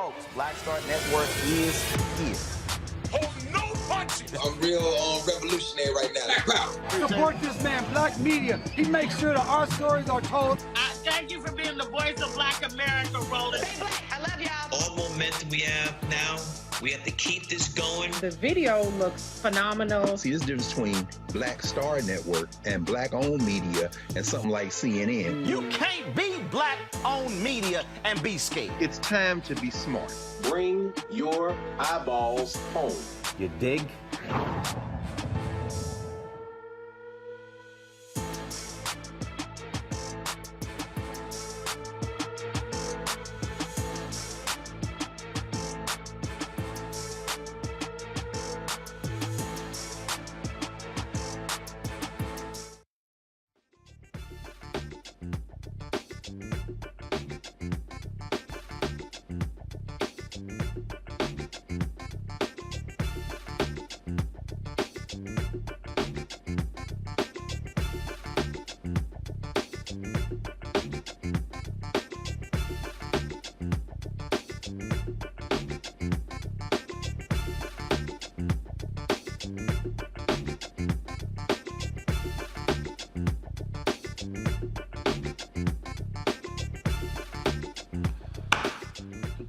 Folks, Black Star Network is here. Oh, no punches! I'm real revolutionary right now. Support this man, Black Media. He makes sure that our stories are told. Thank you for being the voice of Black America, Roland. Stay black. I love y'all. All momentum we have now, we have to keep this going. The video looks phenomenal. See, this difference between Black Star Network and Black-owned media and something like CNN. You can't be Black-owned media and be scared. It's time to be smart. Bring your eyeballs home. You dig?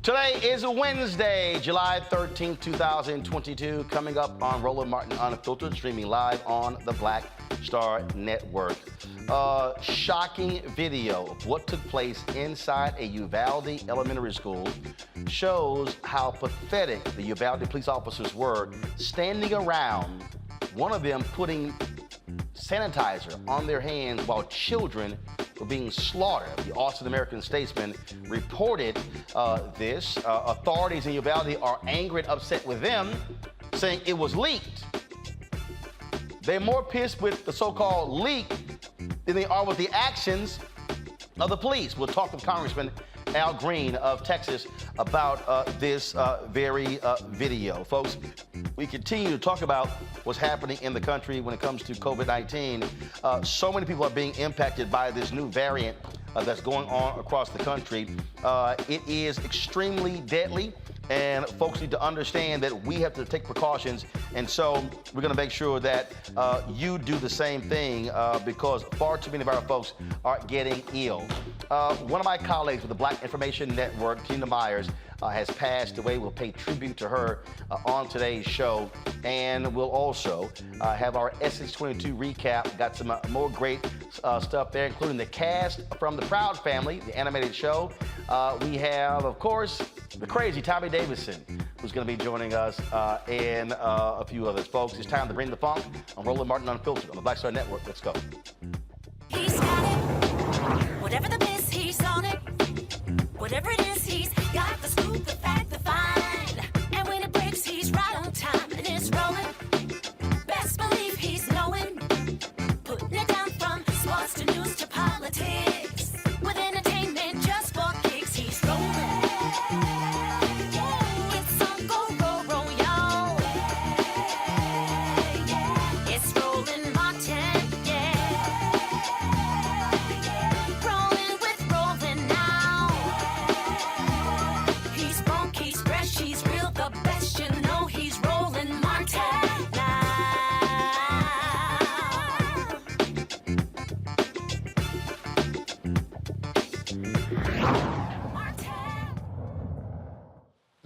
Today is a Wednesday, July 13th, 2022, coming up on Roland Martin Unfiltered, streaming live on the Black Star Network. Shocking video of what took place inside a Uvalde Elementary School shows how pathetic the Uvalde police officers were standing around, one of them putting sanitizer on their hands while children were being slaughtered. The Austin American-Statesman reported this. Authorities in Uvalde are angry and upset with them, saying it was leaked. They're more pissed with the so-called leak than they are with the actions of the police. We'll talk with Congressman Al Green of Texas about this very video. Folks, we continue to talk about what's happening in the country when it comes to COVID-19. So many people are being impacted by this new variant that's going on across the country. It is extremely deadly, and folks need to understand that we have to take precautions, and so we're going to make sure that you do the same thing because far too many of our folks are getting ill. One of my colleagues with the Black Information Network, Tina Myers, has passed away. We'll pay tribute to her on today's show, and we'll also have our Essence 22 recap. Got some more great stuff there, including the cast from The Proud Family, the animated show. We have, of course, the crazy Tommy Davidson, who's going to be joining us, and a few others. Folks, it's time to bring the funk on Roland Martin Unfiltered on the Black Star Network. Let's go. He's got it. Whatever the miss, he's on it. Whatever it is, he's got the scoop, the fact, the find. And when it breaks, he's right on time and it's rolling. Best believe he's knowing. Putting it down from sports to news to politics. With entertainment just for kicks, he's rolling. It's on Go, Roll, y'all. It's Roland Martin, yeah. Rolling with Roland now. He's funk, he's fresh, he's real, the best, you know he's Roland Martin now.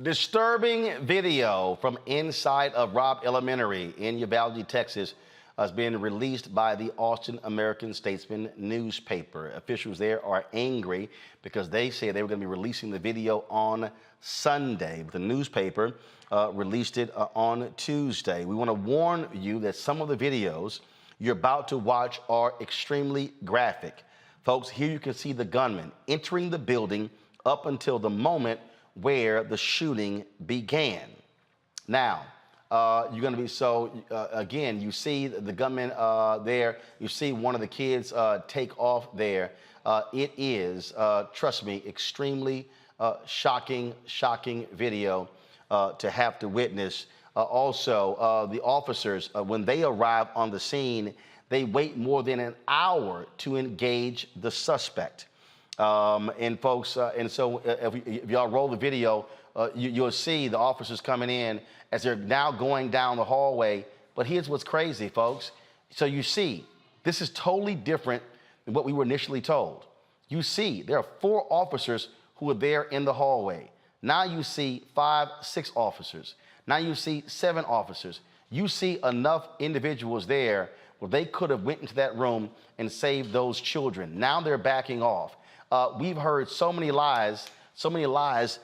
Disturbing video from inside of Robb Elementary in Uvalde, Texas, has been released by the Austin American-Statesman newspaper. Officials there are angry because they say they were going to be releasing the video on Sunday, but the newspaper released it on Tuesday. We want to warn you that some of the videos you're about to watch are extremely graphic. Folks, here you can see the gunman entering the building up until the moment where the shooting began. Now, you're going to be again, you see the gunman there. You see one of the kids take off there. It is, trust me, extremely shocking video to have to witness. Also, the officers, when they arrive on the scene, they wait more than an hour to engage the suspect. And folks, and so if y'all roll the video, you'll see the officers coming in as they're now going down the hallway. But here's what's crazy, folks. So you see, this is totally different than what we were initially told. You see, there are 4 officers who were there in the hallway. Now you see 5, 6 officers. Now you see 7 officers. You see enough individuals there where they could have went into that room and saved those children. Now they're backing off. We've heard so many lies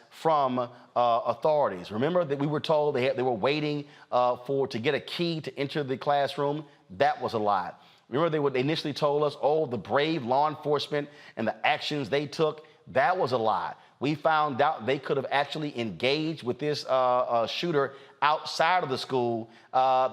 from authorities. Remember that we were told they were waiting to get a key to enter the classroom? That was a lie. Remember they initially told us, oh, the brave law enforcement and the actions they took? That was a lie. We found out they could have actually engaged with this shooter outside of the school.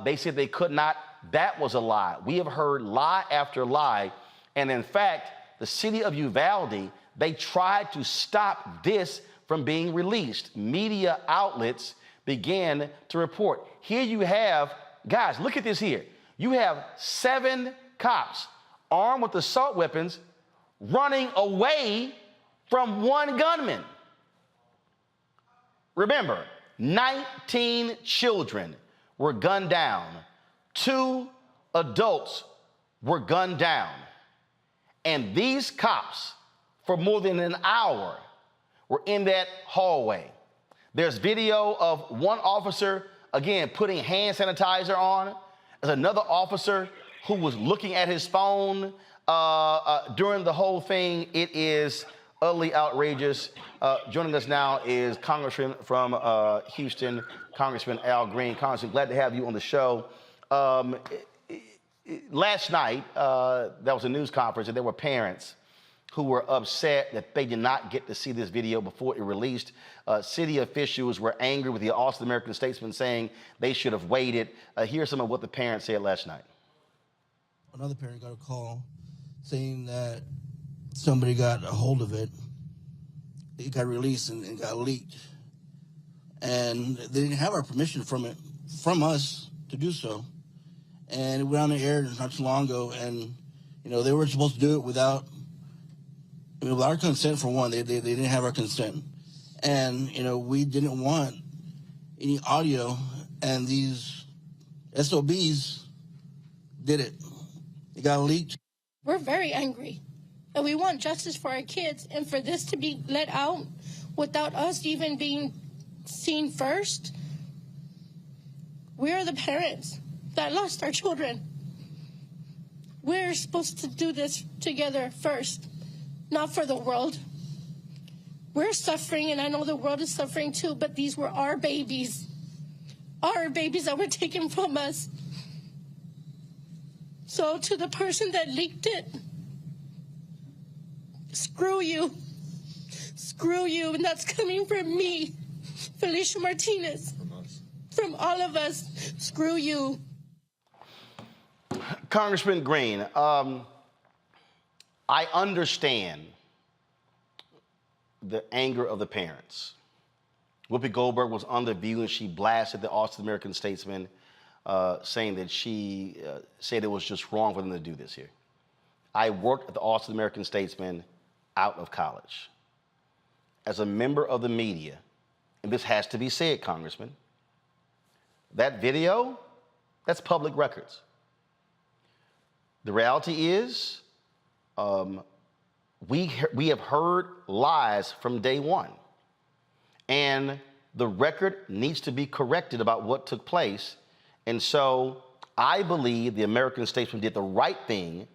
They said they could not. That was a lie. We have heard lie after lie. And in fact, the city of Uvalde, they tried to stop this from being released. Media outlets began to report. Here you have, guys, look at this here. You have 7 cops armed with assault weapons running away from one gunman. Remember, 19 children were gunned down. 2 adults were gunned down. And these cops, for more than an hour, were in that hallway. There's video of one officer, again, putting hand sanitizer on. There's another officer who was looking at his phone during the whole thing. It is utterly outrageous. Joining us now is Congressman from Houston, Congressman Al Green. Congressman, glad to have you on the show. Last night, there was a news conference, and there were parents who were upset that they did not get to see this video before it released. City officials were angry with the Austin American Statesman, saying they should have waited. Here's some of what the parents said last night. Another parent got a call saying that somebody got a hold of it. It got released and got leaked. And they didn't have our permission from us to do so. And it went on the air not too long ago, and they weren't supposed to do it without our consent. For one, they didn't have our consent, and we didn't want any audio, and these SOBs did it. It got leaked. We're very angry, and we want justice for our kids, and for this to be let out without us even being seen first. We are the parents that lost our children. We're supposed to do this together first, not for the world. We're suffering, and I know the world is suffering too, but these were our babies that were taken from us. So to the person that leaked it, screw you, and that's coming from me, Felicia Martinez, from all of us, screw you. Congressman Green, I understand the anger of the parents. Whoopi Goldberg was on The View, and she blasted the Austin American Statesman, saying that she said it was just wrong for them to do this here. I worked at the Austin American Statesman out of college. As a member of the media, and this has to be said, Congressman, that video, that's public records. The reality is, we have heard lies from day one, and the record needs to be corrected about what took place. And so I believe the American Statesman did the right thing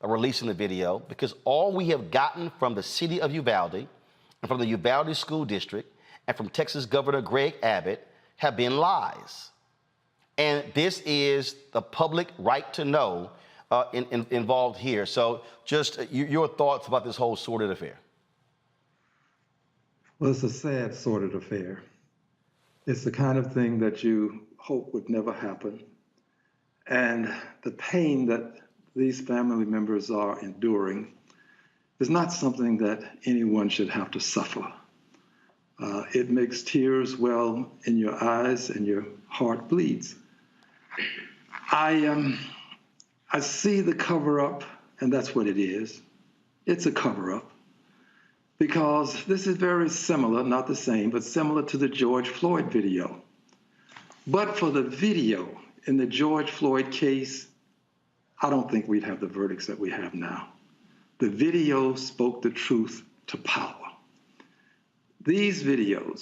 by releasing the video, because all we have gotten from the city of Uvalde and from the Uvalde School District and from Texas Governor Greg Abbott have been lies. And this is the public right to know involved here. So just your thoughts about this whole sordid affair. Well, it's a sad, sordid affair. It's the kind of thing that you hope would never happen. And the pain that these family members are enduring is not something that anyone should have to suffer. It makes tears well in your eyes and your heart bleeds. I see the cover-up, and that's what it is. It's a cover-up. because this is very similar, not the same, but similar to the George Floyd video. But for the video in the George Floyd case, I don't think we'd have the verdicts that we have now. The video spoke the truth to power. This video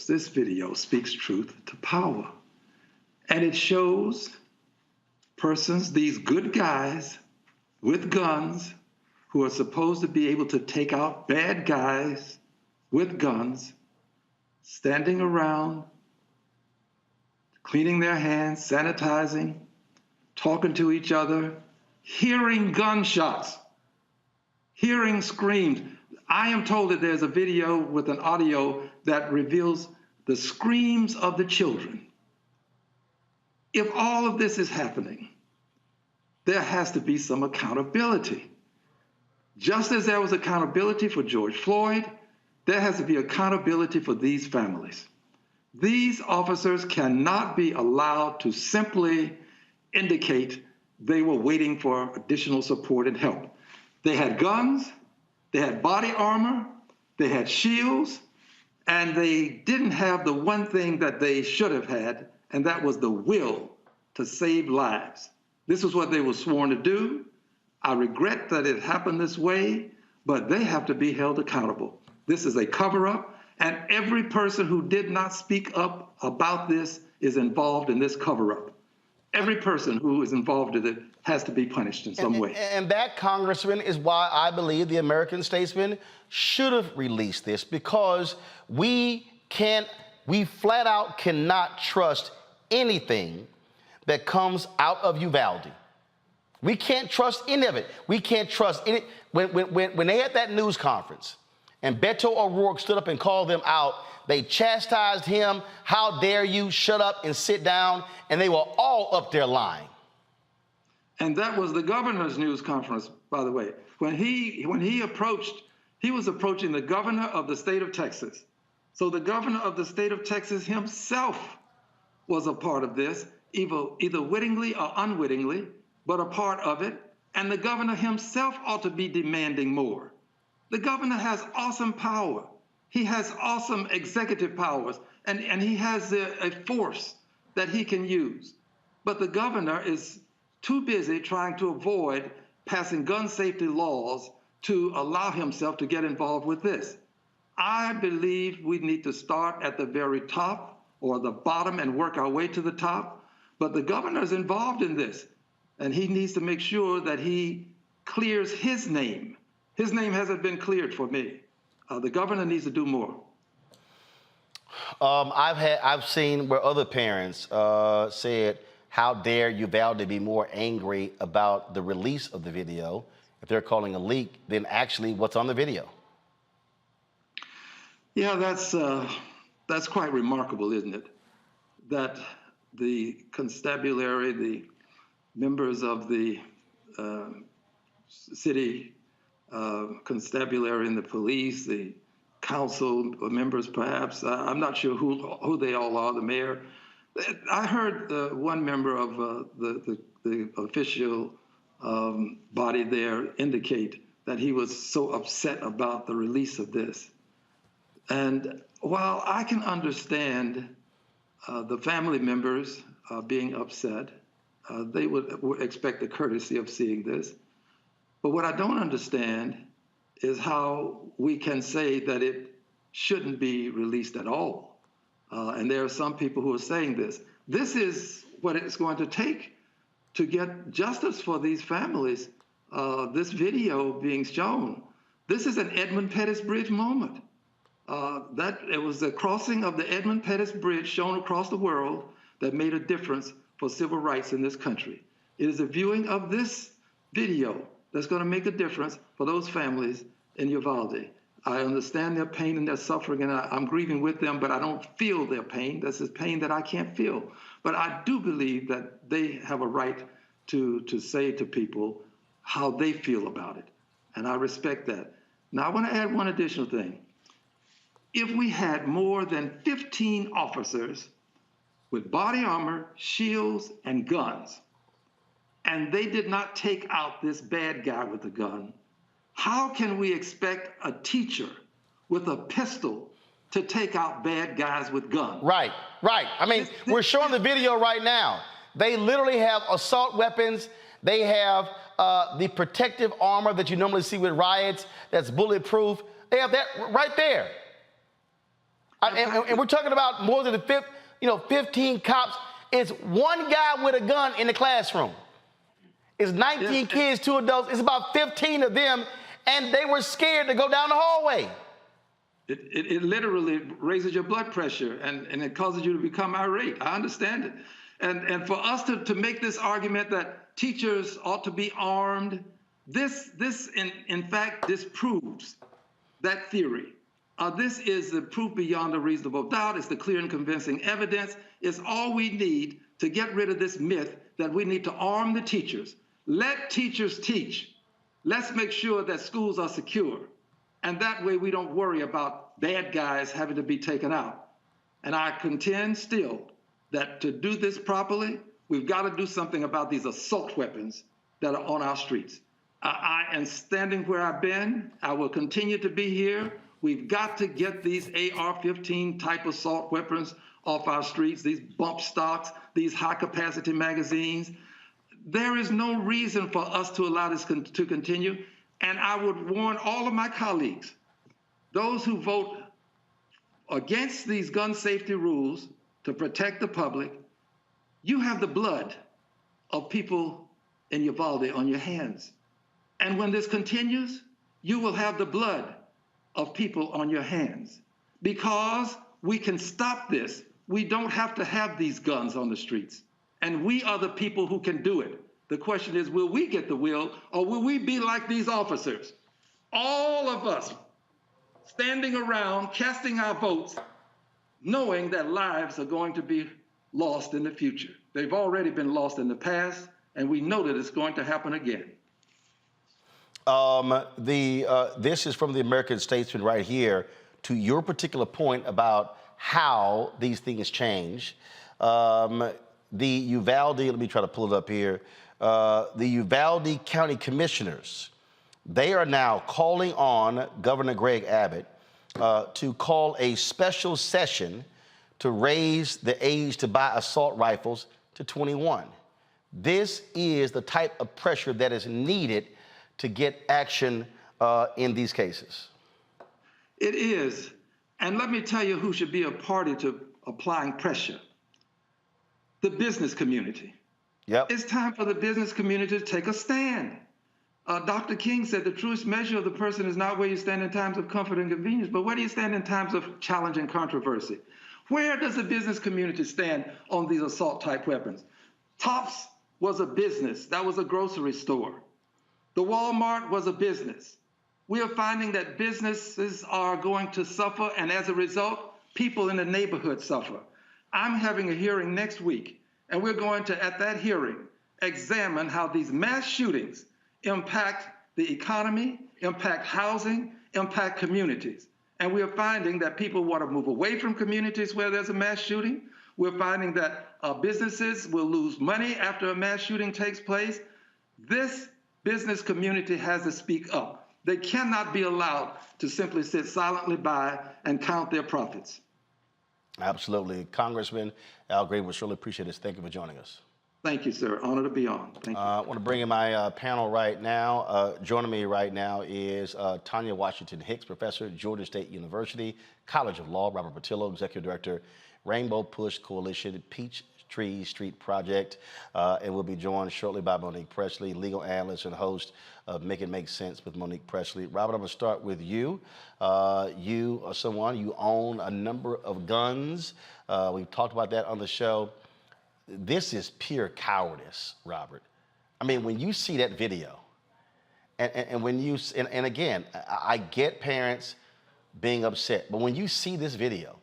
speaks truth to power. And it shows persons, these good guys with guns, who are supposed to be able to take out bad guys with guns, standing around, cleaning their hands, sanitizing, talking to each other, hearing gunshots, hearing screams. I am told that there's a video with an audio that reveals the screams of the children. If all of this is happening, there has to be some accountability. Just as there was accountability for George Floyd, there has to be accountability for these families. These officers cannot be allowed to simply indicate they were waiting for additional support and help. They had guns, they had body armor, they had shields, and they didn't have the one thing that they should have had, and that was the will to save lives. This is what they were sworn to do. I regret that it happened this way, but they have to be held accountable. This is a cover-up, and every person who did not speak up about this is involved in this cover-up. Every person who is involved in it has to be punished in some way. And that, Congressman, is why I believe the American Statesman should have released this, because we flat out cannot trust anything that comes out of Uvalde. We can't trust any of it. We can't trust any. When they had that news conference and Beto O'Rourke stood up and called them out, they chastised him. How dare you, shut up and sit down. And they were all up there lying. And that was the governor's news conference, by the way. When he approached, he was approaching the governor of the state of Texas. So the governor of the state of Texas himself was a part of this, either wittingly or unwittingly, but a part of it. And the governor himself ought to be demanding more. The governor has awesome power. He has awesome executive powers, and he has a force that he can use. But the governor is too busy trying to avoid passing gun safety laws to allow himself to get involved with this. I believe we need to start at the very top or the bottom and work our way to the top. But the governor is involved in this, and he needs to make sure that he clears his name. His name hasn't been cleared for me. The governor needs to do more. I've seen where other parents said, how dare Uvalde be more angry about the release of the video if they're calling a leak than actually what's on the video? Yeah, that's quite remarkable, isn't it? That the constabulary, the members of the city constabulary and the police, the council members perhaps, I'm not sure who they all are, the mayor. I heard one member of the official body there indicate that he was so upset about the release of this. And while I can understand the family members being upset, they would expect the courtesy of seeing this. But what I don't understand is how we can say that it shouldn't be released at all. And there are some people who are saying this. This is what it's going to take to get justice for these families. This video being shown. This is an Edmund Pettus Bridge moment. It was the crossing of the Edmund Pettus Bridge shown across the world that made a difference for civil rights in this country. It is a viewing of this video that's going to make a difference for those families in Uvalde. I understand their pain and their suffering, and I'm grieving with them, but I don't feel their pain. This is pain that I can't feel. But I do believe that they have a right to say to people how they feel about it, and I respect that. Now, I want to add one additional thing. If we had more than 15 officers with body armor, shields, and guns, and they did not take out this bad guy with the gun, how can we expect a teacher with a pistol to take out bad guys with guns. Right. I mean, we're showing the video right now. They literally have assault weapons. They have the protective armor that you normally see with riots that's bulletproof. They have that right there. And we're talking about more than 15 cops. It's one guy with a gun in the classroom. It's 19 kids, 2 adults. It's about 15 of them, and they were scared to go down the hallway. It literally raises your blood pressure, and it causes you to become irate. I understand it. And for us to make this argument that teachers ought to be armed, this in fact disproves that theory. This is the proof beyond a reasonable doubt. It's the clear and convincing evidence. It's all we need to get rid of this myth that we need to arm the teachers. Let teachers teach. Let's make sure that schools are secure. And that way we don't worry about bad guys having to be taken out. And I contend still that to do this properly, we've got to do something about these assault weapons that are on our streets. I am standing where I've been. I will continue to be here. We've got to get these AR-15 type assault weapons off our streets, these bump stocks, these high-capacity magazines. There is no reason for us to allow this to continue. And I would warn all of my colleagues, those who vote against these gun safety rules to protect the public, you have the blood of people in Uvalde on your hands. And when this continues, you will have the blood of people on your hands. Because we can stop this, we don't have to have these guns on the streets. And we are the people who can do it. The question is, will we get the will, or will we be like these officers? All of us standing around, casting our votes, knowing that lives are going to be lost in the future. They've already been lost in the past, and we know that it's going to happen again. This is from the American Statesman right here. To your particular point about how these things change, the Uvalde, let me try to pull it up here. The Uvalde County Commissioners, they are now calling on Governor Greg Abbott to call a special session to raise the age to buy assault rifles to 21. This is the type of pressure that is needed to get action in these cases. It is. And let me tell you who should be a party to applying pressure. The business community. Yep. It's time for the business community to take a stand. Dr. King said the truest measure of the person is not where you stand in times of comfort and convenience, but where do you stand in times of challenge and controversy? Where does the business community stand on these assault-type weapons? Tops was a business. That was a grocery store. The Walmart was a business. We are finding that businesses are going to suffer, and as a result, people in the neighborhood suffer. I'm having a hearing next week, and we're going to, at that hearing, examine how these mass shootings impact the economy, impact housing, impact communities. And we are finding that people want to move away from communities where there's a mass shooting. We're finding that businesses will lose money after a mass shooting takes place. This business community has to speak up. They cannot be allowed to simply sit silently by and count their profits. Absolutely. Congressman Al Green, we surely appreciate this. Thank you for joining us. Thank you, sir. Honor to be on. Thank you. I want to bring in my panel right now. Joining me right now is Tanya Washington Hicks, professor at Georgia State University, College of Law, Robert Patillo, executive director, Rainbow Push Coalition, Peachtree Street Project, and we'll be joined shortly by Monique Presley, legal analyst and host of Make It Make Sense with Monique Presley. Robert, I'm going to start with you. You are someone, you own a number of guns. We've talked about that on the show. This is pure cowardice, Robert. I mean, when you see that video, and when you, and again, I get parents being upset, but when you see this video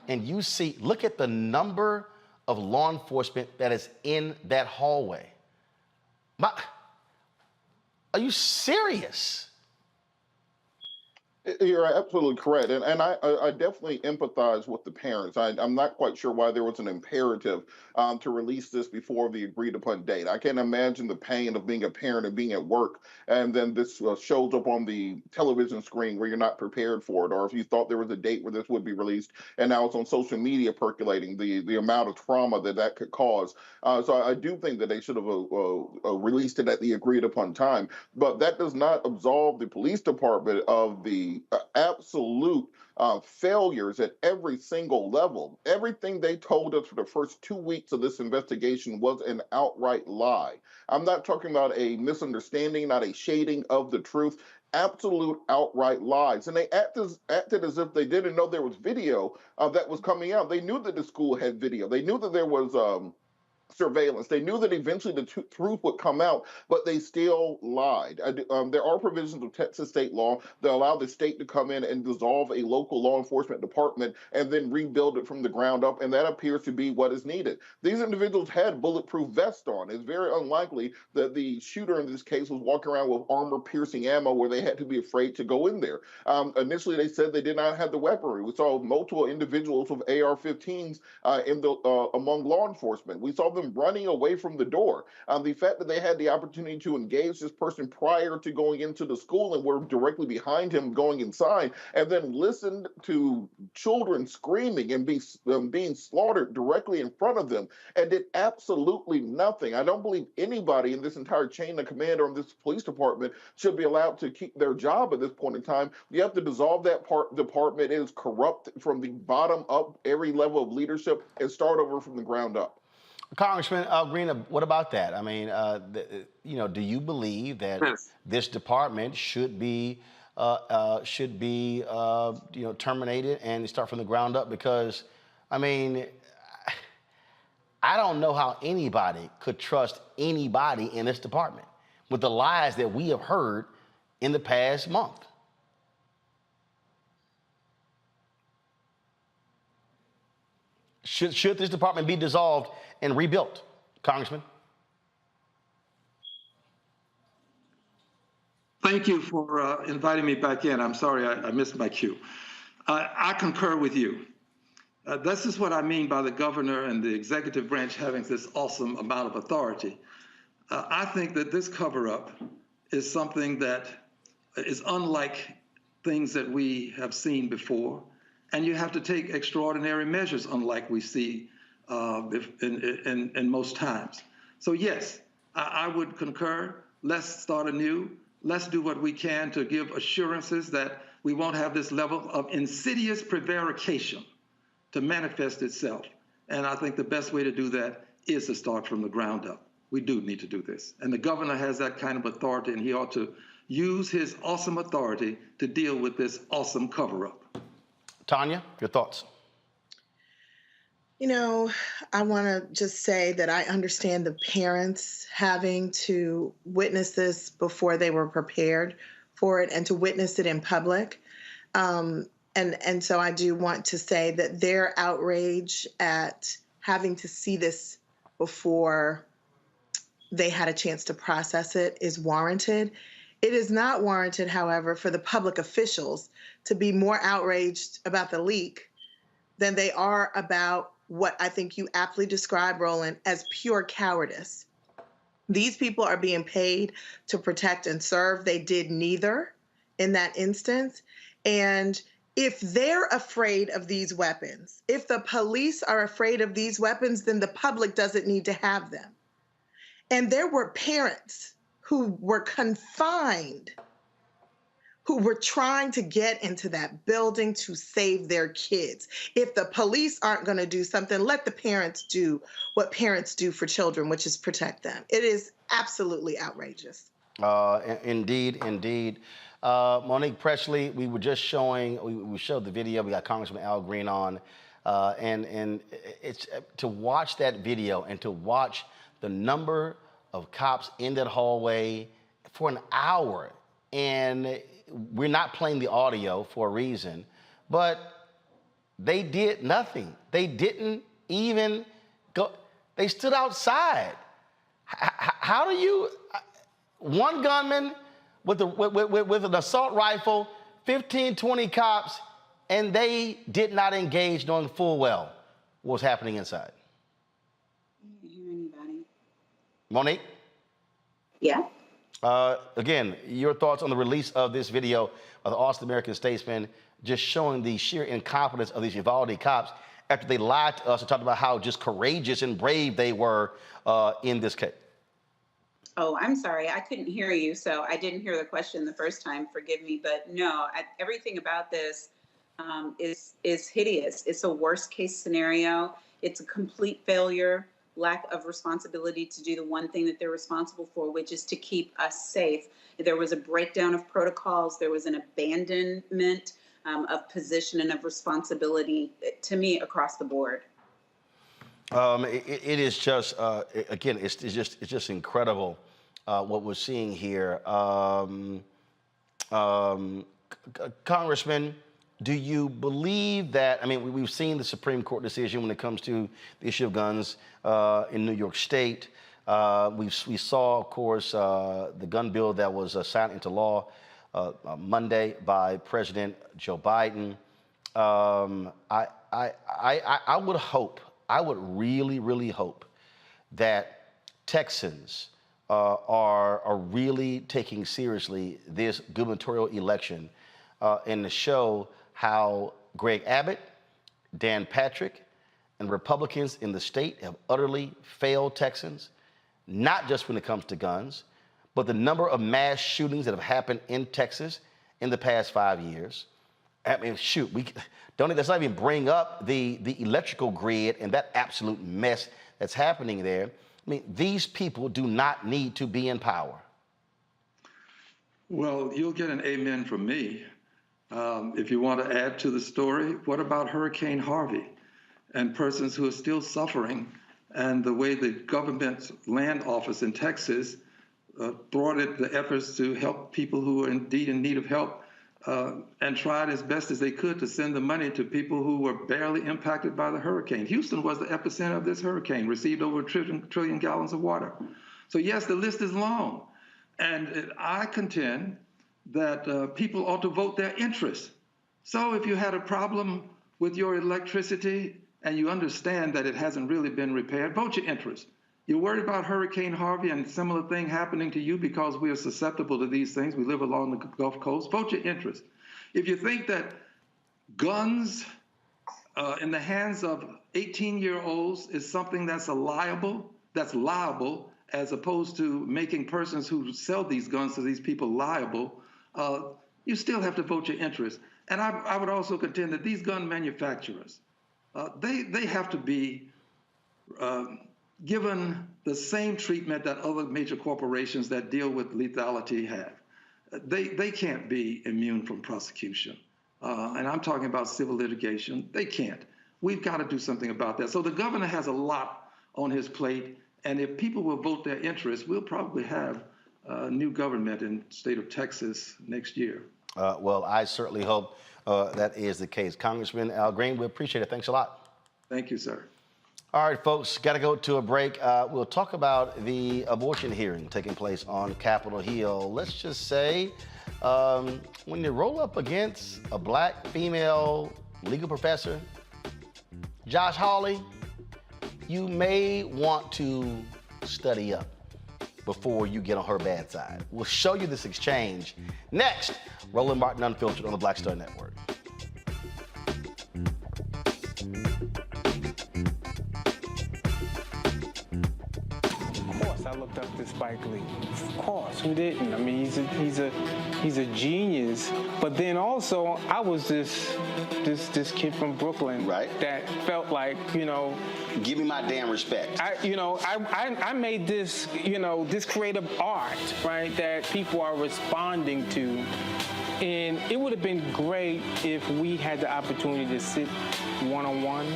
and you see, look at the number of law enforcement that is in that hallway. Are you serious? You're absolutely correct, and I definitely empathize with the parents. I'm not quite sure why there was an imperative to release this before the agreed upon date. I can't imagine the pain of being a parent and being at work, and then this shows up on the television screen where you're not prepared for it, or if you thought there was a date where this would be released, and now it's on social media percolating, the amount of trauma that could cause. So I do think that they should have released it at the agreed upon time, but that does not absolve the police department of the absolute failures at every single level. Everything they told us for the first 2 weeks of this investigation was an outright lie. I'm not talking about a misunderstanding, not a shading of the truth. Absolute outright lies. And they acted as if they didn't know there was video that was coming out. They knew that the school had video. They knew that there was surveillance. They knew that eventually the truth would come out, but they still lied. There are provisions of Texas state law that allow the state to come in and dissolve a local law enforcement department and then rebuild it from the ground up, and that appears to be what is needed. These individuals had bulletproof vests on. It's very unlikely that the shooter in this case was walking around with armor-piercing ammo where they had to be afraid to go in there. Initially, they said they did not have the weaponry. We saw multiple individuals with AR-15s among law enforcement. We saw them running away from the door. The fact that they had the opportunity to engage this person prior to going into the school and were directly behind him going inside, and then listened to children screaming and being slaughtered directly in front of them, and did absolutely nothing. I don't believe anybody in this entire chain of command or in this police department should be allowed to keep their job at this point in time. You have to dissolve that department. It is corrupt from the bottom up, every level of leadership, and start over from the ground up. Congressman Green, what about that? I mean, do you believe that this department should be terminated and start from the ground up? Because, I mean, I don't know how anybody could trust anybody in this department with the lies that we have heard in the past month. Should this department be dissolved and rebuilt, Congressman? Thank you for inviting me back in. I'm sorry I missed my cue. I concur with you. This is what I mean by the governor and the executive branch having this awesome amount of authority. I think that this cover-up is something that is unlike things that we have seen before, and you have to take extraordinary measures unlike we see in most times. So yes, I would concur. Let's start anew. Let's do what we can to give assurances that we won't have this level of insidious prevarication to manifest itself. And I think the best way to do that is to start from the ground up. We do need to do this. And the governor has that kind of authority, and he ought to use his awesome authority to deal with this awesome cover-up. Tanya, your thoughts? You know, I want to just say that I understand the parents having to witness this before they were prepared for it and to witness it in public. And so I do want to say that their outrage at having to see this before they had a chance to process it is warranted. It is not warranted, however, for the public officials to be more outraged about the leak than they are about what I think you aptly describe, Roland, as pure cowardice. These people are being paid to protect and serve. They did neither in that instance. And if they're afraid of these weapons, if the police are afraid of these weapons, then the public doesn't need to have them. And there were parents who were confined, who were trying to get into that building to save their kids. If the police aren't going to do something, let the parents do what parents do for children, which is protect them. It is absolutely outrageous. Indeed, indeed. Monique Presley, we were just showing, we showed the video. We got Congressman Al Green on. And it's to watch that video and to watch the number of cops in that hallway for an hour. And we're not playing the audio for a reason, but they did nothing. They didn't even go, they stood outside. How do you, one gunman with an assault rifle, 15, 20 cops, and they did not engage knowing full well what was happening inside. I didn't hear anybody. Monique? Yeah. Again, your thoughts on the release of this video of the Austin American-Statesman, just showing the sheer incompetence of these Uvalde cops after they lied to us and talked about how just courageous and brave they were in this case. Oh, I'm sorry. I couldn't hear you, so I didn't hear the question the first time. Forgive me. But no, everything about this is hideous. It's a worst case scenario. It's a complete failure, lack of responsibility to do the one thing that they're responsible for, which is to keep us safe. There was a breakdown of protocols. There was an abandonment of position and of responsibility, to me, across the board. It is just, again, it's just incredible what we're seeing here. Congressman, do you believe that, I mean, we've seen the Supreme Court decision when it comes to the issue of guns in New York State. We saw, of course, the gun bill that was signed into law Monday by President Joe Biden. I would hope, I would really, really hope that Texans are really taking seriously this gubernatorial election and to show how Greg Abbott, Dan Patrick, and Republicans in the state have utterly failed Texans, not just when it comes to guns, but the number of mass shootings that have happened in Texas in the past 5 years. I mean, shoot, let's not even bring up the electrical grid and that absolute mess that's happening there. I mean, these people do not need to be in power. Well, you'll get an amen from me. If you want to add to the story, what about Hurricane Harvey and persons who are still suffering, and the way the government's land office in Texas thwarted the efforts to help people who are indeed in need of help, and tried as best as they could to send the money to people who were barely impacted by the hurricane. Houston was the epicenter of this hurricane, received over a trillion gallons of water. So yes, the list is long. And I contend that people ought to vote their interest. So if you had a problem with your electricity and you understand that it hasn't really been repaired, vote your interest. You're worried about Hurricane Harvey and similar thing happening to you because we are susceptible to these things. We live along the Gulf Coast. Vote your interest. If you think that guns in the hands of 18-year-olds is something that's liable, as opposed to making persons who sell these guns to these people liable, you still have to vote your interest. And I would also contend that these gun manufacturers, they have to be given the same treatment that other major corporations that deal with lethality have. They can't be immune from prosecution. And I'm talking about civil litigation. They can't. We've got to do something about that. So the governor has a lot on his plate. And if people will vote their interest, we'll probably have a new government in the state of Texas next year. Well, I certainly hope that is the case. Congressman Al Green, we appreciate it. Thanks a lot. Thank you, sir. All right, folks, got to go to a break. We'll talk about the abortion hearing taking place on Capitol Hill. Let's just say when you roll up against a black female legal professor, Josh Hawley, you may want to study up before you get on her bad side. We'll show you this exchange next. Roland Martin Unfiltered on the Black Star Network. Of course, I looked up to Spike Lee. Of course, who didn't? I mean, he's a genius. But then also, I was this kid from Brooklyn, right? That felt like, give me my damn respect. I made this, this creative art, right, that people are responding to. And it would have been great if we had the opportunity to sit one-on-one.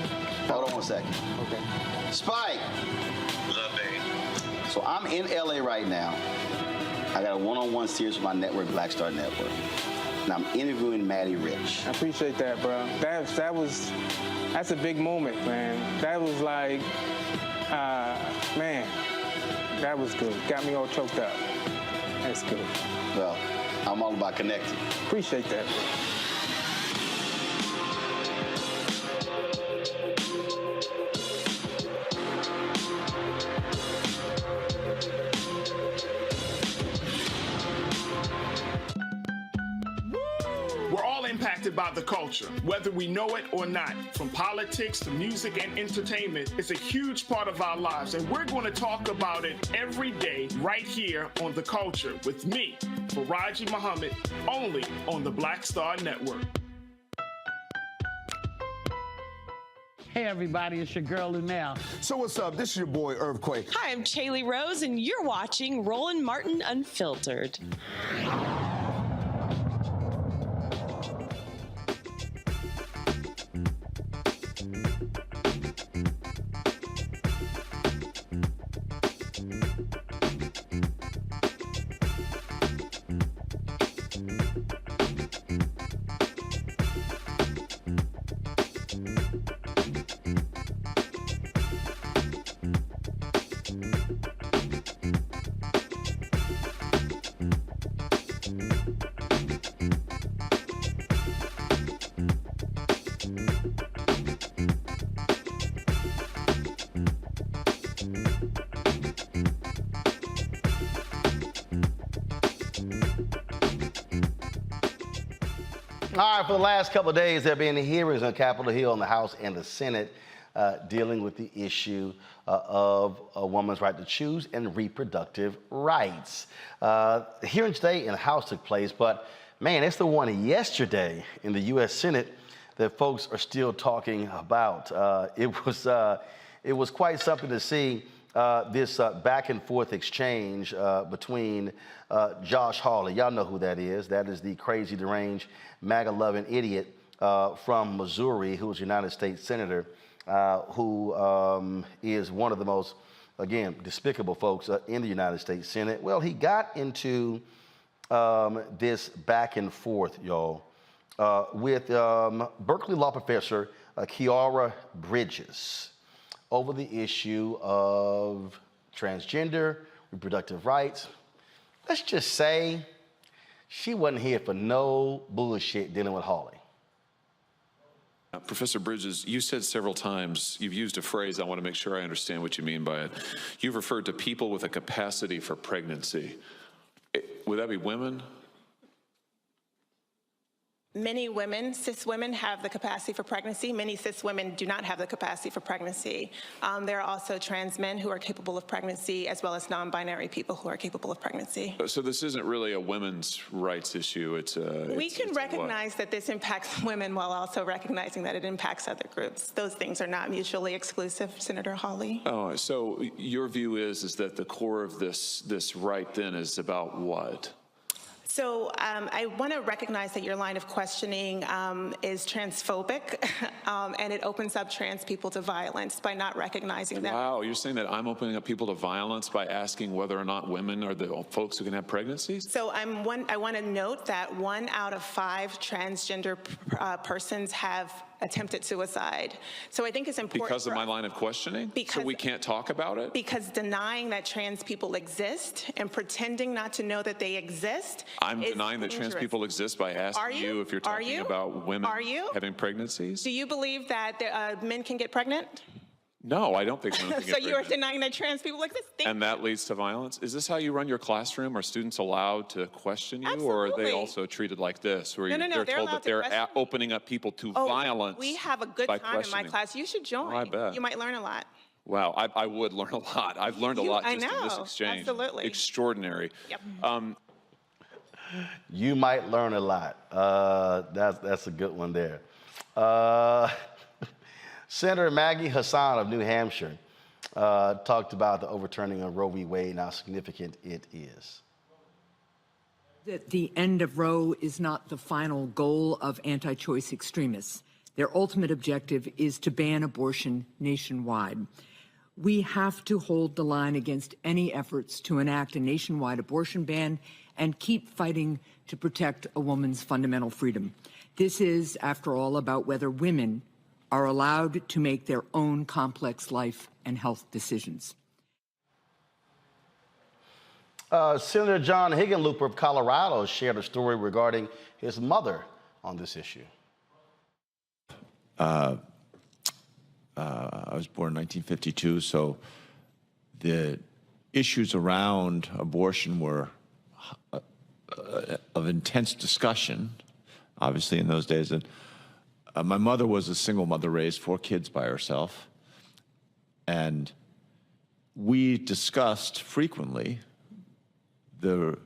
Hold on one second. Okay. Spike. What's up, baby? So I'm in LA right now. I got a one-on-one series with my network, Black Star Network. And I'm interviewing Maddie Rich. I appreciate that, bro. That's a big moment, man. That was like, man, that was good. Got me all choked up. That's good. Well, I I'm all about connecting. Appreciate that. We're all impacted by the culture, whether we know it or not. From politics to music and entertainment, it's a huge part of our lives, and we're going to talk about it every day right here on The Culture with me, Faraji Muhammad, only on the Black Star Network. Hey everybody, it's your girl Lunel. So what's up? This is your boy Earthquake. Hi, I'm Chaley Rose, and you're watching Roland Martin Unfiltered. All right, for the last couple of days, there have been hearings on Capitol Hill in the House and the Senate dealing with the issue of a woman's right to choose and reproductive rights. The hearing today in the House took place, but man, it's the one yesterday in the U.S. Senate that folks are still talking about. It was quite something to see this back and forth exchange between Josh Hawley. Y'all know who that is. That is the crazy, deranged, MAGA-loving idiot from Missouri who is a United States Senator, who is one of the most, again, despicable folks in the United States Senate. Well, he got into this back and forth, y'all, with Berkeley law professor Kiara Bridges over the issue of transgender, reproductive rights. Let's just say she wasn't here for no bullshit dealing with Hawley. Professor Bridges, you said several times, you've used a phrase, I want to make sure I understand what you mean by it. You've referred to people with a capacity for pregnancy. Would that be women? Many women, cis women, have the capacity for pregnancy. Many cis women do not have the capacity for pregnancy. There are also trans men who are capable of pregnancy, as well as non-binary people who are capable of pregnancy. So this isn't really a women's rights issue. We can recognize that this impacts women while also recognizing that it impacts other groups. Those things are not mutually exclusive, Senator Hawley. Oh, so your view is that the core of this right then is about what? So I want to recognize that your line of questioning is transphobic, and it opens up trans people to violence by not recognizing that. Wow, you're saying that I'm opening up people to violence by asking whether or not women are the folks who can have pregnancies? So I want to note that 1 out of 5 transgender persons have attempted suicide. So I think it's important. Because of my line of questioning? So we can't talk about it? Because denying that trans people exist and pretending not to know that they exist. I'm denying that trans people exist by asking you if you're talking about women having pregnancies? Do you believe that men can get pregnant? No, I don't think women can get So pregnant. you're denying that trans people exist? And that leads to violence? Is this how you run your classroom? Are students allowed to question you? Or are they also treated like this, where they're told that they're opening up people to violence? We have a good time in my class. You should join. Oh, I bet. You might learn a lot. Wow, I would learn a lot. I've learned a lot just in this exchange. Absolutely. Extraordinary. Yep. You might learn a lot. That's a good one there. Senator Maggie Hassan of New Hampshire talked about the overturning of Roe v. Wade and how significant it is. That the end of Roe is not the final goal of anti-choice extremists. Their ultimate objective is to ban abortion nationwide. We have to hold the line against any efforts to enact a nationwide abortion ban and keep fighting to protect a woman's fundamental freedom. This is, after all, about whether women are allowed to make their own complex life and health decisions. Senator John Hickenlooper of Colorado shared a story regarding his mother on this issue. I was born in 1952, so the issues around abortion were of intense discussion, obviously, in those days. And my mother was a single mother, raised 4 kids by herself. And we discussed frequently the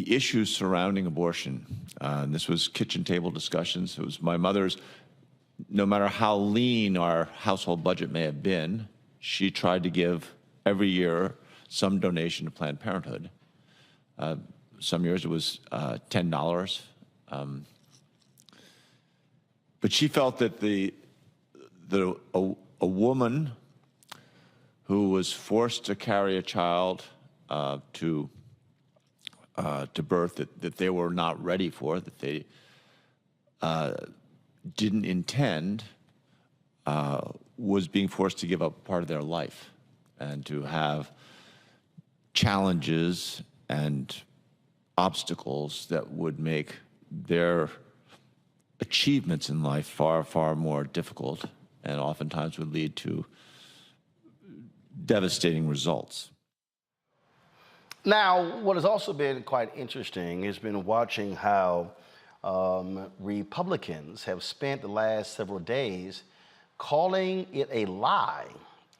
issues surrounding abortion. And this was kitchen table discussions. It was my mother's, no matter how lean our household budget may have been, she tried to give every year some donation to Planned Parenthood. Some years it was $10. But she felt that a woman who was forced to carry a child to birth that they were not ready for, that they didn't intend, was being forced to give up part of their life and to have challenges and obstacles that would make their achievements in life far, far more difficult and oftentimes would lead to devastating results. Now, what has also been quite interesting has been watching how Republicans have spent the last several days calling it a lie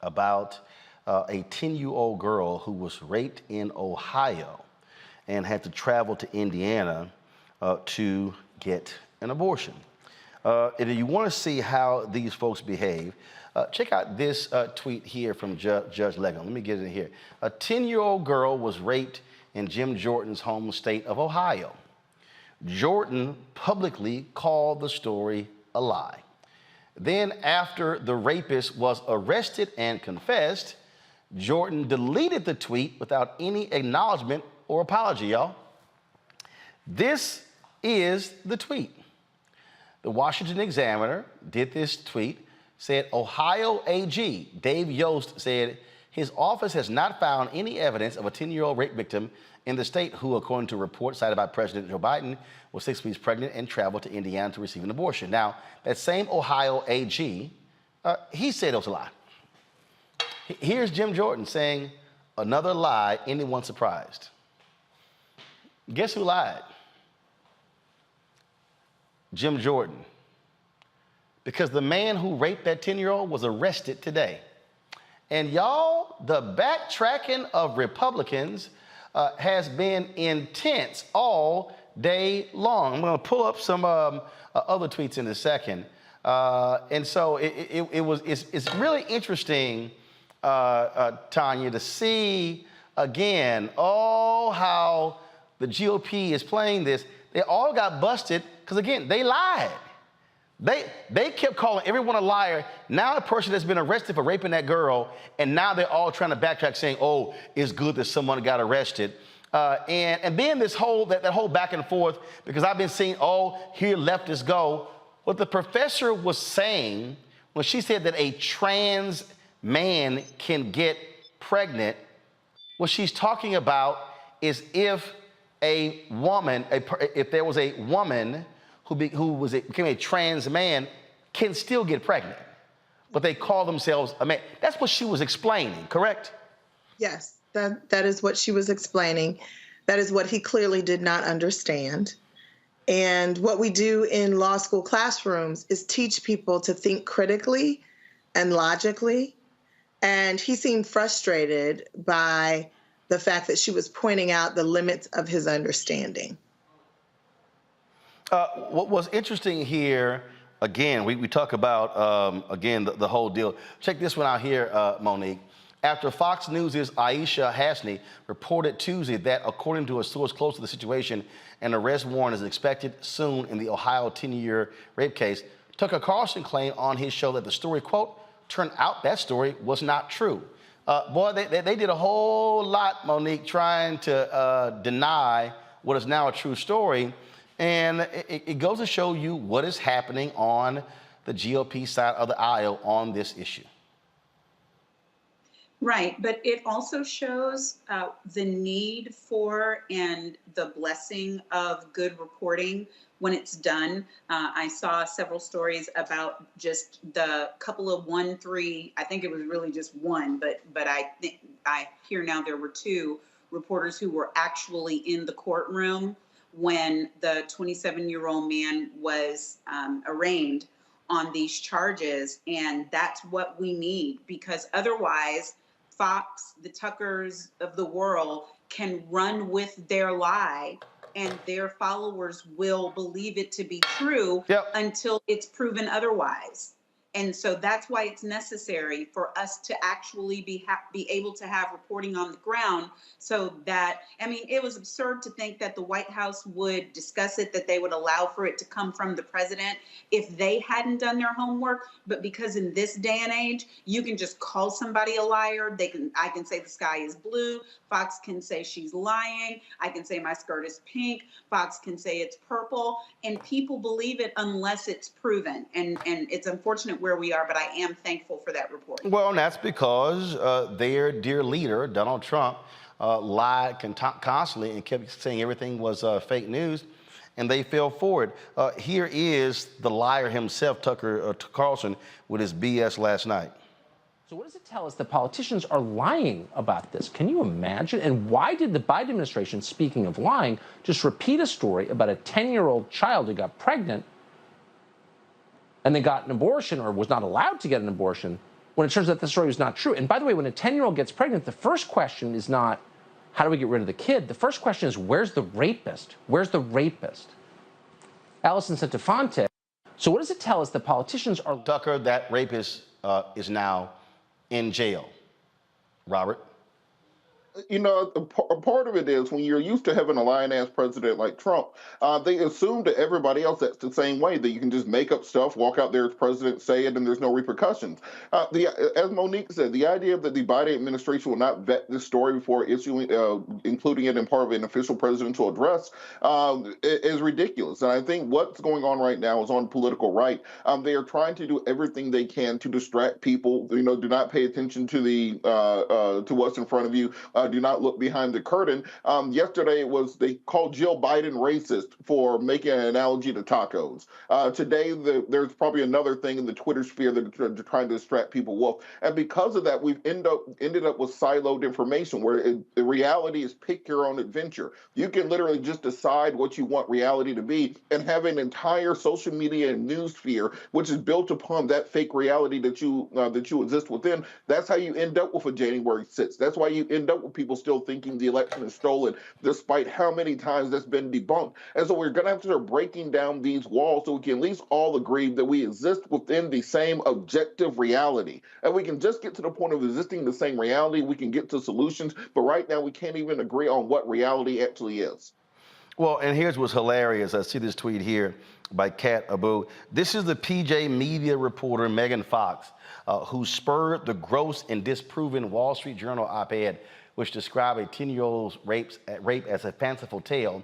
about a 10-year-old girl who was raped in Ohio and had to travel to Indiana to get an abortion. And if you want to see how these folks behave, check out this tweet here from Judge Legan. Let me get it here. A 10-year-old girl was raped in Jim Jordan's home state of Ohio. Jordan publicly called the story a lie. Then, after the rapist was arrested and confessed, Jordan deleted the tweet without any acknowledgement or apology, y'all. This is the tweet. The Washington Examiner did this tweet, said Ohio AG Dave Yost said his office has not found any evidence of a 10-year-old rape victim in the state who, according to reports cited by President Joe Biden, was 6 weeks pregnant and traveled to Indiana to receive an abortion. Now, that same Ohio AG, he said it was a lie. Here's Jim Jordan saying, another lie, anyone surprised? Guess who lied? Jim Jordan. Because the man who raped that 10-year-old was arrested today. And y'all, the backtracking of Republicans has been intense all day long. I'm going to pull up some other tweets in a second. And so it's really interesting, Tanya, to see again, how the GOP is playing this. They all got busted because, again, they lied. They kept calling everyone a liar. Now the person that's been arrested for raping that girl, and now they're all trying to backtrack saying, oh, it's good that someone got arrested. And then this whole, that whole back and forth, because I've been seeing, here leftists go. What the professor was saying when she said that a trans man can get pregnant, what she's talking about is if a woman, if there was a woman who became a trans man, can still get pregnant, but they call themselves a man. That's what she was explaining, correct? Yes, that is what she was explaining. That is what he clearly did not understand. And what we do in law school classrooms is teach people to think critically and logically. And he seemed frustrated by the fact that she was pointing out the limits of his understanding. What was interesting here, again, we talk about, again, the whole deal. Check this one out here, Monique. After Fox News' Aisha Hasney reported Tuesday that, according to a source close to the situation, an arrest warrant is expected soon in the Ohio 10-year rape case, Tucker Carlson claimed on his show that the story, quote, turned out that story was not true. Boy, they did a whole lot, Monique, trying to deny what is now a true story. And it goes to show you what is happening on the GOP side of the aisle on this issue. Right, but it also shows the need for and the blessing of good reporting when it's done. I saw several stories about just the couple of 1-3. I think it was really just one, but I hear now there were 2 reporters who were actually in the courtroom when the 27-year-old man was arraigned on these charges, and that's what we need, because otherwise Fox, the Tuckers of the world can run with their lie, and their followers will believe it to be true until it's proven otherwise. And so that's why it's necessary for us to actually be able to have reporting on the ground, so that, I mean, it was absurd to think that the White House would discuss it, that they would allow for it to come from the president if they hadn't done their homework. But because in this day and age, you can just call somebody a liar. I can say the sky is blue. Fox can say she's lying. I can say my skirt is pink. Fox can say it's purple, and people believe it unless it's proven. And it's unfortunate where we are, but I am thankful for that report. Well, and that's because their dear leader, Donald Trump, lied constantly and kept saying everything was fake news, and they fell for it. Here is the liar himself, Tucker Carlson, with his BS last night. So what does it tell us that politicians are lying about this? Can you imagine? And why did the Biden administration, speaking of lying, just repeat a story about a 10-year-old child who got pregnant and then got an abortion, or was not allowed to get an abortion, when it turns out the story was not true? And by the way, when a 10-year-old gets pregnant, the first question is not, how do we get rid of the kid? The first question is, where's the rapist? Where's the rapist? Allison Centofonte. So what does it tell us that politicians are... Tucker, that rapist is now in jail. Robert? You know, a part of it is when you're used to having a lying-ass president like Trump, they assume to everybody else that's the same way, that you can just make up stuff, walk out there as president, say it, and there's no repercussions. As Monique said, the idea that the Biden administration will not vet this story before issuing, including it in part of an official presidential address, is ridiculous. And I think what's going on right now is on the political right. They are trying to do everything they can to distract people. You know, do not pay attention to to what's in front of you. Do not look behind the curtain. Yesterday they called Jill Biden racist for making an analogy to tacos. Today there's probably another thing in the Twitter sphere that they're trying to distract people with. And because of that, we've ended up with siloed information where the reality is pick your own adventure. You can literally just decide what you want reality to be and have an entire social media and news sphere which is built upon that fake reality that you exist within. That's how you end up with a January 6th. That's why you end up with people still thinking the election is stolen, despite how many times that's been debunked. And so we're going to have to start breaking down these walls so we can at least all agree that we exist within the same objective reality. And we can just get to the point of existing the same reality, we can get to solutions. But right now, we can't even agree on what reality actually is. Well, and here's what's hilarious. I see this tweet here by Kat Abu. This is the PJ Media reporter, Megan Fox, who spurred the gross and disproven Wall Street Journal op-ed, which described a 10-year-old's rape as a fanciful tale.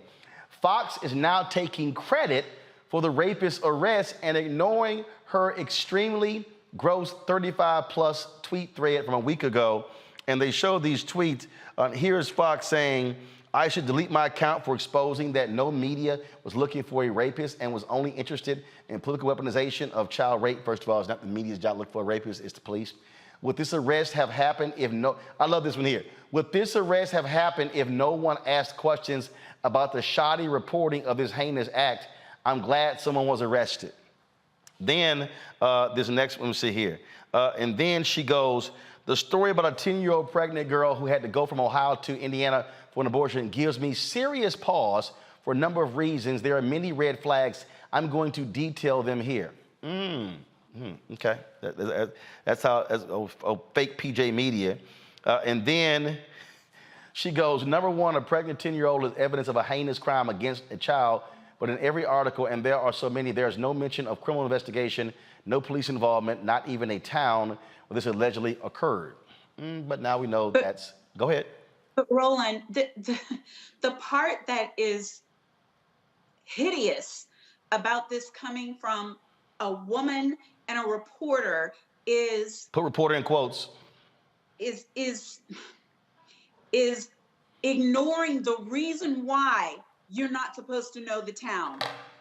Fox is now taking credit for the rapist's arrest and ignoring her extremely gross 35-plus tweet thread from a week ago. And they show these tweets. Here's Fox saying, I should delete my account for exposing that no media was looking for a rapist and was only interested in political weaponization of child rape. First of all, it's not the media's job to look for a rapist, it's the police. Would this arrest have happened if I love this one here. Would this arrest have happened if no one asked questions about the shoddy reporting of this heinous act? I'm glad someone was arrested. Then this next one, let's see here. And then she goes, the story about a 10-year-old pregnant girl who had to go from Ohio to Indiana for an abortion gives me serious pause for a number of reasons. There are many red flags. I'm going to detail them here. Okay, that's how fake PJ Media. And then she goes, number one, a pregnant 10-year-old is evidence of a heinous crime against a child. But in every article, and there are so many, there's no mention of criminal investigation, no police involvement, not even a town where this allegedly occurred. But now we know that's, go ahead. But Roland, the part that is hideous about this coming from a woman and a reporter is... Put reporter in quotes. is ignoring the reason why you're not supposed to know the town.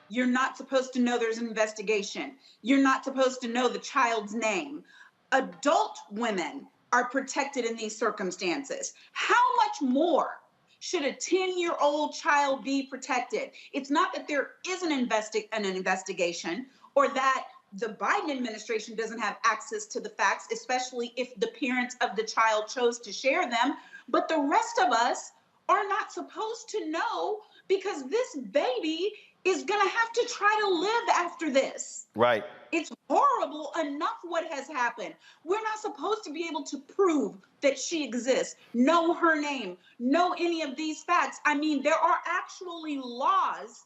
You're not supposed to know there's an investigation. You're not supposed to know the child's name. Adult women are protected in these circumstances. How much more should a 10-year-old child be protected? It's not that there is an investigation or that the Biden administration doesn't have access to the facts, especially if the parents of the child chose to share them, but the rest of us are not supposed to know because this baby is gonna have to try to live after this. Right. It's horrible enough what has happened. We're not supposed to be able to prove that she exists, know her name, know any of these facts. I mean, there are actually laws,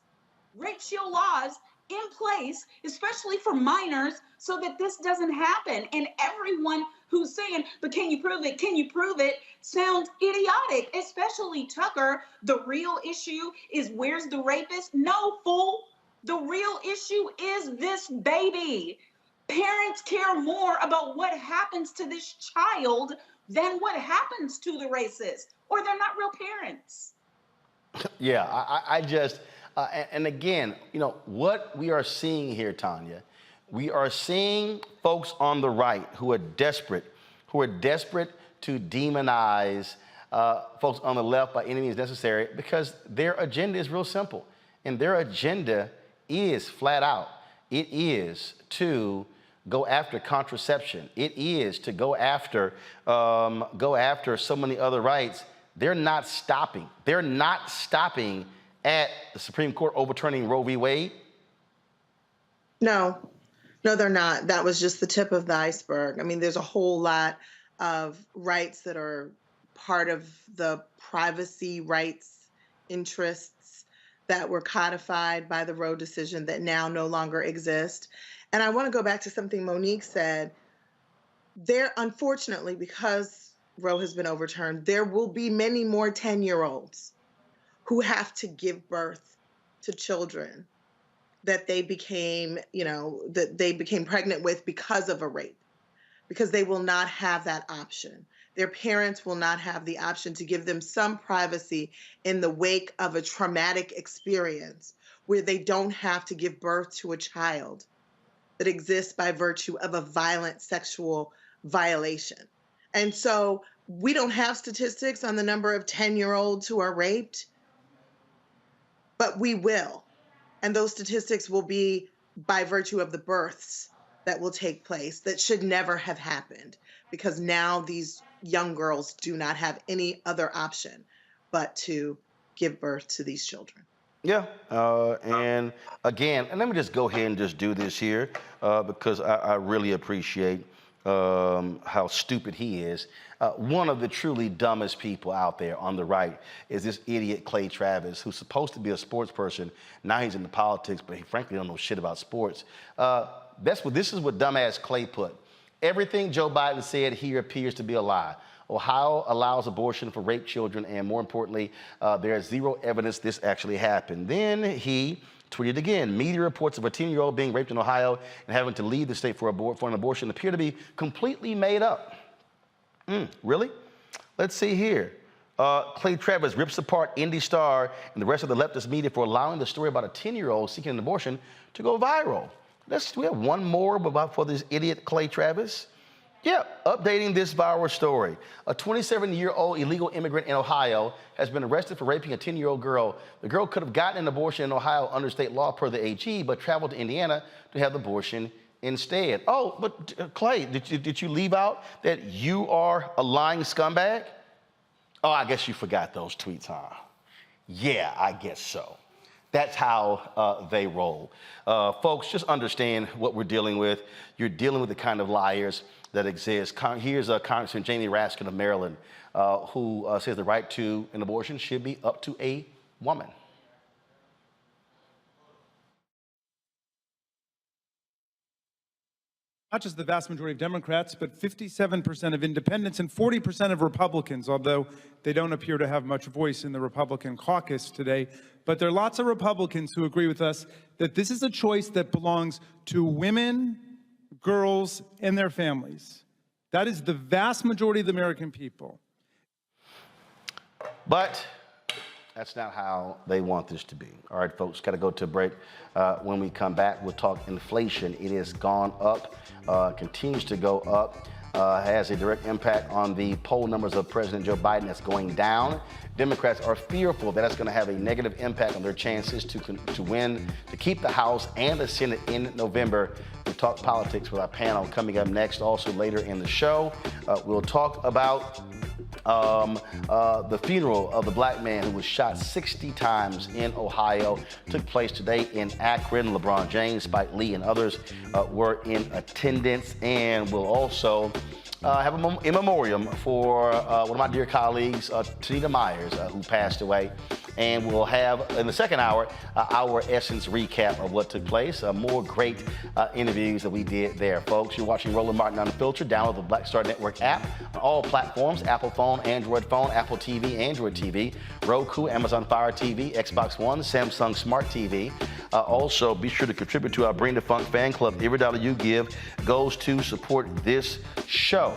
rape shield laws in place, especially for minors, so that this doesn't happen. And everyone who's saying, but can you prove it? Can you prove it? Sounds idiotic, especially Tucker. The real issue is where's the rapist? No, fool. The real issue is this baby. Parents care more about what happens to this child than what happens to the racist, or they're not real parents. Yeah, I just, and again, you know, what we are seeing here, Tanya, we are seeing folks on the right who are desperate to demonize folks on the left by any means necessary because their agenda is real simple. And their agenda is flat out. It is to go after contraception. It is to go after so many other rights. They're not stopping. They're not stopping at the Supreme Court overturning Roe v. Wade. No, they're not. That was just the tip of the iceberg. I mean, there's a whole lot of rights that are part of the privacy rights interests that were codified by the Roe decision that now no longer exist. And I want to go back to something Monique said. There, unfortunately, because Roe has been overturned, there will be many more 10-year-olds who have to give birth to children that they became, that they became pregnant with because of a rape, because they will not have that option. Their parents will not have the option to give them some privacy in the wake of a traumatic experience where they don't have to give birth to a child that exists by virtue of a violent sexual violation. And so we don't have statistics on the number of 10-year-olds who are raped, but we will. And those statistics will be by virtue of the births that will take place that should never have happened, because now these young girls do not have any other option but to give birth to these children. Yeah, and again, and let me just go ahead and just do this here because I really appreciate how stupid he is. One of the truly dumbest people out there on the right is this idiot Clay Travis, who's supposed to be a sports person. Now he's into politics, but he frankly don't know shit about sports. This is what dumbass Clay put. Everything Joe Biden said here appears to be a lie. Ohio allows abortion for rape children, and more importantly, there is zero evidence this actually happened. Then he tweeted again, media reports of a 10-year-old being raped in Ohio and having to leave the state for an abortion appear to be completely made up. Really? Let's see here. Clay Travis rips apart Indy Star and the rest of the leftist media for allowing the story about a 10-year-old seeking an abortion to go viral. We have one more for this idiot Clay Travis. Yeah, updating this viral story. A 27-year-old illegal immigrant in Ohio has been arrested for raping a 10-year-old girl. The girl could have gotten an abortion in Ohio under state law per the AG, but traveled to Indiana to have the abortion instead. Oh, but Clay, did you leave out that you are a lying scumbag? Oh, I guess you forgot those tweets, huh? Yeah, I guess so. That's how they roll. Folks, just understand what we're dealing with. You're dealing with the kind of liars that exist. Here's Congressman Jamie Raskin of Maryland, who says the right to an abortion should be up to a woman. Not just the vast majority of Democrats, but 57% of independents and 40% of Republicans, although they don't appear to have much voice in the Republican caucus today. But there are lots of Republicans who agree with us that this is a choice that belongs to women, girls, and their families. That is the vast majority of the American people. But that's not how they want this to be. All right, folks, got to go to a break. When we come back, we'll talk inflation. It has gone up, continues to go up, has a direct impact on the poll numbers of President Joe Biden that's going down. Democrats are fearful that that's going to have a negative impact on their chances to win, to keep the House and the Senate in November. We'll talk politics with our panel coming up next. Also later in the show, we'll talk about the funeral of the black man who was shot 60 times in Ohio. Took place today in Akron. LeBron James, Spike Lee, and others were in attendance. And we'll also have a in memoriam for one of my dear colleagues, Tanita Myers, who passed away. And we'll have, in the second hour, our Essence recap of what took place. More great interviews that we did there, folks. You're watching Roland Martin Unfiltered. Download the Black Star Network app on all platforms: Apple phone, Android phone, Apple TV, Android TV, Roku, Amazon Fire TV, Xbox One, Samsung Smart TV. Also, be sure to contribute to our Bring the Funk fan club. Every dollar you give goes to support this show.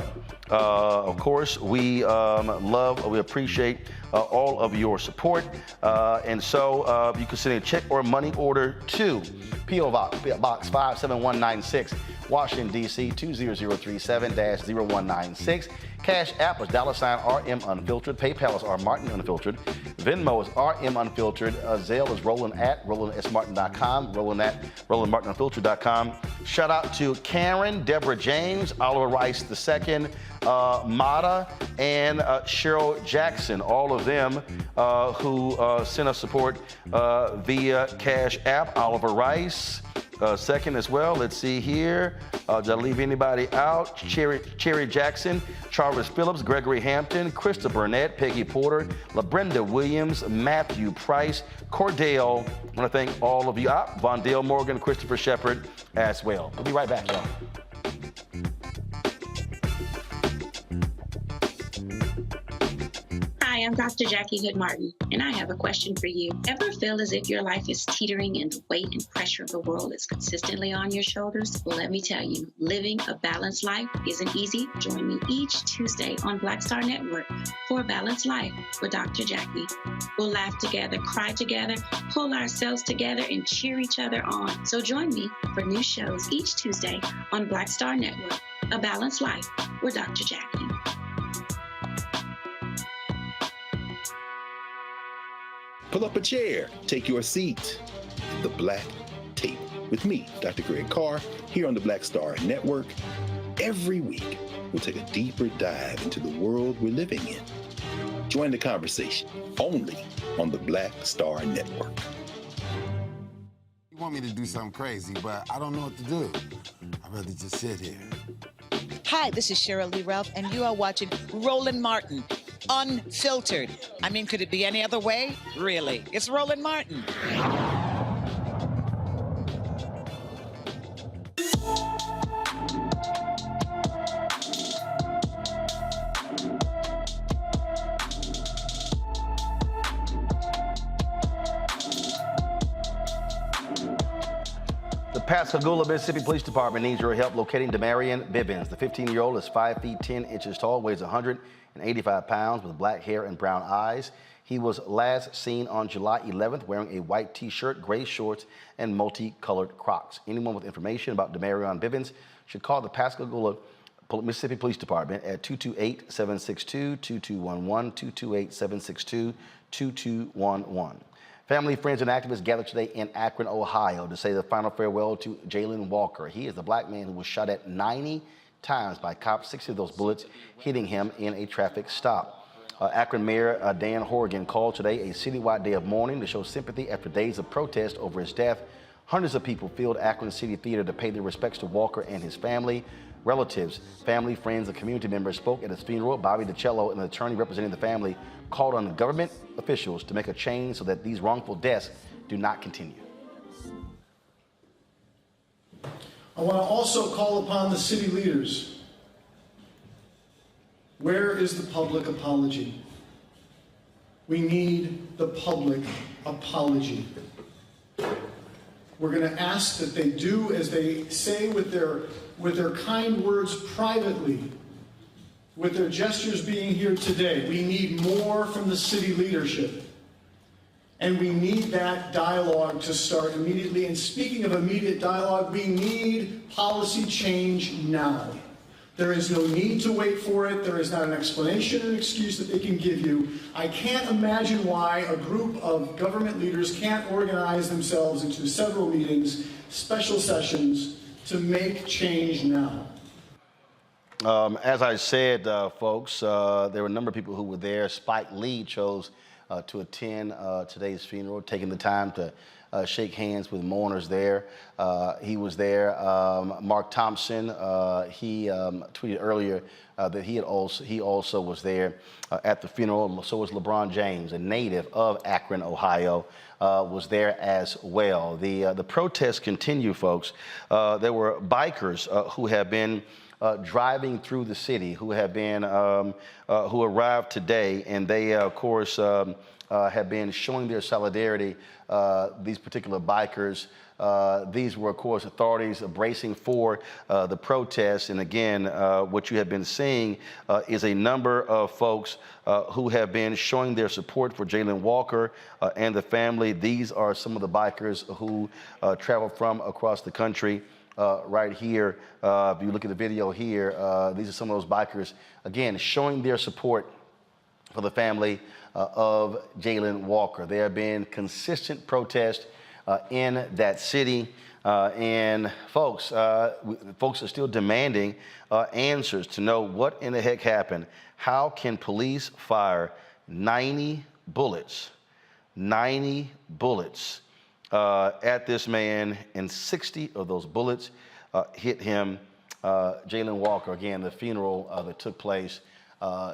Of course, we appreciate all of your support. And so you can send a check or money order to P.O. Box 57196, Washington, D.C. 20037-0196. Cash App is $RM Unfiltered. PayPal is R Martin Unfiltered. Venmo is RM Unfiltered. Zelle is Roland@RolandSMartin.com. Roland@RolandMartinUnfiltered.com. Shout out to Karen, Deborah James, Oliver Rice II, Mata, and Cheryl Jackson. All of them who sent us support via Cash App. Oliver Rice. Second as well. Let's see here. Did I leave anybody out? Cherry Jackson, Charles Phillips, Gregory Hampton, Krista Burnett, Peggy Porter, LaBrenda Williams, Matthew Price, Cordell. I want to thank all of you. Vondale Morgan, Christopher Shepard as well. We'll be right back, y'all. Hi, I'm Dr. Jackie Hood Martin, and I have a question for you. Ever feel as if your life is teetering and the weight and pressure of the world is consistently on your shoulders? Well, let me tell you, living a balanced life isn't easy. Join me each Tuesday on Black Star Network for A Balanced Life with Dr. Jackie. We'll laugh together, cry together, pull ourselves together, and cheer each other on. So join me for new shows each Tuesday on Black Star Network, A Balanced Life with Dr. Jackie. Pull up a chair, take your seat. The Black Tape with me, Dr. Greg Carr, here on the Black Star Network. Every week, we'll take a deeper dive into the world we're living in. Join the conversation only on the Black Star Network. You want me to do something crazy, but I don't know what to do. I'd rather just sit here. Hi, this is Cheryl Lee Ralph, and you are watching Roland Martin Unfiltered. I mean, could it be any other way? Really? It's Roland Martin. The Pascagoula, Mississippi Police Department needs your help locating Demarion Bivens. The 15-year-old is 5 feet 10 inches tall, weighs 185 pounds, with black hair and brown eyes. He was last seen on July 11th wearing a white T-shirt, gray shorts, and multicolored Crocs. Anyone with information about Demarion Bivens should call the Pascagoula, Mississippi Police Department at 228-762-2211, 228-762-2211. Family, friends, and activists gathered today in Akron, Ohio to say the final farewell to Jalen Walker. He is the black man who was shot at 90 times by cops, 60 of those bullets hitting him in a traffic stop. Akron Mayor Dan Horgan called today a citywide day of mourning to show sympathy after days of protest over his death. Hundreds of people filled Akron City Theater to pay their respects to Walker and his family. Relatives, family, friends, and community members spoke at his funeral. Bobby DiCello, an attorney representing the family, called on government officials to make a change so that these wrongful deaths do not continue. I want to also call upon the city leaders. Where is the public apology? We need the public apology. We're going to ask that they do as they say with their kind words privately with their gestures being here today. We need more from the city leadership. And we need that dialogue to start immediately. And speaking of immediate dialogue, we need policy change now. There is no need to wait for it. There is not an explanation or an excuse that they can give you. I can't imagine why a group of government leaders can't organize themselves into several meetings, special sessions, to make change now. As I said, folks, there were a number of people who were there. Spike Lee chose to attend today's funeral, taking the time to shake hands with mourners there. He was there. Mark Thompson, he tweeted earlier that he also was there at the funeral. So was LeBron James, a native of Akron, Ohio, was there as well. The protests continue, folks. There were bikers who have been driving through the city, who have been who arrived today, and they, of course, have been showing their solidarity. These particular bikers, these were, of course, authorities bracing for the protests. And again, what you have been seeing is a number of folks who have been showing their support for Jayland Walker and the family. These are some of the bikers who travel from across the country. Right here, if you look at the video here, these are some of those bikers, again, showing their support for the family of Jayland Walker. There have been consistent protests in that city, and folks are still demanding answers to know what in the heck happened. How can police fire 90 bullets at this man, and 60 of those bullets hit him? Jayland Walker, again, the funeral that took place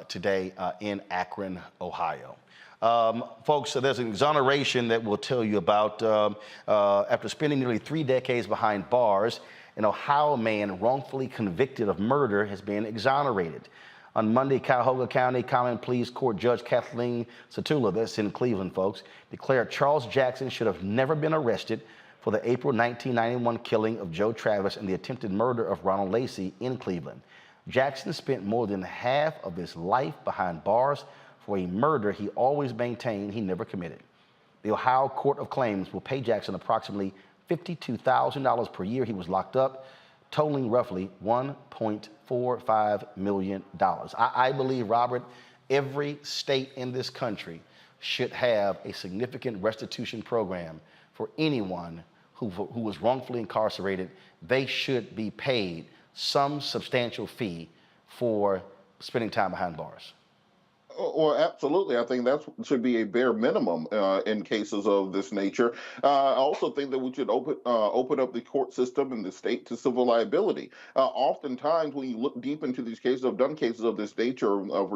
today in Akron, Ohio. Folks, so there's an exoneration that we'll tell you about. After spending nearly 3 decades behind bars, an Ohio man wrongfully convicted of murder has been exonerated. On Monday, Cuyahoga County Common Pleas Court Judge Kathleen Satula, that's in Cleveland, folks, declared Charles Jackson should have never been arrested for the April 1991 killing of Joe Travis and the attempted murder of Ronald Lacey in Cleveland. Jackson spent more than half of his life behind bars for a murder he always maintained he never committed. The Ohio Court of Claims will pay Jackson approximately $52,000 per year he was locked up, totaling roughly $1.45 million. I believe, Robert, every state in this country should have a significant restitution program for anyone who was wrongfully incarcerated. They should be paid some substantial fee for spending time behind bars. Well, absolutely. I think that should be a bare minimum in cases of this nature. I also think that we should open up the court system in the state to civil liability. Oftentimes, when you look deep into these cases, I've done cases of this nature of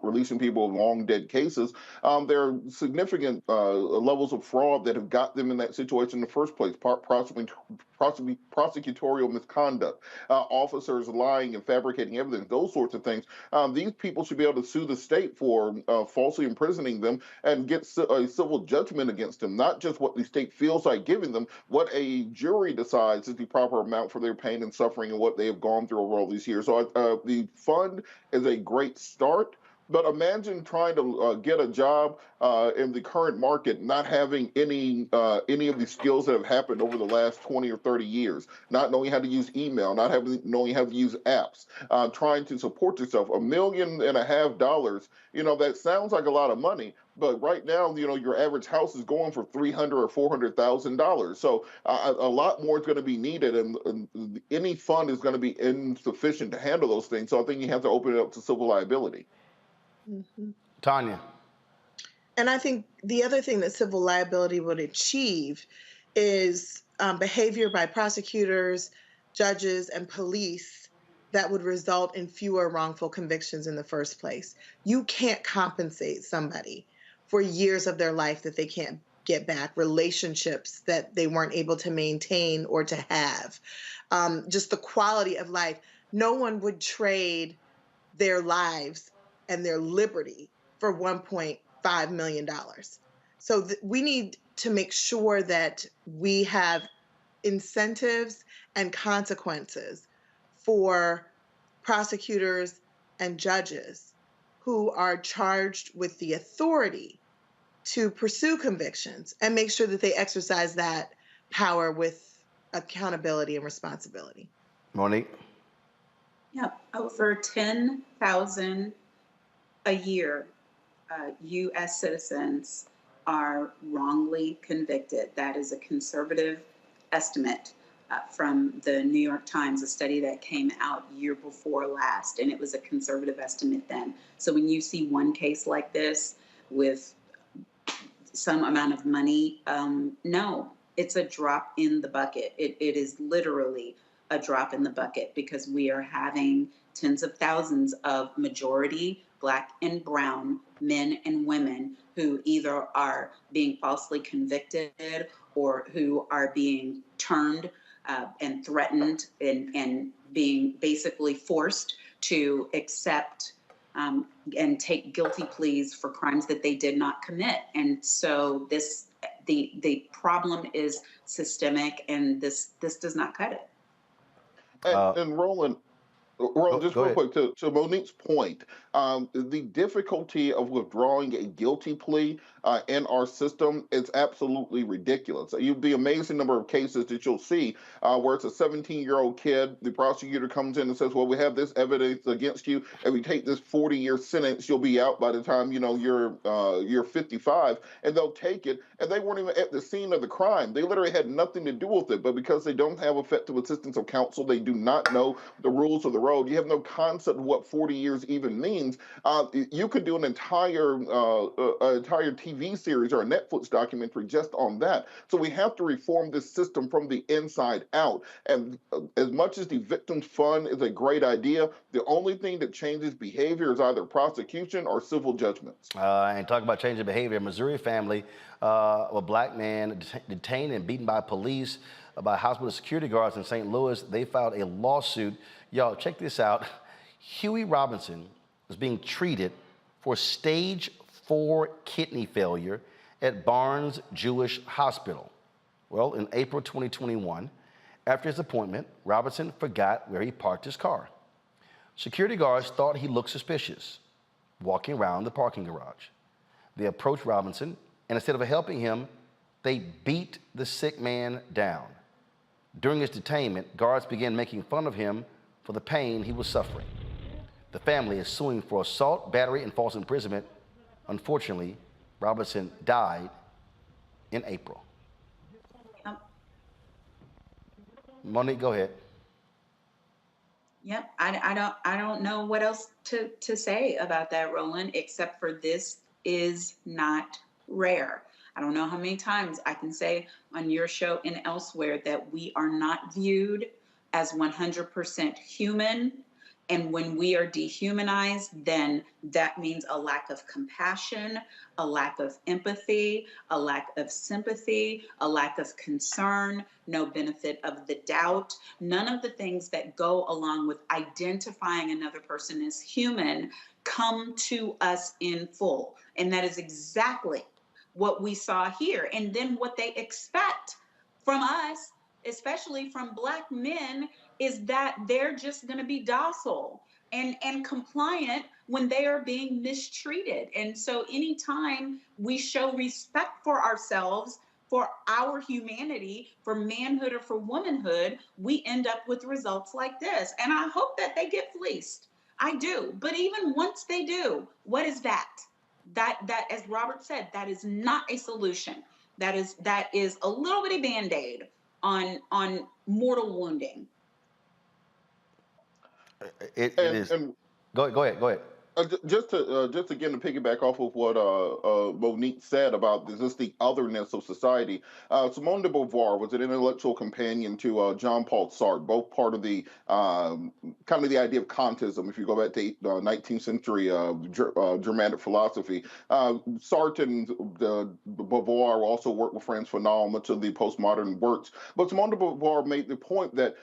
releasing people of long dead cases. There are significant levels of fraud that have got them in that situation in the first place. Prosecutorial misconduct, officers lying and fabricating evidence, those sorts of things. These people should be able to sue the state for falsely imprisoning them and get a civil judgment against them, not just what the state feels like giving them, what a jury decides is the proper amount for their pain and suffering and what they have gone through over all these years. So the fund is a great start. But imagine trying to get a job in the current market, not having any of the skills that have happened over the last 20 or 30 years, not knowing how to use email, not knowing how to use apps, trying to support yourself. $1.5 million, that sounds like a lot of money. But right now, your average house is going for $300,000 or $400,000. So a lot more is going to be needed, and any fund is going to be insufficient to handle those things. So I think you have to open it up to civil liability. Mm-hmm. Tanya. And I think the other thing that civil liability would achieve is behavior by prosecutors, judges, and police that would result in fewer wrongful convictions in the first place. You can't compensate somebody for years of their life that they can't get back, relationships that they weren't able to maintain or to have, just the quality of life. No one would trade their lives and their liberty for $1.5 million. So we need to make sure that we have incentives and consequences for prosecutors and judges who are charged with the authority to pursue convictions and make sure that they exercise that power with accountability and responsibility. Monique? Yeah, over 10,000 a year U.S. citizens are wrongly convicted. That is a conservative estimate from the New York Times, a study that came out year before last, and it was a conservative estimate then. So when you see one case like this with some amount of money, no, it's a drop in the bucket. It is literally a drop in the bucket because we are having tens of thousands of majority Black and brown men and women who either are being falsely convicted or who are being turned and threatened and being basically forced to accept and take guilty pleas for crimes that they did not commit. And so the problem is systemic, and this does not cut it. And Roland, just real quick, to Monique's point, the difficulty of withdrawing a guilty plea in our system is absolutely ridiculous. You'd be amazed the number of cases that you'll see where it's a 17-year-old kid, the prosecutor comes in and says, well, we have this evidence against you, and we take this 40-year sentence, you'll be out by the time, you're 55, and they'll take it, and they weren't even at the scene of the crime. They literally had nothing to do with it, but because they don't have effective assistance of counsel, they do not know the rules of the road. You have no concept of what 40 years even means. You could do an entire TV series or a Netflix documentary just on that. So we have to reform this system from the inside out. And as much as the victim's fund is a great idea, the only thing that changes behavior is either prosecution or civil judgments. And talk about changing behavior. A Missouri family, a Black man detained and beaten by police by hospital security guards in St. Louis. They filed a lawsuit. Y'all, check this out. Huey Robinson was being treated for stage 4 kidney failure at Barnes Jewish Hospital. Well, in April 2021, after his appointment, Robinson forgot where he parked his car. Security guards thought he looked suspicious, walking around the parking garage. They approached Robinson, and instead of helping him, they beat the sick man down. During his detainment, guards began making fun of him for the pain he was suffering. The family is suing for assault, battery, and false imprisonment. Unfortunately, Robinson died in April. Monique, go ahead. Yep, I don't know what else to say about that, Roland, except for this is not rare. I don't know how many times I can say on your show and elsewhere that we are not viewed as 100% human. And when we are dehumanized, then that means a lack of compassion, a lack of empathy, a lack of sympathy, a lack of concern, no benefit of the doubt, none of the things that go along with identifying another person as human come to us in full. And that is exactly what we saw here. And then what they expect from us, especially from Black men, is that they're just going to be docile and compliant when they are being mistreated. And so anytime we show respect for ourselves, for our humanity, for manhood or for womanhood, we end up with results like this. And I hope that they get fleeced. I do. But even once they do, what is that? That, as Robert said, that is not a solution. That is a little bitty Band-Aid on mortal wounding. It is. Go ahead. Just again to piggyback off of what Monique said about just the otherness of society, Simone de Beauvoir was an intellectual companion to Jean Paul Sartre, both part of the kind of the idea of Kantism. If you go back to 19th century Germanic philosophy, Sartre and Beauvoir also worked with Frantz Fanon, much of the postmodern works. But Simone de Beauvoir made the point that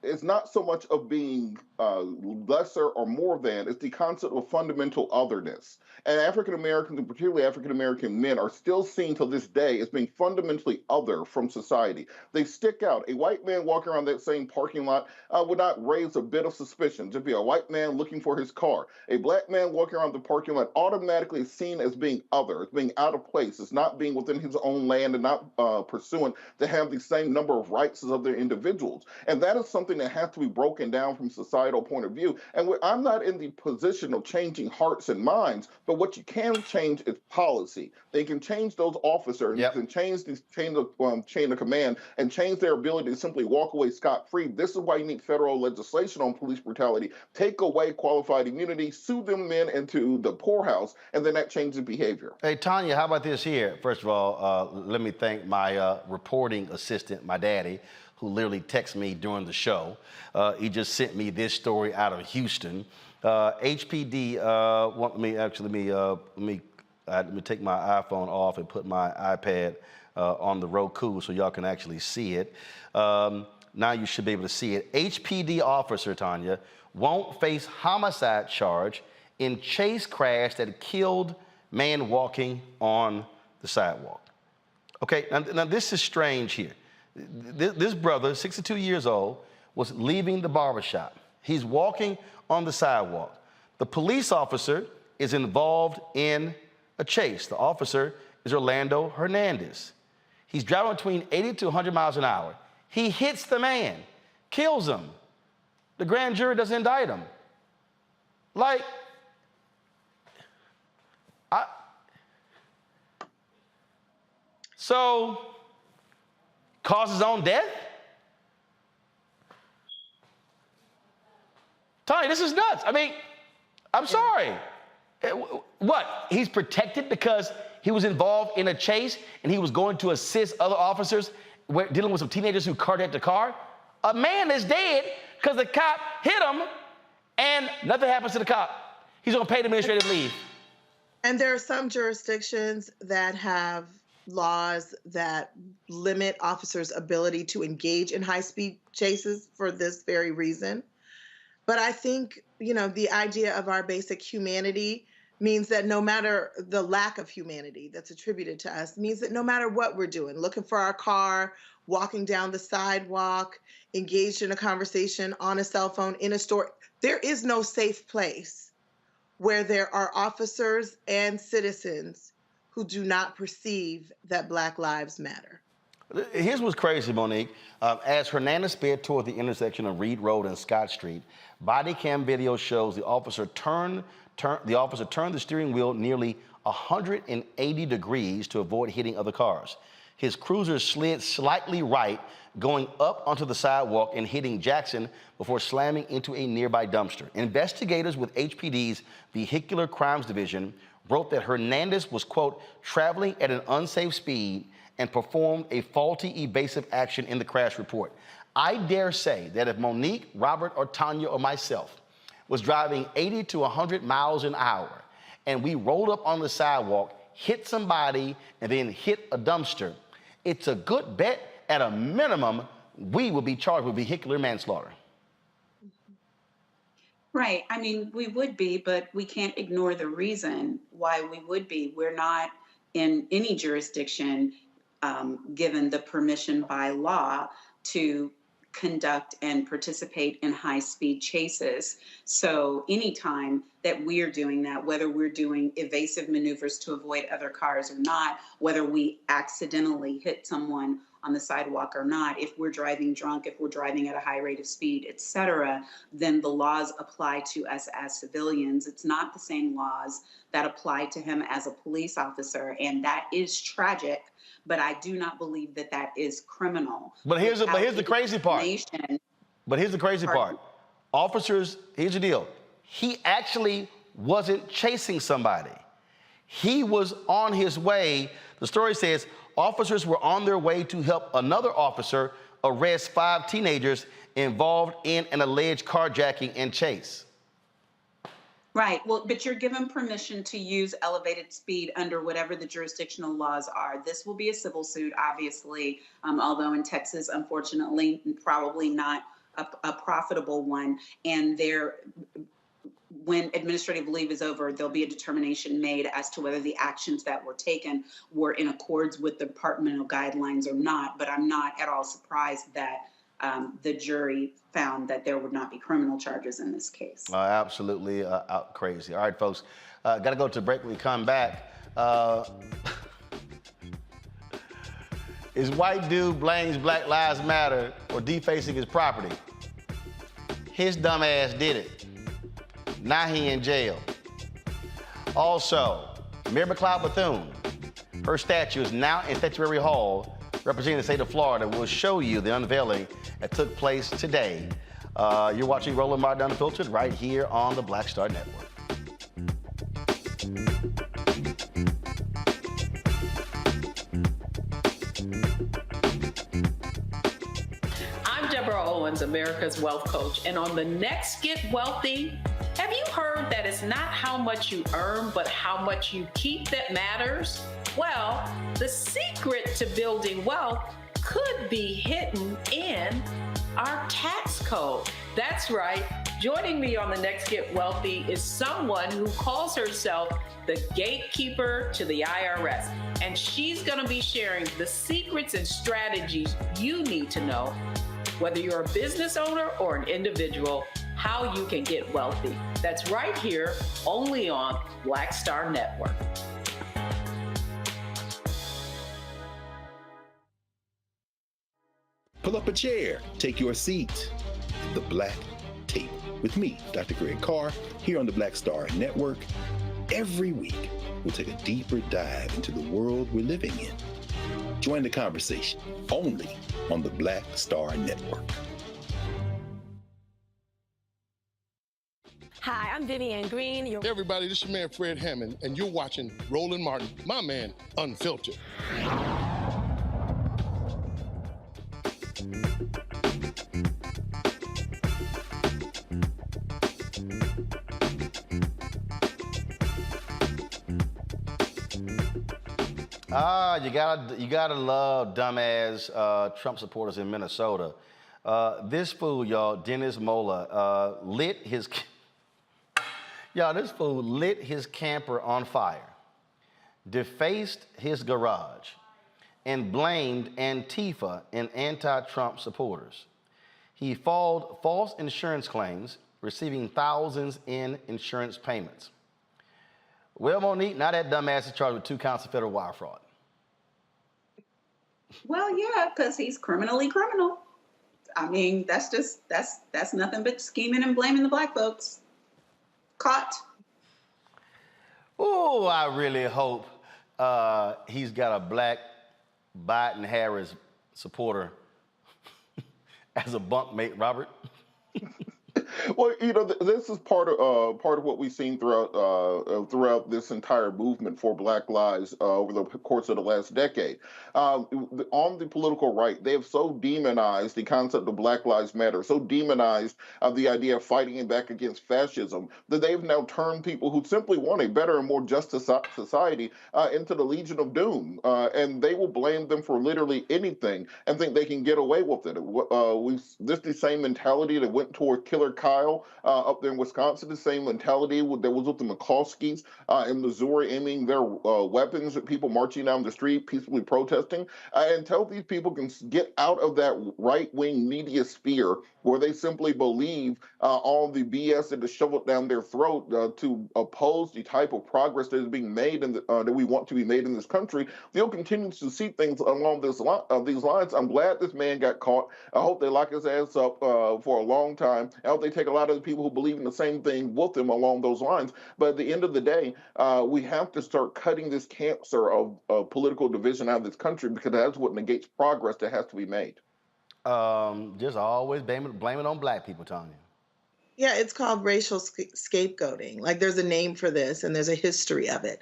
it's not so much of being lesser or more than, it's the concept of of fundamental otherness. And African Americans, and particularly African American men, are still seen to this day as being fundamentally other from society. They stick out. A white man walking around that same parking lot would not raise a bit of suspicion. Just be a white man looking for his car. A black man walking around the parking lot automatically is seen as being other, as being out of place, as not being within his own land and not pursuing to have the same number of rights as other individuals. And that is something that has to be broken down from societal point of view. And I'm not in the position of changing hearts and minds, but what you can change is policy. They can change those officers, and change this chain of command, and change their ability to simply walk away scot-free. This is why you need federal legislation on police brutality. Take away qualified immunity, sue them men into the poorhouse, and then that changes behavior. Hey, Tanya, how about this here? First of all, let me thank my reporting assistant, my daddy, who literally texted me during the show. He just sent me this story out of Houston. HPD, let me take my iPhone off and put my iPad on the Roku so y'all can actually see it. Now you should be able to see it. HPD officer, Tanya, won't face homicide charge in chase crash that killed man walking on the sidewalk. Okay, now this is strange here. This brother, 62 years old, was leaving the barbershop. He's walking on the sidewalk. The police officer is involved in a chase. The officer is Orlando Hernandez. He's driving between 80 to 100 miles an hour. He hits the man, kills him. The grand jury doesn't indict him. So, cause his own death? Tony, this is nuts. I mean, I'm sorry. What? He's protected because he was involved in a chase and he was going to assist other officers dealing with some teenagers who carjacked the car? A man is dead because the cop hit him and nothing happens to the cop. He's on paid administrative leave. And there are some jurisdictions that have laws that limit officers' ability to engage in high-speed chases for this very reason. But I think, the idea of our basic humanity means that no matter the lack of humanity that's attributed to us, means that no matter what we're doing, looking for our car, walking down the sidewalk, engaged in a conversation on a cell phone, in a store, there is no safe place where there are officers and citizens who do not perceive that Black lives matter. Here's what's crazy, Monique. As Hernandez sped toward the intersection of Reed Road and Scott Street, body cam video shows the officer turned the steering wheel nearly 180 degrees to avoid hitting other cars. His cruiser slid slightly right, going up onto the sidewalk and hitting Jackson before slamming into a nearby dumpster. Investigators with HPD's Vehicular Crimes Division wrote that Hernandez was, quote, traveling at an unsafe speed and performed a faulty evasive action in the crash report. I dare say that if Monique, Robert, or Tanya, or myself was driving 80 to 100 miles an hour and we rolled up on the sidewalk, hit somebody, and then hit a dumpster, it's a good bet at a minimum we will be charged with vehicular manslaughter. Right. I mean, we would be, but we can't ignore the reason why we would be. We're not in any jurisdiction given the permission by law to conduct and participate in high-speed chases. So anytime that we're doing that, whether we're doing evasive maneuvers to avoid other cars or not, whether we accidentally hit someone on the sidewalk or not, if we're driving drunk, if we're driving at a high rate of speed, et cetera, then the laws apply to us as civilians. It's not the same laws that apply to him as a police officer, and that is tragic, but I do not believe that that is criminal. But here's the crazy part. But here's the crazy part. Officers, here's the deal. He actually wasn't chasing somebody. He was on his way. The story says officers were on their way to help another officer arrest 5 teenagers involved in an alleged carjacking and chase. Right. Well, but you're given permission to use elevated speed under whatever the jurisdictional laws are. This will be a civil suit, obviously, although in Texas, unfortunately, probably not a profitable one. And when administrative leave is over, there'll be a determination made as to whether the actions that were taken were in accords with the departmental guidelines or not. But I'm not at all surprised that the jury found that there would not be criminal charges in this case. Absolutely crazy. All right, folks, got to go to break. When we come back, is white dude blames Black Lives Matter or defacing his property. His dumb ass did it. Now he in jail. Also, Mary McLeod Bethune, her statue is now in Statuary Hall, representing the state of Florida. We'll show you the unveiling that took place today. You're watching Roland Martin Unfiltered right here on the Black Star Network. I'm Deborah Owens, America's Wealth Coach, and on the next Get Wealthy, have you heard that it's not how much you earn, but how much you keep that matters? Well, the secret to building wealth could be hidden in our tax code. That's right. Joining me on the next Get Wealthy is someone who calls herself the gatekeeper to the IRS. And she's going to be sharing the secrets and strategies you need to know, whether you're a business owner or an individual, how you can get wealthy. That's right here, only on Black Star Network. Pull up a chair, take your seat. The Black Tape with me, Dr. Greg Carr, here on the Black Star Network. Every week, we'll take a deeper dive into the world we're living in. Join the conversation only on the Black Star Network. Hi, I'm Vivian Green. Hey everybody, this is your man Fred Hammond, and you're watching Roland Martin, my man, Unfiltered. You gotta love dumbass Trump supporters in Minnesota. This fool, y'all, Dennis Mola, this fool lit his camper on fire, defaced his garage, and blamed Antifa and anti-Trump supporters. He filed false insurance claims, receiving thousands in insurance payments. Well, Monique, now that dumbass is charged with 2 counts of federal wire fraud. Well, yeah, because he's criminally criminal. I mean, that's nothing but scheming and blaming the black folks. Caught. Oh, I really hope he's got a black Biden-Harris supporter as a bunkmate, Robert. Well, this is part of what we've seen throughout this entire movement for Black Lives over the course of the last decade. On the political right, they have so demonized the concept of Black Lives Matter, so demonized the idea of fighting back against fascism, that they've now turned people who simply want a better and more just society into the Legion of Doom, and they will blame them for literally anything and think they can get away with it. This is the same mentality that went toward Killer Kyle up there in Wisconsin, the same mentality that was with the McCloskeys in Missouri, aiming their weapons at people marching down the street, peacefully protesting, until these people can get out of that right-wing media sphere where they simply believe all the BS that is shoveled down their throat to oppose the type of progress that is being made and that we want to be made in this country. They'll continue to see things along these lines. I'm glad this man got caught. I hope they lock his ass up for a long time. I hope they take a lot of the people who believe in the same thing with him along those lines. But at the end of the day, we have to start cutting this cancer of political division out of this country, because that's what negates progress that has to be made. Just always blame it on black people, Tanya. Yeah, it's called racial scapegoating. Like, there's a name for this, and there's a history of it.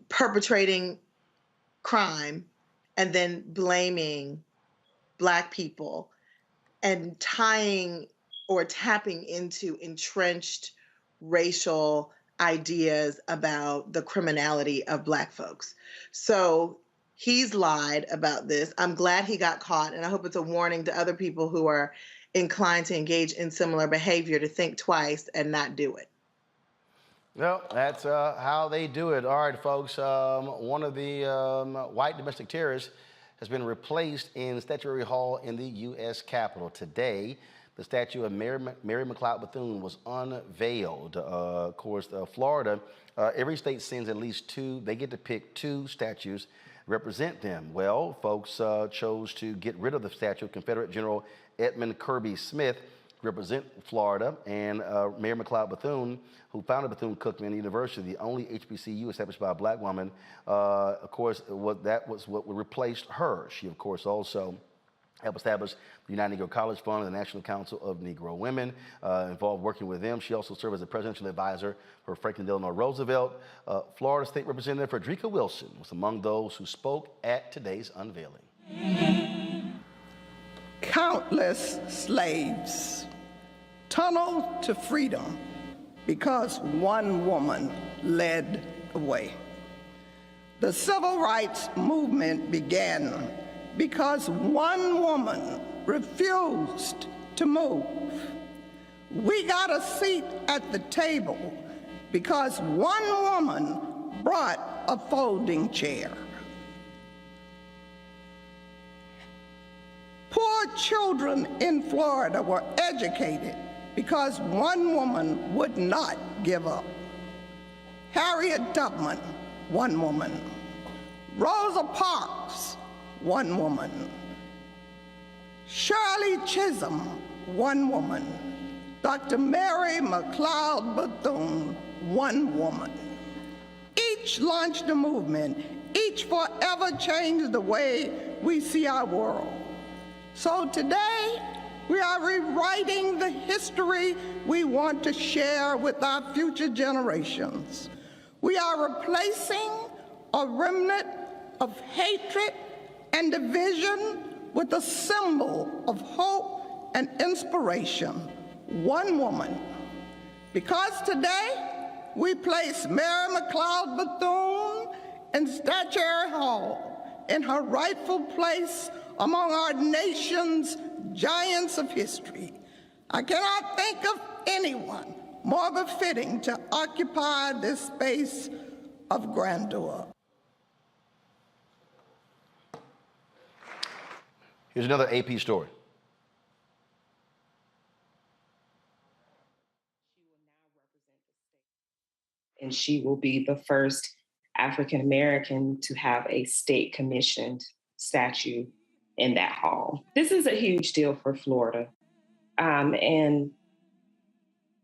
Perpetrating crime and then blaming black people and tying or tapping into entrenched racial ideas about the criminality of black folks. So he's lied about this. I'm glad he got caught, and I hope it's a warning to other people who are inclined to engage in similar behavior to think twice and not do it. Well, that's how they do it. All right, folks. One of the white domestic terrorists has been replaced in Statuary Hall in the U.S. Capitol. Today, the statue of Mary McLeod Bethune was unveiled. Of course, Florida, every state sends at least two. They get to pick two statues, represent them. Well, folks chose to get rid of the statue of Confederate General Edmund Kirby Smith, represent Florida, and Mary McLeod Bethune, who founded Bethune-Cookman University, the only HBCU established by a black woman. Of course, that was what replaced her. She, of course, also helped establish the United Negro College Fund and the National Council of Negro Women, involved working with them. She also served as a presidential advisor for Franklin Delano Roosevelt. Florida State Representative Frederica Wilson was among those who spoke at today's unveiling. Countless slaves tunneled to freedom because one woman led the way. The civil rights movement began because one woman refused to move. We got a seat at the table because one woman brought a folding chair. Poor children in Florida were educated because one woman would not give up. Harriet Tubman, one woman. Rosa Parks, one woman. Shirley Chisholm, one woman. Dr. Mary McLeod Bethune, one woman. Each launched a movement. Each forever changed the way we see our world. So today, we are rewriting the history we want to share with our future generations. We are replacing a remnant of hatred and division with a symbol of hope and inspiration, one woman. Because today, we place Mary McLeod Bethune in Statuary Hall in her rightful place among our nation's giants of history. I cannot think of anyone more befitting to occupy this space of grandeur. Here's another AP story. And she will be the first African American to have a state commissioned statue in that hall. This is a huge deal for Florida. And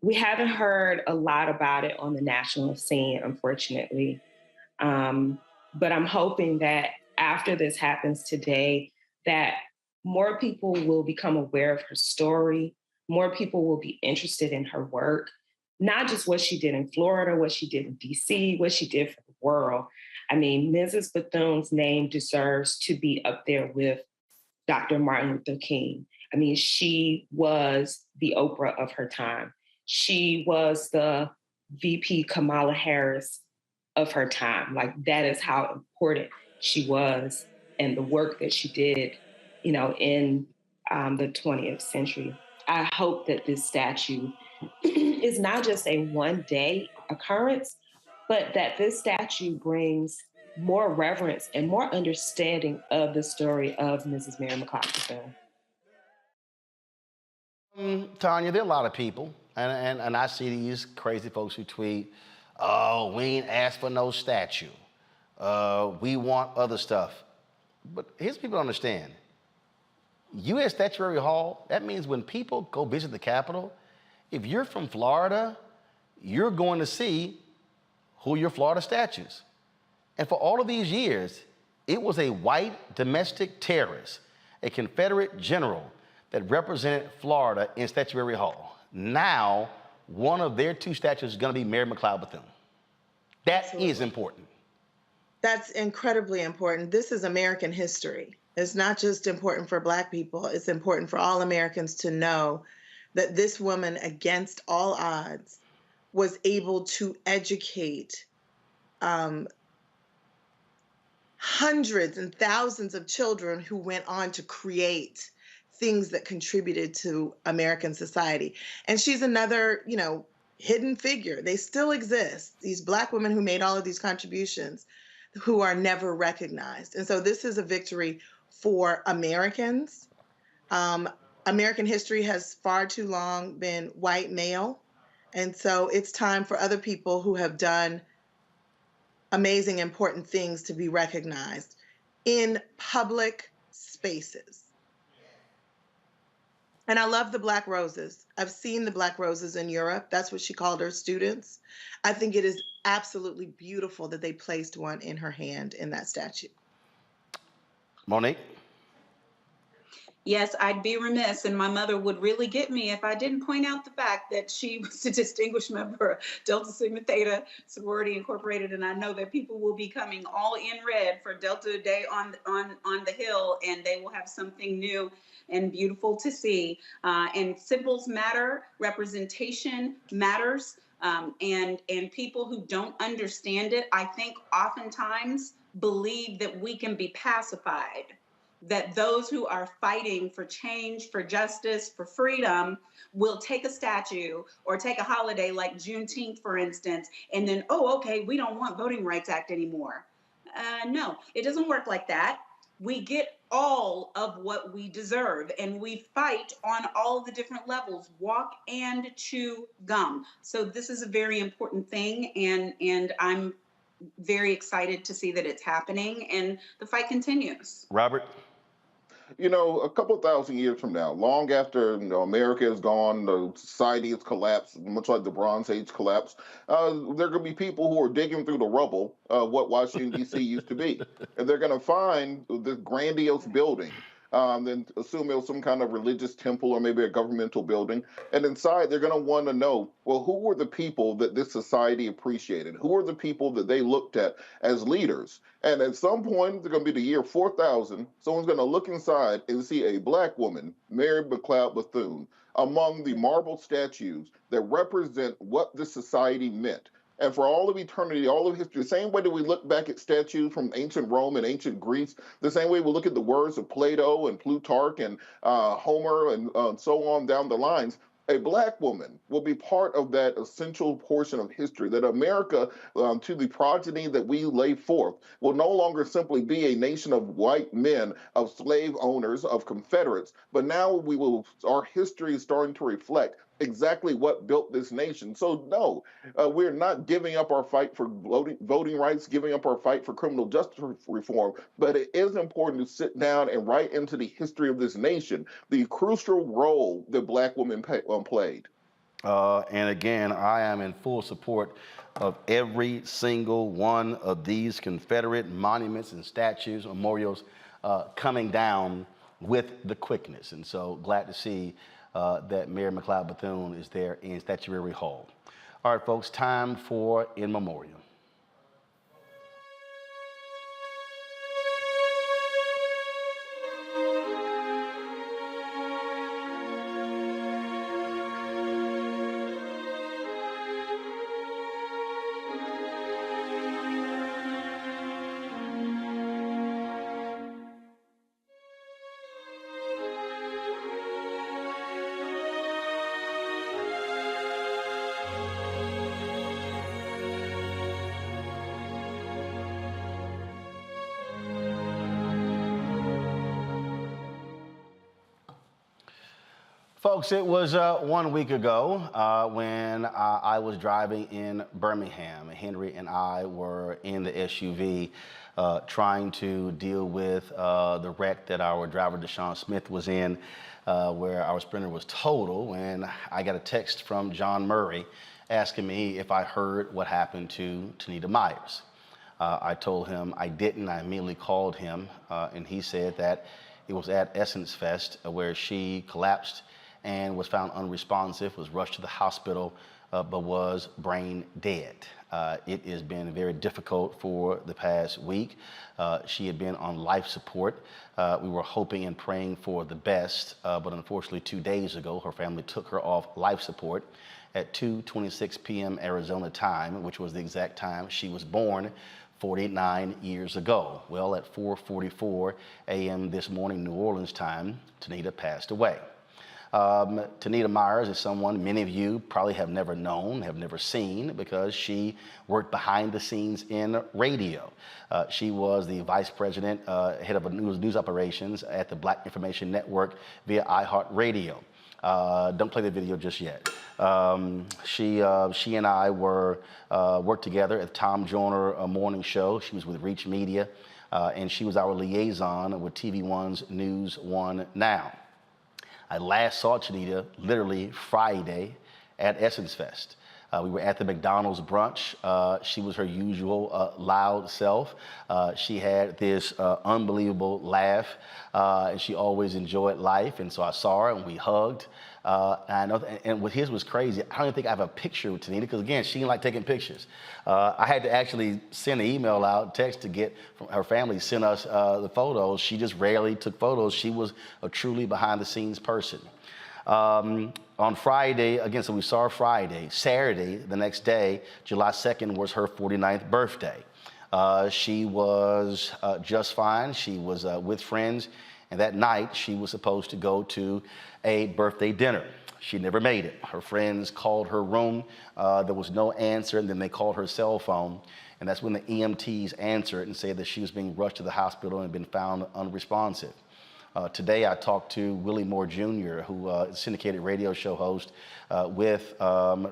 we haven't heard a lot about it on the national scene, unfortunately. But I'm hoping that after this happens today, that more people will become aware of her story, more people will be interested in her work, not just what she did in Florida, what she did in DC, what she did for the world. I mean, Mrs. Bethune's name deserves to be up there with Dr. Martin Luther King. I mean, she was the Oprah of her time. She was the VP Kamala Harris of her time. Like, that is how important she was and the work that she did, you know, in the 20th century. I hope that this statue is not just a one-day occurrence, but that this statue brings more reverence and more understanding of the story of Mrs. Mary McLeod Bethune. Tanya, there are a lot of people, and I see these crazy folks who tweet, oh, we ain't asked for no statue. We want other stuff. But here's what people don't understand. U.S. Statuary Hall, that means when people go visit the Capitol, if you're from Florida, you're going to see who are your Florida statues. And for all of these years, it was a white domestic terrorist, a Confederate general that represented Florida in Statuary Hall. Now, one of their two statues is going to be Mary McLeod Bethune. That Absolutely. Is important. That's incredibly important. This is American history. It's not just important for Black people. It's important for all Americans to know that this woman, against all odds, was able to educate hundreds and thousands of children who went on to create things that contributed to American society. And she's another, hidden figure. They still exist, these Black women who made all of these contributions who are never recognized. And so this is a victory for Americans. American history has far too long been white male. And so it's time for other people who have done amazing, important things to be recognized in public spaces. And I love the Black roses. I've seen the Black roses in Europe. That's what she called her students. I think it is absolutely beautiful that they placed one in her hand in that statue. Monique? Yes, I'd be remiss, and my mother would really get me if I didn't point out the fact that she was a distinguished member of Delta Sigma Theta Sorority Incorporated, and I know that people will be coming all in red for Delta Day on the Hill, and they will have something new and beautiful to see. And symbols matter, representation matters, and people who don't understand it, I think oftentimes believe that we can be pacified, that those who are fighting for change, for justice, for freedom will take a statue or take a holiday like Juneteenth, for instance, and then, oh, okay, we don't want Voting Rights Act anymore. No, it doesn't work like that. We get all of what we deserve, and we fight on all the different levels, walk and chew gum. So this is a very important thing, and I'm very excited to see that it's happening, and the fight continues. Robert? A couple thousand years from now, long after America is gone, the society has collapsed, much like the Bronze Age collapsed, there are going to be people who are digging through the rubble of what Washington, D.C. used to be. And they're going to find this grandiose building, then assume it was some kind of religious temple or maybe a governmental building. And inside, they're going to want to know, well, who were the people that this society appreciated? Who are the people that they looked at as leaders? And at some point, it's going to be the year 4000, someone's going to look inside and see a Black woman, Mary McLeod Bethune, among the marble statues that represent what this society meant. And for all of eternity, all of history, the same way that we look back at statues from ancient Rome and ancient Greece, the same way we look at the words of Plato and Plutarch and Homer and so on down the lines, a Black woman will be part of that essential portion of history, that America, to the progeny that we lay forth, will no longer simply be a nation of white men, of slave owners, of Confederates, but now our history is starting to reflect exactly what built this nation. So no, we're not giving up our fight for voting rights, giving up our fight for criminal justice reform, but it is important to sit down and write into the history of this nation the crucial role that Black women played. And again, I am in full support of every single one of these Confederate monuments and statues, memorials coming down with the quickness. And so glad to see that Mary McLeod Bethune is there in Statuary Hall. All right, folks, time for In Memoriam. Folks, it was 1 week ago when I was driving in Birmingham. Henry and I were in the SUV trying to deal with the wreck that our driver, Deshaun Smith, was in, where our Sprinter was total. And I got a text from John Murray asking me if I heard what happened to Tanita Myers. I told him I didn't. I immediately called him, and he said that it was at Essence Fest where she collapsed and was found unresponsive, was rushed to the hospital, but was brain dead. It has been very difficult for the past week. She had been on life support. We were hoping and praying for the best, but unfortunately 2 days ago, her family took her off life support at 2:26 p.m. Arizona time, which was the exact time she was born 49 years ago. Well, at 4:44 a.m. this morning, New Orleans time, Tanita passed away. Tanita Myers is someone many of you probably have never known, have never seen, because she worked behind the scenes in radio. She was the vice president, head of news operations at the Black Information Network via iHeartRadio. Don't play the video just yet. She and I worked together at the Tom Joyner morning show. She was with Reach Media, and she was our liaison with TV1's News One Now. I last saw Tanita literally Friday at Essence Fest. We were at the McDonald's brunch. She was her usual loud self. She had this unbelievable laugh, and she always enjoyed life. And so I saw her and we hugged. And what his was crazy. I don't even think I have a picture with Tanita because, again, she didn't like taking pictures. I had to actually send an email out, text to get from her family, send us the photos. She just rarely took photos. She was a truly behind-the-scenes person. On Friday, again, so we saw her Friday. Saturday, the next day, July 2nd, was her 49th birthday. She was just fine. She was with friends. And that night, she was supposed to go to a birthday dinner. She never made it. Her friends called her room. There was no answer, and then they called her cell phone. And that's when the EMTs answered and said that she was being rushed to the hospital and had been found unresponsive. Today, I talked to Willie Moore Jr., who is a syndicated radio show host with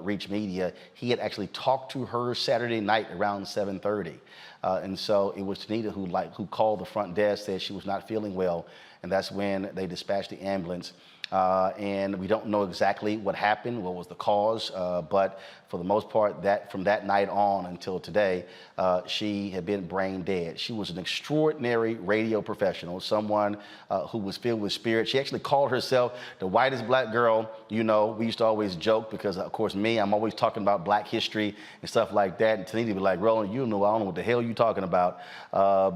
Reach Media. He had actually talked to her Saturday night around 7:30. And so it was Tanita who called the front desk, said she was not feeling well, and that's when they dispatched the ambulance. And we don't know exactly what happened, what was the cause, but for the most part, from that night on until today, she had been brain dead. She was an extraordinary radio professional, someone who was filled with spirit. She actually called herself the whitest black girl. You know, we used to always joke because, of course, I'm always talking about black history and stuff like that. And Tanita would be like, Roland, I don't know what the hell you're talking about,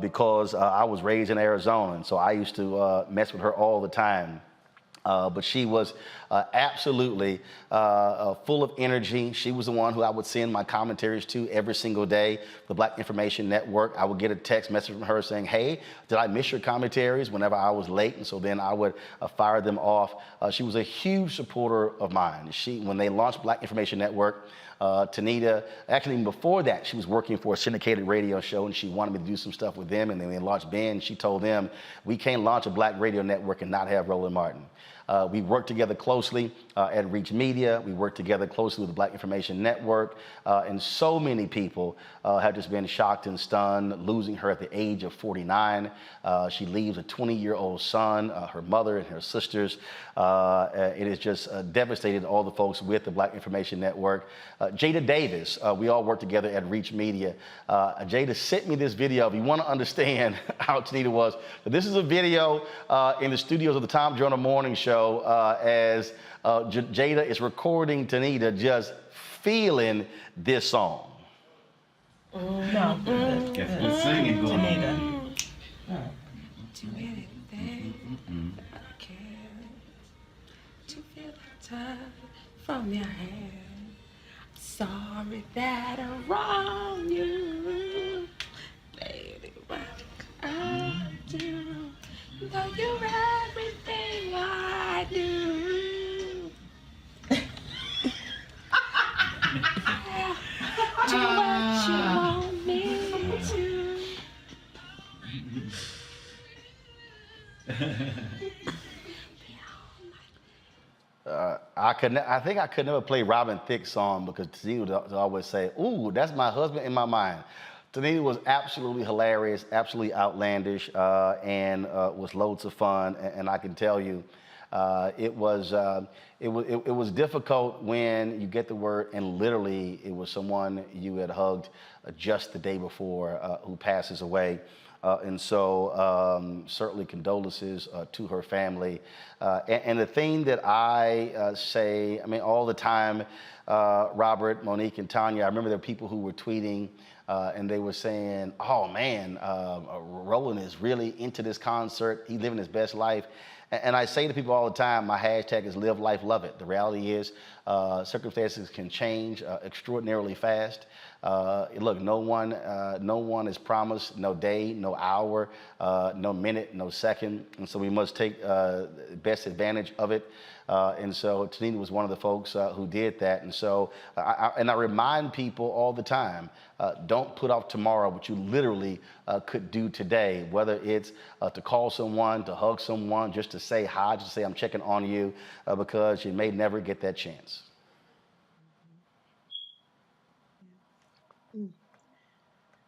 because I was raised in Arizona, and so I used to mess with her all the time. But she was absolutely full of energy. She was the one who I would send my commentaries to every single day. The Black Information Network, I would get a text message from her saying, hey, did I miss your commentaries whenever I was late? And so then I would fire them off. She was a huge supporter of mine. When they launched Black Information Network, Tanita, actually even before that, she was working for a syndicated radio show and she wanted me to do some stuff with them. And then they launched Ben. She told them, we can't launch a black radio network and not have Roland Martin. We worked together closely at Reach Media. We worked together closely with the Black Information Network. And so many people have just been shocked and stunned, losing her at the age of 49. She leaves a 20-year-old son, her mother and her sisters. It has just devastated all the folks with the Black Information Network. Jada Davis, we all worked together at Reach Media. Jada sent me this video. If you want to understand how Tanita was, this is a video in the studios of the Tom Joyner Morning Show as Jada is recording Tanita just feeling this song. No. It's singing going on. Too many things I care to feel the touch from your hand. Sorry that I wronged you, baby. What I do, though you're everything I do. Do what you want me to. I think I could never play Robin Thicke's song because Tanita would always say, ooh, that's my husband in my mind. Tanita was absolutely hilarious, absolutely outlandish, and was loads of fun. And I can tell you, it was difficult when you get the word and literally it was someone you had hugged just the day before who passes away. And so certainly condolences to her family. And the thing that I say, all the time, Robert, Monique, and Tanya, I remember there were people who were tweeting and they were saying, oh man, Roland is really into this concert. He's living his best life. And I say to people all the time, my hashtag is live life, love it. The reality is Circumstances can change extraordinarily fast. Look, no one is promised no day, no hour, no minute, no second, and so we must take best advantage of it. And so Tanita was one of the folks who did that. And so, I remind people all the time, don't put off tomorrow what you literally could do today, whether it's to call someone, to hug someone, just to say hi, just to say I'm checking on you, because you may never get that chance.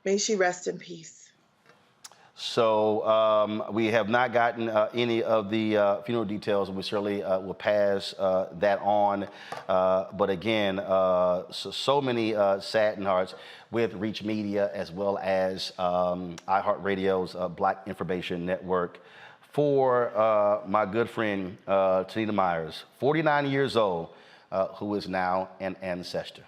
May she rest in peace. So we have not gotten any of the funeral details. We certainly will pass that on. But again, so many saddened hearts with Reach Media as well as iHeartRadio's Black Information Network for my good friend Tanita Myers, 49 years old, who is now an ancestor.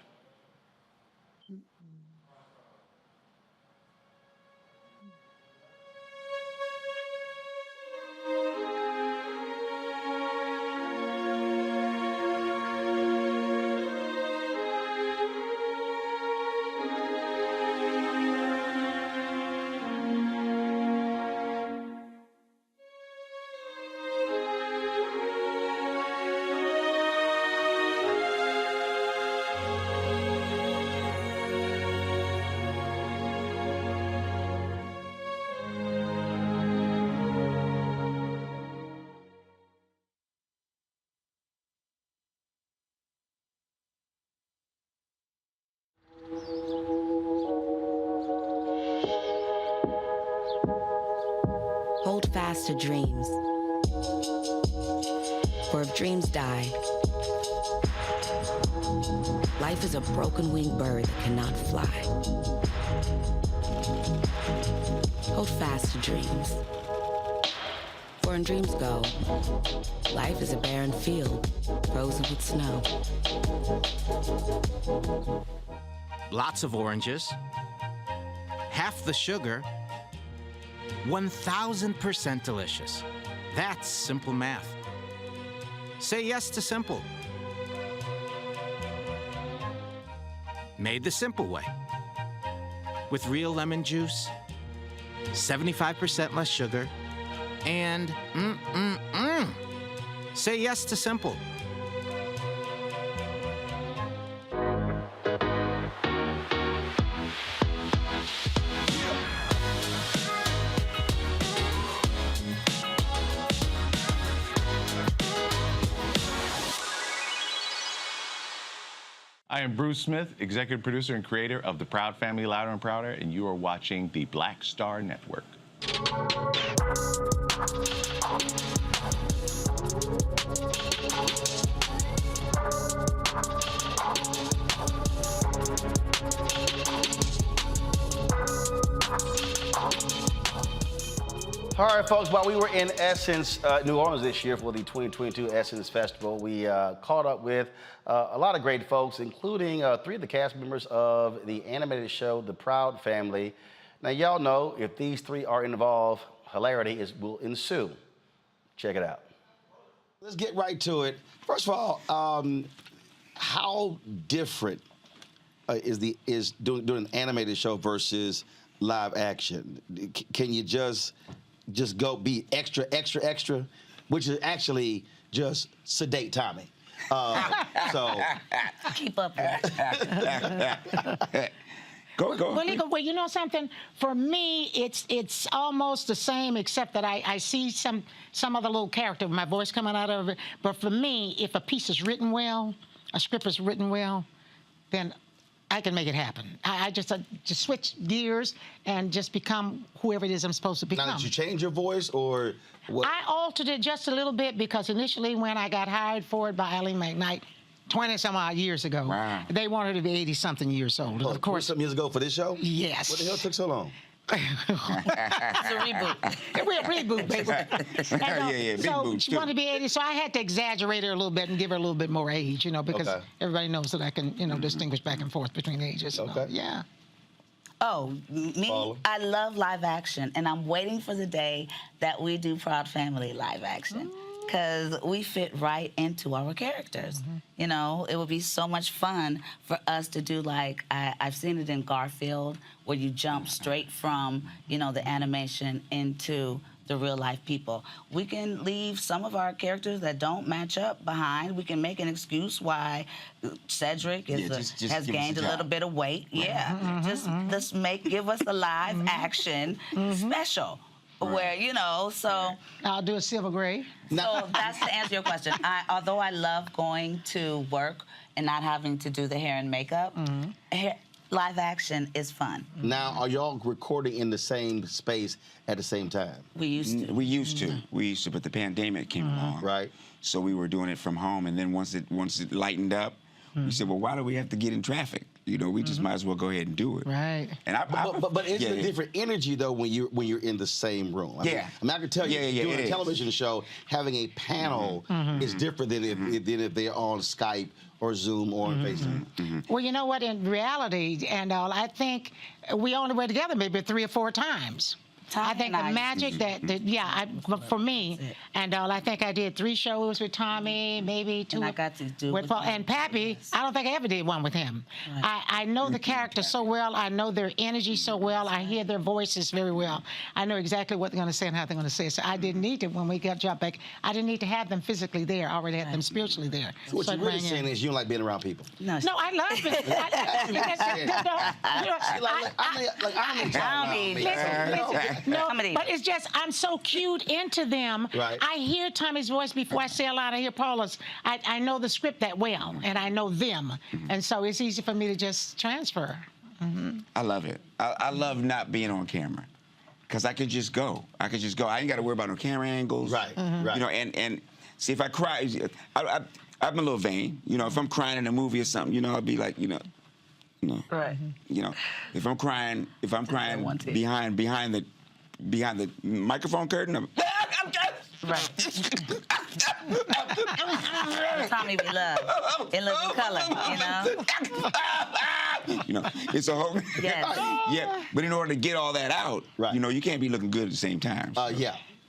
Hold fast to dreams. For if dreams die, life is a broken-winged bird that cannot fly. Hold fast to dreams. For when dreams go, life is a barren field, frozen with snow. Lots of oranges, half the sugar, 1,000% delicious. That's simple math. Say yes to simple. Made the simple way. With real lemon juice, 75% less sugar, and Say yes to simple. I am Bruce Smith, executive producer and creator of The Proud Family, Louder and Prouder, and you are watching the Black Star Network. All right, folks, while we were in Essence, New Orleans this year for the 2022 Essence Festival, we caught up with a lot of great folks, including 3 of the cast members of the animated show, The Proud Family. Now, y'all know if these 3 are involved, hilarity will ensue. Check it out. Let's get right to it. First of all, how different is doing an animated show versus live action? Can you just go be extra, which is actually just sedate Tommy. So keep up. Go. Well, you know something? For me, it's almost the same, except that I see some other little character with my voice coming out of it. But for me, if a piece is written well, a script is written well, then I can make it happen. I just switch gears and just become whoever it is I'm supposed to become. Now, did you change your voice or what? I altered it just a little bit because initially when I got hired for it by Eileen McKnight 20-some-odd years ago, they wanted to be 80-something years old. Of course, some years ago for this show? Yes. What the hell took so long? It's a reboot. We're a reboot, baby. Big so boot, she too. wanted to be 80, so I had to exaggerate her a little bit and give her a little bit more age, because everybody knows that I can, distinguish back and forth between ages. And all. Yeah. Oh, me? I love live action, and I'm waiting for the day that we do Proud Family live action. because we fit right into our characters. You know, it would be so much fun for us to do, like, I've seen it in Garfield, where you jump straight from, you know, the animation into the real life people. We can leave some of our characters that don't match up behind. We can make an excuse why Cedric is has gained a little bit of weight. Just give us a live action special. Where, you know, so... I'll do a silver gray. So that's to answer your question. Although I love going to work and not having to do the hair and makeup, live action is fun. Now, are y'all recording in the same space at the same time? We used to. We used to, but the pandemic came along. Right. So we were doing it from home, and then once it lightened up, we said, well, why do we have to get in traffic? You know, we just might as well go ahead and do it. Right. And but it's a different energy though when you're in the same room. I mean, I can tell you, doing a television show, having a panel is different than if they're on Skype or Zoom or on FaceTime. Well, you know what? In reality, and all, I think we only were together maybe 3 or 4 times. I think the magic for me, and all, I think I did 3 shows with Tommy, maybe 2. And I got to do with Paul. And Pappy, I don't think I ever did one with him. Right. I know the character so well. I know their energy so well. I hear their voices very well. I know exactly what they're going to say and how they're going to say it. So I didn't need to, when we got dropped back, I didn't need to have them physically there. I already had them spiritually there. So what you're really saying is you don't like being around people. No, I love it. No, but it's just I'm so cued into them. Right. I hear Tommy's voice before I say a lot. I hear Paula's. I know the script that well, and I know them, and so it's easy for me to just transfer. I love it. I love not being on camera, because I could just go. I ain't got to worry about no camera angles. Right. Right. You know, and see if I cry, I'm a little vain. You know, if I'm crying in a movie or something, you know, I'll be like, you know. Right. You know, if I'm crying behind the microphone curtain, right. Tommy we love in living color, you know. You know, it's a whole but in order to get all that out, you know, you can't be looking good at the same time. So.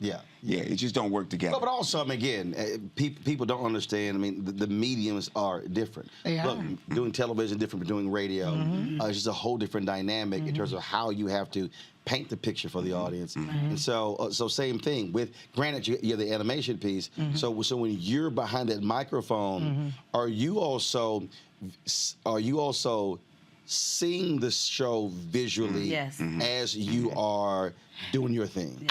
Yeah, it just don't work together. But also, I mean, again, people don't understand. I mean, the mediums are different. Look, doing television different from doing radio. It's just a whole different dynamic in terms of how you have to paint the picture for the audience. And so same thing with. Granted, you have the animation piece. So when you're behind that microphone, are you also seeing the show visually as you are doing your thing?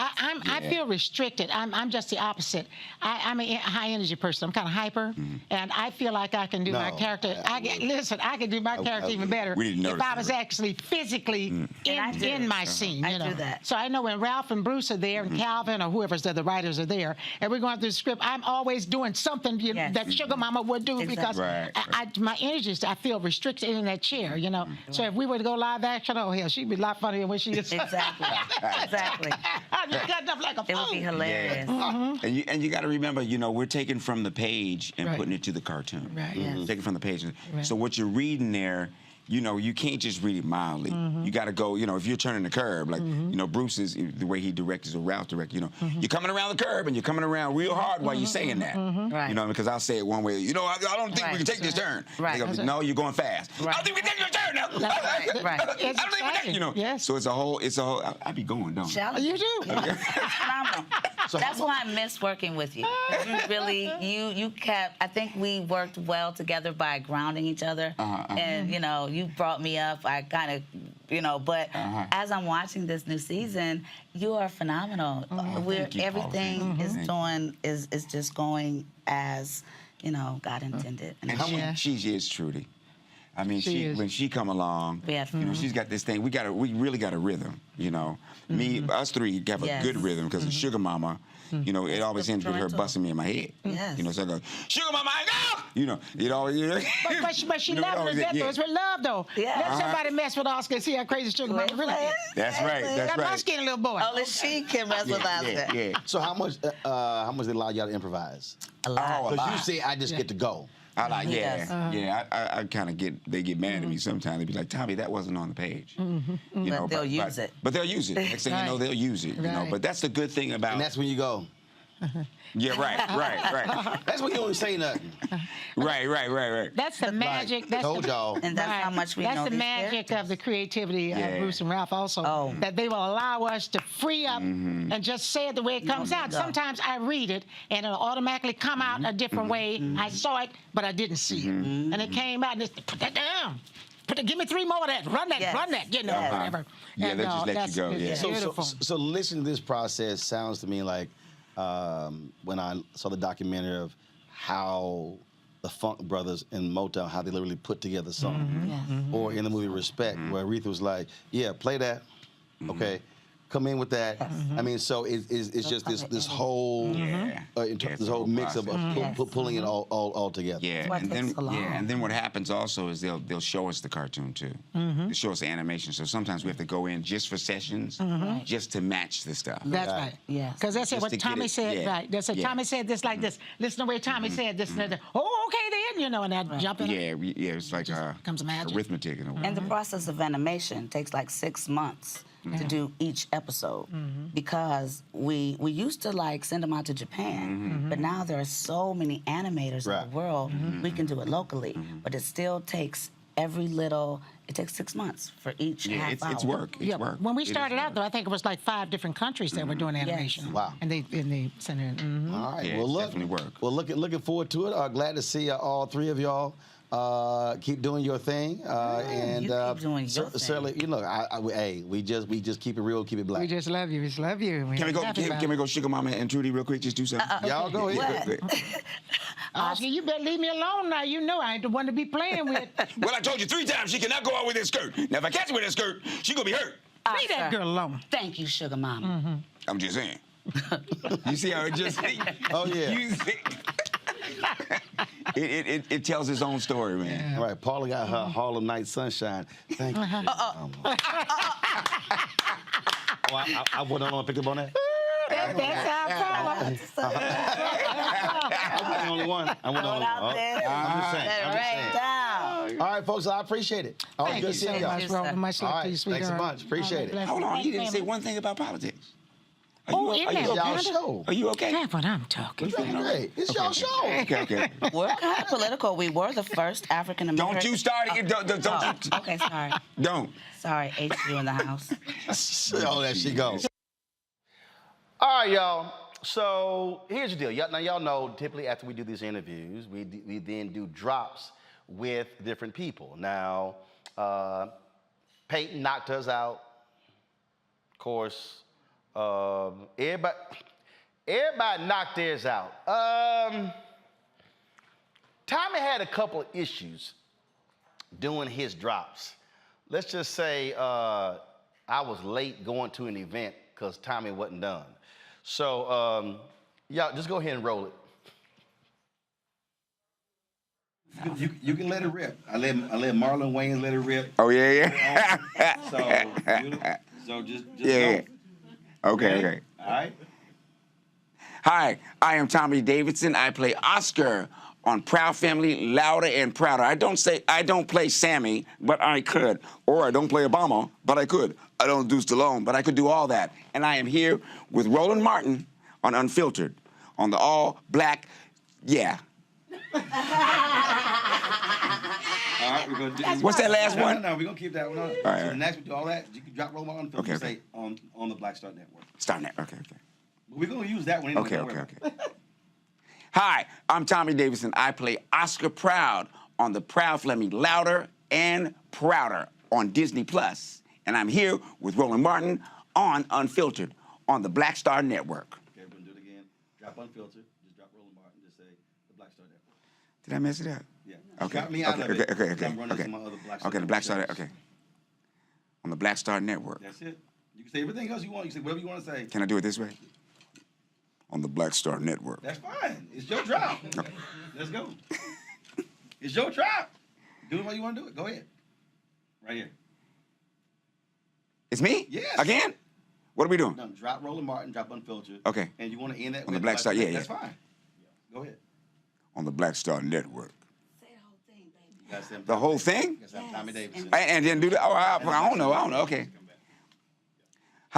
I feel restricted. I'm just the opposite. I'm a high energy person. I'm kind of hyper, and I feel like I can do my character. I can do my character even better if I was actually physically in my scene. You know? I do that. So I know when Ralph and Bruce are there, and Calvin or whoever's there, the writers are there, and we're going through the script, I'm always doing something that Sugar Mama would do because my energy is, I feel restricted in that chair, you know. So if we were to go live action, oh hell, she'd be a lot funnier when she is. Exactly. I just got enough like a It would be hilarious. And you got to remember, you know, we're taking from the page and putting it to the cartoon. Taking from the page. So what you're reading there, you know, you can't just read it mildly. You got to go, you know, if you're turning the curb, like, you know, Bruce is, the way he directs, or Ralph directs, you know, you're coming around the curb and you're coming around real hard while you're saying that. You know, because I'll say it one way, you know, I don't think we can take this turn. They go, no, you're going fast. I don't think we can take this turn now. I don't think we can, you know. So it's a whole, I be going, don't I? You do. It's phenomenal. That's why I miss working with you. You kept, I think we worked well together by grounding each other. And, you know, you brought me up. I kind of, you know, but as I'm watching this new season, you are phenomenal. Everything is just going as, you know, God intended. And she is Trudy. I mean, when she come along, you know, she's got this thing. We really got a rhythm, you know. Us three have a good rhythm because Sugar Mama, you know, it always ends with her busting me in my head. You know, so I go, Sugar Mama, go! You know, it always. But she loves it. It's with love, though. Let somebody mess with Oscar and see how crazy Sugar Mama really is. That's right. That's right. My skinny little boy. Only she can mess with Oscar. So how much they allow y'all to improvise? A lot. Because you say I just get to go. I like, I kind of they get mad at me sometimes. They be like, Tommy, that wasn't on the page. You know, they'll use it. But they'll use it. Next thing you know, they'll use it. You know, but that's the good thing about. And that's when you go. Yeah, right. That's when you don't say nothing. Right. That's the magic. Like, that's told the, y'all. And that's how much we know That's the these magic of the creativity of Bruce and Ralph also, that they will allow us to free up and just say it the way it comes out. Sometimes I read it, and it'll automatically come out a different way. I saw it, but I didn't see it. And it came out, and it's, put that down. Give me 3 more of that. Run that, you know, whatever. Yeah, and, they just let you go. Yeah. So listening to this process sounds to me like when I saw the documentary of how the Funk Brothers and Motown, how they literally put together something. Or in the movie Respect, where Aretha was like, yeah, play that, okay, come in with that. I mean, so it's just this whole this whole mix of pulling it all together. Yeah, and then what happens also is they'll show us the cartoon too. They'll show us the animation. So sometimes we have to go in just for sessions, just to match the stuff. That's right. Yeah. Because that's what Tommy said. Right. That's what Tommy said. This like this. Listen to the way Tommy said this. And that. Oh, okay then. You know, and that jump in. Yeah. It's like comes magic. arithmetic in a way. And the process of animation takes like 6 months to do each episode because we used to like send them out to Japan, but now there are so many animators in the world, we can do it locally, but it still takes it takes 6 months for each half hour. It's work. It's work. When we started out, though, I think it was like 5 different countries that were doing animation. Yes. Wow. And they sent it. All right. Yeah, Well, look. definitely work. Well, looking forward to it. Glad to see all 3 of y'all. Keep doing your thing, and you keep doing your thing. Certainly, you know, we just keep it real, keep it black. We just love you. We just love you. Can we go Sugar Mama and Trudy real quick? Just do something. Y'all go ahead. Oscar, you better leave me alone now. You know I ain't the one to be playing with. Well, I told you 3 times she cannot go out with that skirt. Now, if I catch her with that skirt, she gonna be hurt. Leave that girl alone. Thank you, Sugar Mama. I'm just saying. You see how it just? Oh yeah. You see? It tells its own story, man. All right, Paula got her Harlem Night Sunshine. Thank you. I wasn't on pick up on that. That's our problem. I wasn't the only one. I'm just saying. All right, folks, I appreciate it. Always good seeing y'all. Much love to you, sweetheart. Thanks so much. Appreciate it. Hold on, you didn't say one thing about politics. Are y'all show? Are you okay? That's what I'm talking about. Great. It's y'all show. Okay. We're kind of political. We were the first African American. Don't you start it. Don't. Okay, sorry. Don't. Sorry, HU in the house. Oh, there she goes. All right, y'all. So here's the deal. Y'all know, typically after we do these interviews, we then do drops with different people. Now, Peyton knocked us out. Of course, everybody knocked theirs out. Tommy had a couple of issues doing his drops. Let's just say I was late going to an event because Tommy wasn't done. So, y'all, just go ahead and roll it. You can let it rip. I let Marlon Wayans let it rip. Oh yeah. So just yeah. Go. Okay. All right. Hi, I am Tommy Davidson. I play Oscar on Proud Family, Louder and Prouder. I don't play Sammy, but I could. Or I don't play Obama, but I could. I don't do Stallone, but I could do all that. And I am here with Roland Martin on Unfiltered, on the all-black, yeah. All right, we're gonna do. What's that last one? No, we're gonna keep that one on. All right. So next we do all that. You can drop Roland Martin. Okay. Say on the Black Star Network. Star Network. Okay. But we're gonna use that one. Anyway, Okay. Hi, I'm Tommy Davidson. I play Oscar Proud on the Proud Family, Louder and Prouder on Disney Plus, and I'm here with Roland Martin on Unfiltered on the Black Star Network. Okay, we're gonna do it again. Drop Unfiltered. Just drop Roland Martin. Just say the Black Star Network. Did I mess it up? Yeah. Okay. Got me out of it. Okay. I'm running some other Black Star Okay, the Black Star. shows. Okay. On the Black Star Network. That's it. You can say everything else you want. You can say whatever you want to say. Can I do it this way? On the Black Star Network. That's fine. It's your drop. Let's go. It's your drop. Do it while you want to do it. Go ahead. Right here. It's me? Yes. Again? What are we doing? No, drop Roland Martin, drop Unfiltered. Okay. And you want to end that On with the Black Star, yeah. That's fine. Go ahead. On the Black Star Network. You gotta say The whole thing? Tommy Davidson. And then do the, I don't know. Okay.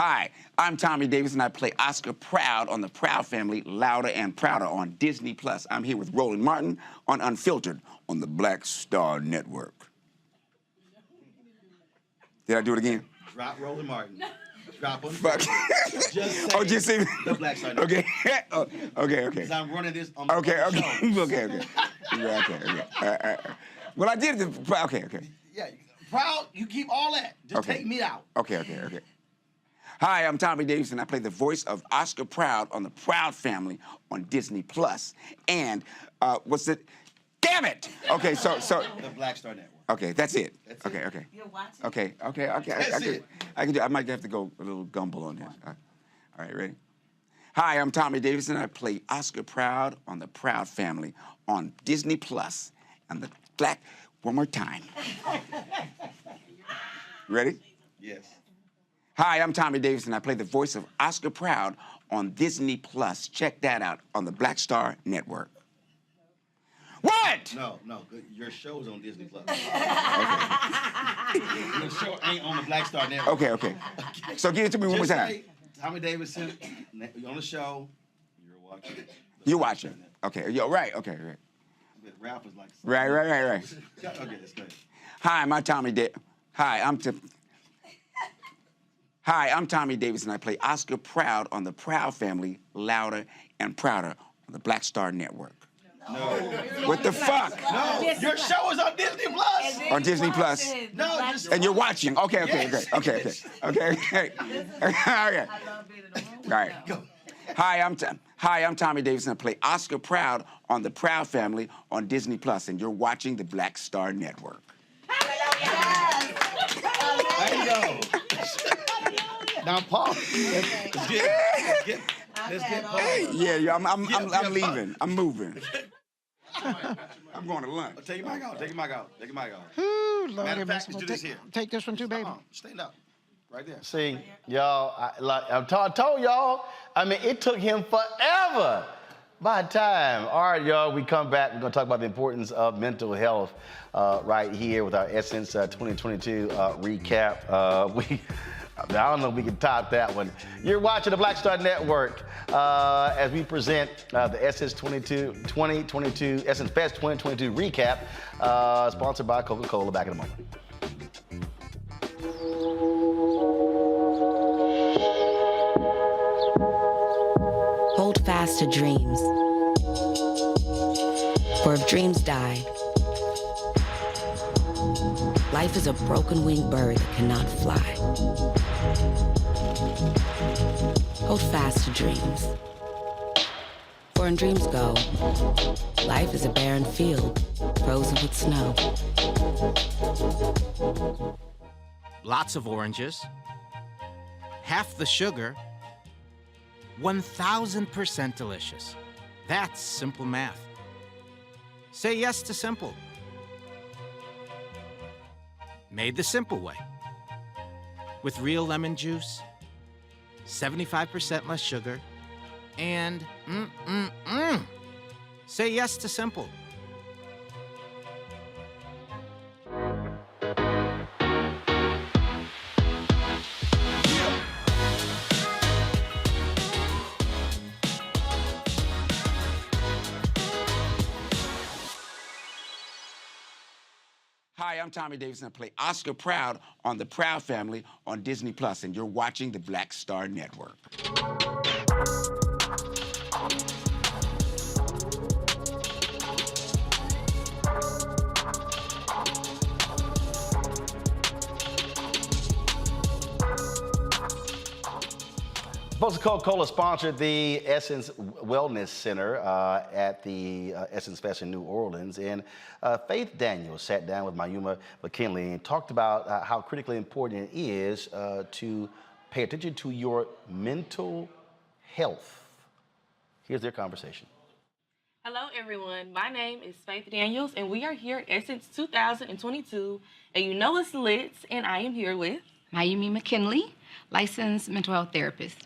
Hi, I'm Tommy Davis, and I play Oscar Proud on The Proud Family, Louder and Prouder on Disney+. I'm here with Roland Martin on Unfiltered on the Black Star Network. Did I do it again? Drop Roland Martin. Drop him. Fuck. Just say the Black Star Network. Okay. Okay. Because I'm running this on Okay. the show. Okay. Well, I did it. Okay. Yeah, Proud, you keep all that. Just take me out. Okay. Hi, I'm Tommy Davis, and I play the voice of Oscar Proud on The Proud Family on Disney+. And what's it? Damn it! Okay, so the Black Star Network. Okay, that's it. Okay. You're watching. Okay. I can do. I might have to go a little gumble on that. All right, ready? Hi, I'm Tommy Davis, and I play Oscar Proud on The Proud Family on Disney+. And the Black. One more time. Ready? Yes. Hi, I'm Tommy Davis, and I play the voice of Oscar Proud on Disney+. Check that out on the Black Star Network. What? No. Your show's on Disney+. Okay. Your show ain't on the Black Star Network. Okay. So give it to me one more time. Tommy Davidson, you're on the show. You're watching. You're watching. Okay. You're right. Okay. Ralph is like. Right. Okay, let's go ahead. Hi, I'm Tommy Davis, and I play Oscar Proud on The Proud Family, Louder and Prouder on the Black Star Network. No. What the fuck? No, your show is on Disney+. On Disney+. No, and you're watching. Okay. All right. Hi, I'm Tommy Davis, and I play Oscar Proud on The Proud Family on Disney+, and you're watching the Black Star Network. There you go. Now, Paul, let's get Paul. Yeah, I'm leaving. I'm moving. I'm going to lunch. Take your mic out. Ooh, Lord, Matter of fact, let's do this here. Take this one too, baby. Stand up. Right there. See, y'all, I told y'all, I mean, it took him forever. By time. All right, y'all, we come back. We're going to talk about the importance of mental health right here with our Essence 2022 recap. I don't know if we can top that one. You're watching the Black Star Network as we present the Essence 2022 Essence Fest 2022 recap, sponsored by Coca-Cola. Back in a moment. Hold fast to dreams. For if dreams die, life is a broken-winged bird that cannot fly. Hold fast to dreams. For when dreams go, life is a barren field, frozen with snow. Lots of oranges, half the sugar, 1,000% delicious. That's simple math. Say yes to simple. Made the simple way. With real lemon juice, 75% less sugar, and Say yes to simple. Hi, I'm Tommy Davis, and I play Oscar Proud on The Proud Family on Disney+, and you're watching the Black Star Network. Coca-Cola sponsored the Essence Wellness Center at the Essence Fest in New Orleans. And Faith Daniels sat down with Mayuma McKinley and talked about how critically important it is to pay attention to your mental health. Here's their conversation. Hello, everyone. My name is Faith Daniels, and we are here at Essence 2022. And you know it's lit, and I am here with Mayuma McKinley, licensed mental health therapist.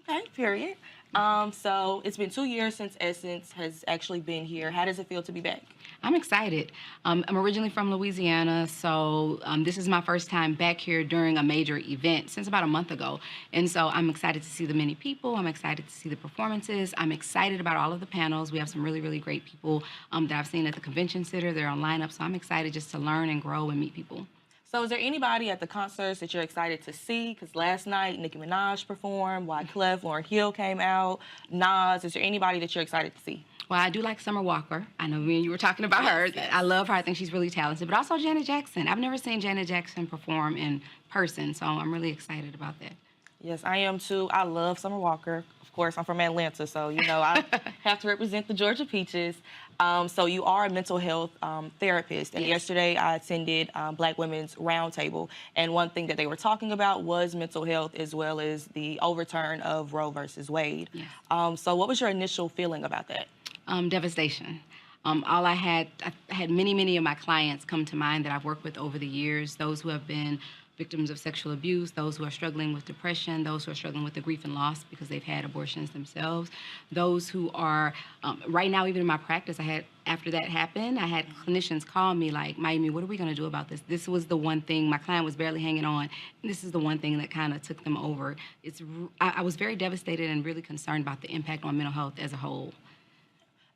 Okay, period. So it's been 2 years since Essence has actually been here. How does it feel to be back? I'm excited. I'm originally from Louisiana, so this is my first time back here during a major event since about a month ago. And so I'm excited to see the many people. I'm excited to see the performances. I'm excited about all of the panels. We have some really, really great people that I've seen at the convention center. They're on lineup, so I'm excited just to learn and grow and meet people. So is there anybody at the concerts that you're excited to see? Because last night, Nicki Minaj performed, Wyclef, Lauryn Hill came out, Nas. Is there anybody that you're excited to see? Well, I do like Summer Walker. I know me and you were talking about her. Yes. I love her. I think she's really talented. But also Janet Jackson. I've never seen Janet Jackson perform in person, so I'm really excited about that. Yes, I am too. I love Summer Walker. Of course, I'm from Atlanta, so, you know, I have to represent the Georgia Peaches. So you are a mental health therapist. And yesterday I attended Black Women's Roundtable. And one thing that they were talking about was mental health as well as the overturn of Roe versus Wade. Yes. So what was your initial feeling about that? Devastation. I had many of my clients come to mind that I've worked with over the years, those who have been victims of sexual abuse, those who are struggling with depression, those who are struggling with the grief and loss because they've had abortions themselves, those who are, right now, even in my practice, after that happened, I had clinicians call me like, Mayumi, what are we gonna do about this? This was the one thing, my client was barely hanging on, and this is the one thing that kind of took them over. I was very devastated and really concerned about the impact on mental health as a whole.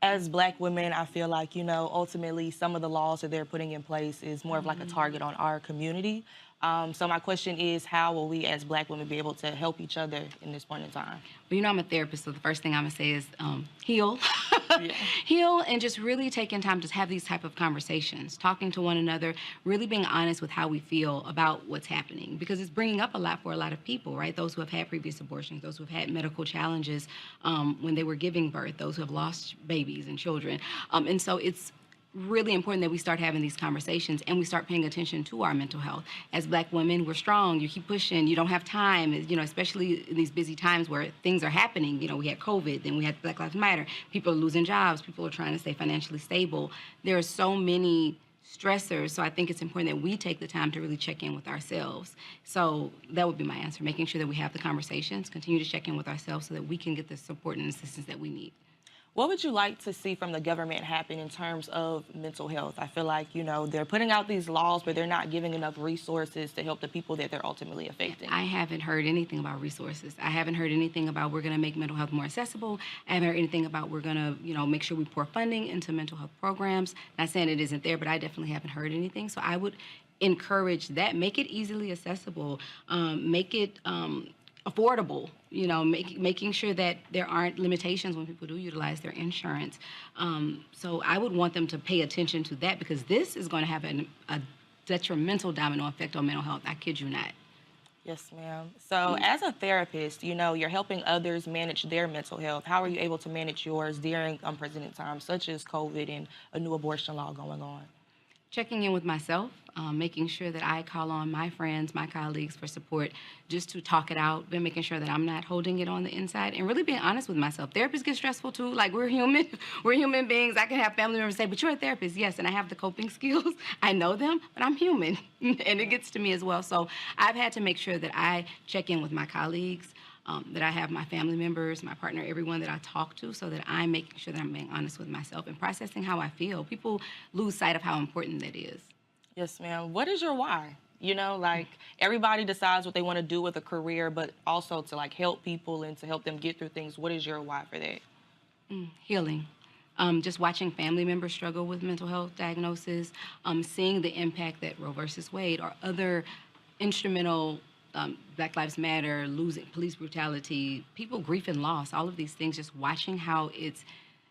As Black women, I feel like, you know, ultimately some of the laws that they're putting in place is more of like a target on our community. So my question is, how will we as Black women be able to help each other in this point in time? Well, you know, I'm a therapist, so the first thing I'm gonna say is heal. Heal, and just really taking time to have these type of conversations, talking to one another, really being honest with how we feel about what's happening, because it's bringing up a lot for a lot of people, right? Those who have had previous abortions, those who have had medical challenges when they were giving birth, those who have lost babies and children. And so it's really important that we start having these conversations and we start paying attention to our mental health. As Black women, we're strong. You keep pushing. You don't have time, you know, especially in these busy times where things are happening. You know, we had COVID, then we had Black Lives Matter. People are losing jobs. People are trying to stay financially stable. There are so many stressors, so I think it's important that we take the time to really check in with ourselves. So that would be my answer, making sure that we have the conversations, continue to check in with ourselves so that we can get the support and assistance that we need. What would you like to see from the government happen in terms of mental health? I feel like, you know, they're putting out these laws, but they're not giving enough resources to help the people that they're ultimately affecting. I haven't heard anything about resources. I haven't heard anything about we're going to make mental health more accessible. I haven't heard anything about we're going to, you know, make sure we pour funding into mental health programs. Not saying it isn't there, but I definitely haven't heard anything. So I would encourage that. Make it easily accessible. Make it affordable, you know, making sure that there aren't limitations when people do utilize their insurance. So I would want them to pay attention to that, because this is going to have a detrimental domino effect on mental health. I kid you not. Yes, ma'am. So as a therapist, you know, you're helping others manage their mental health. How are you able to manage yours during unprecedented times, such as COVID and a new abortion law going on? Checking in with myself, making sure that I call on my friends, my colleagues for support, just to talk it out, but making sure that I'm not holding it on the inside, and really being honest with myself. Therapists get stressful too. Like, we're human. We're human beings. I can have family members say, but you're a therapist. Yes, and I have the coping skills. I know them, but I'm human, and it gets to me as well. So I've had to make sure that I check in with my colleagues, that I have my family members, my partner, everyone that I talk to, so that I'm making sure that I'm being honest with myself and processing how I feel. People lose sight of how important that is. Yes, ma'am. What is your why? You know, like, everybody decides what they want to do with a career, but also to, like, help people and to help them get through things. What is your why for that? Healing. Just watching family members struggle with mental health diagnosis, seeing the impact that Roe versus Wade or other instrumental Black Lives Matter, losing police brutality, people grief and loss, all of these things, just watching how it's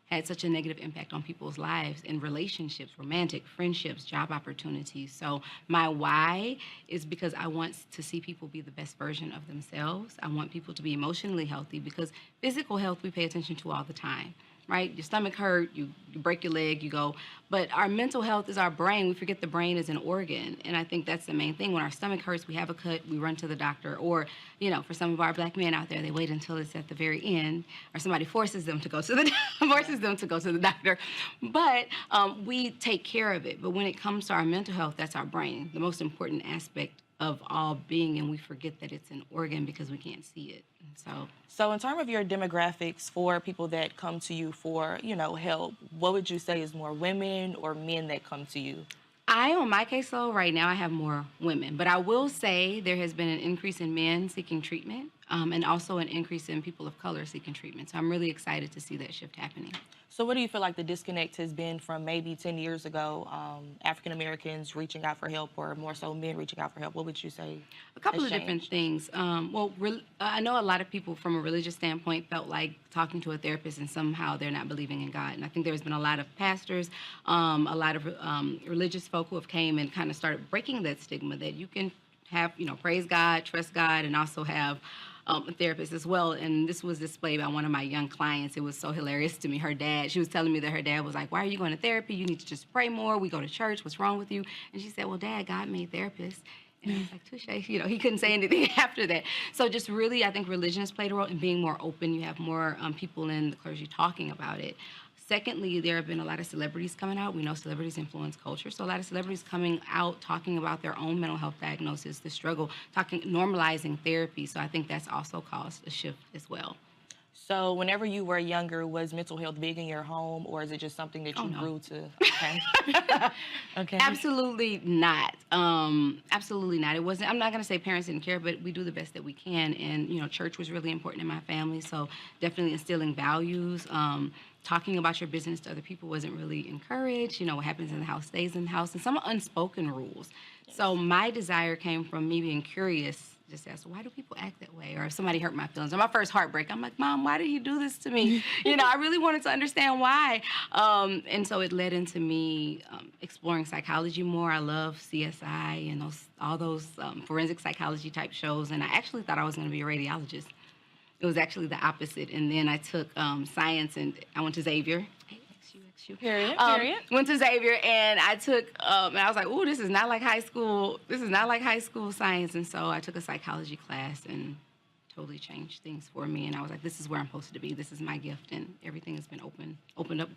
had such a negative impact on people's lives in relationships, romantic, friendships, job opportunities. So my why is because I want to see people be the best version of themselves. I want people to be emotionally healthy, because physical health we pay attention to all the time, right? Your stomach hurt, you break your leg, you go. But our mental health is our brain. We forget the brain is an organ. And I think that's the main thing. When our stomach hurts, we have a cut, we run to the doctor. Or, you know, for some of our Black men out there, they wait until it's at the very end, or somebody forces them to go to the doctor. But we take care of it. But when it comes to our mental health, that's our brain. The most important aspect of all being, and we forget that it's an organ because we can't see it. And so in terms of your demographics for people that come to you for, help, what would you say is more women or men that come to you? On my caseload right now, I have more women, but I will say there has been an increase in men seeking treatment, and also an increase in people of color seeking treatment. So I'm really excited to see that shift happening. So what do you feel like the disconnect has been from maybe 10 years ago, African Americans reaching out for help, or more so men reaching out for help? What would you say? A couple of different things. I know a lot of people from a religious standpoint felt like talking to a therapist and somehow they're not believing in God. And I think there's been a lot of pastors, a lot of religious folk who have came and kind of started breaking that stigma that you can have, praise God, trust God, and also have a therapist as well. And this was displayed by one of my young clients. It was so hilarious to me. She was telling me that her dad was like, why are you going to therapy? You need to just pray more. We go to church. What's wrong with you? And she said, well, Dad, God made therapists. And I was like, touche. He couldn't say anything after that. So just really, I think religion has played a role in being more open. You have more people in the clergy talking about it. Secondly, there have been a lot of celebrities coming out. We know celebrities influence culture. So a lot of celebrities coming out, talking about their own mental health diagnosis, the struggle, normalizing therapy. So I think that's also caused a shift as well. So whenever you were younger, was mental health big in your home, or is it just something that you grew to? Okay. Okay. Absolutely not. Absolutely not. It wasn't. I'm not going to say parents didn't care, but we do the best that we can. And, church was really important in my family. So definitely instilling values. Talking about your business to other people wasn't really encouraged. What happens in the house stays in the house, and some unspoken rules. So my desire came from me being curious. Just ask, why do people act that way? Or if somebody hurt my feelings, or my first heartbreak, I'm like, Mom, why did he do this to me? I really wanted to understand why. And so it led into me exploring psychology more. I love CSI and all those forensic psychology type shows. And I actually thought I was going to be a radiologist. It was actually the opposite. And then I took science, and I went to Xavier. Period. Went to Xavier, and I took, and I was like, ooh, this is not like high school. This is not like high school science. And so I took a psychology class and totally changed things for me. And I was like, this is where I'm supposed to be. This is my gift. And everything has been opened up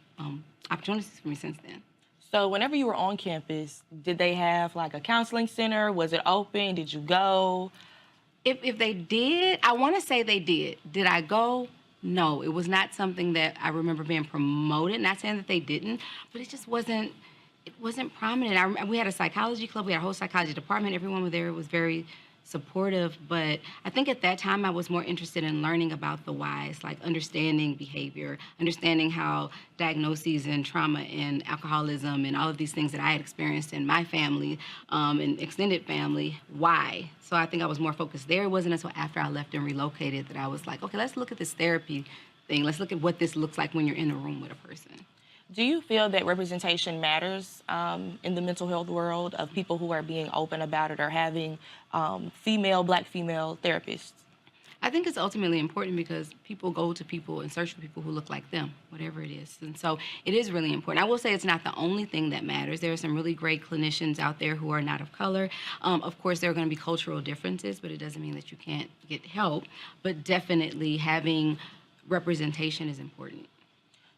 opportunities for me since then. So whenever you were on campus, did they have like a counseling center? Was it open? Did you go? If they did, I want to say they did. Did I go? No, it was not something that I remember being promoted. Not saying that they didn't, but it just wasn't. It wasn't prominent. We had a psychology club. We had a whole psychology department. Everyone there was very supportive. But I think at that time I was more interested in learning about the whys, like understanding behavior, understanding how diagnoses and trauma and alcoholism and all of these things that I had experienced in my family and extended family, why. So I think I was more focused there. It wasn't until after I left and relocated that I was like, okay, let's look at this therapy thing. Let's look at what this looks like when you're in a room with a person. Do you feel that representation matters in the mental health world of people who are being open about it or having Black female therapists? I think it's ultimately important because people go to people and search for people who look like them, whatever it is. And so it is really important. I will say it's not the only thing that matters. There are some really great clinicians out there who are not of color. Of course, there are going to be cultural differences, but it doesn't mean that you can't get help. But definitely having representation is important.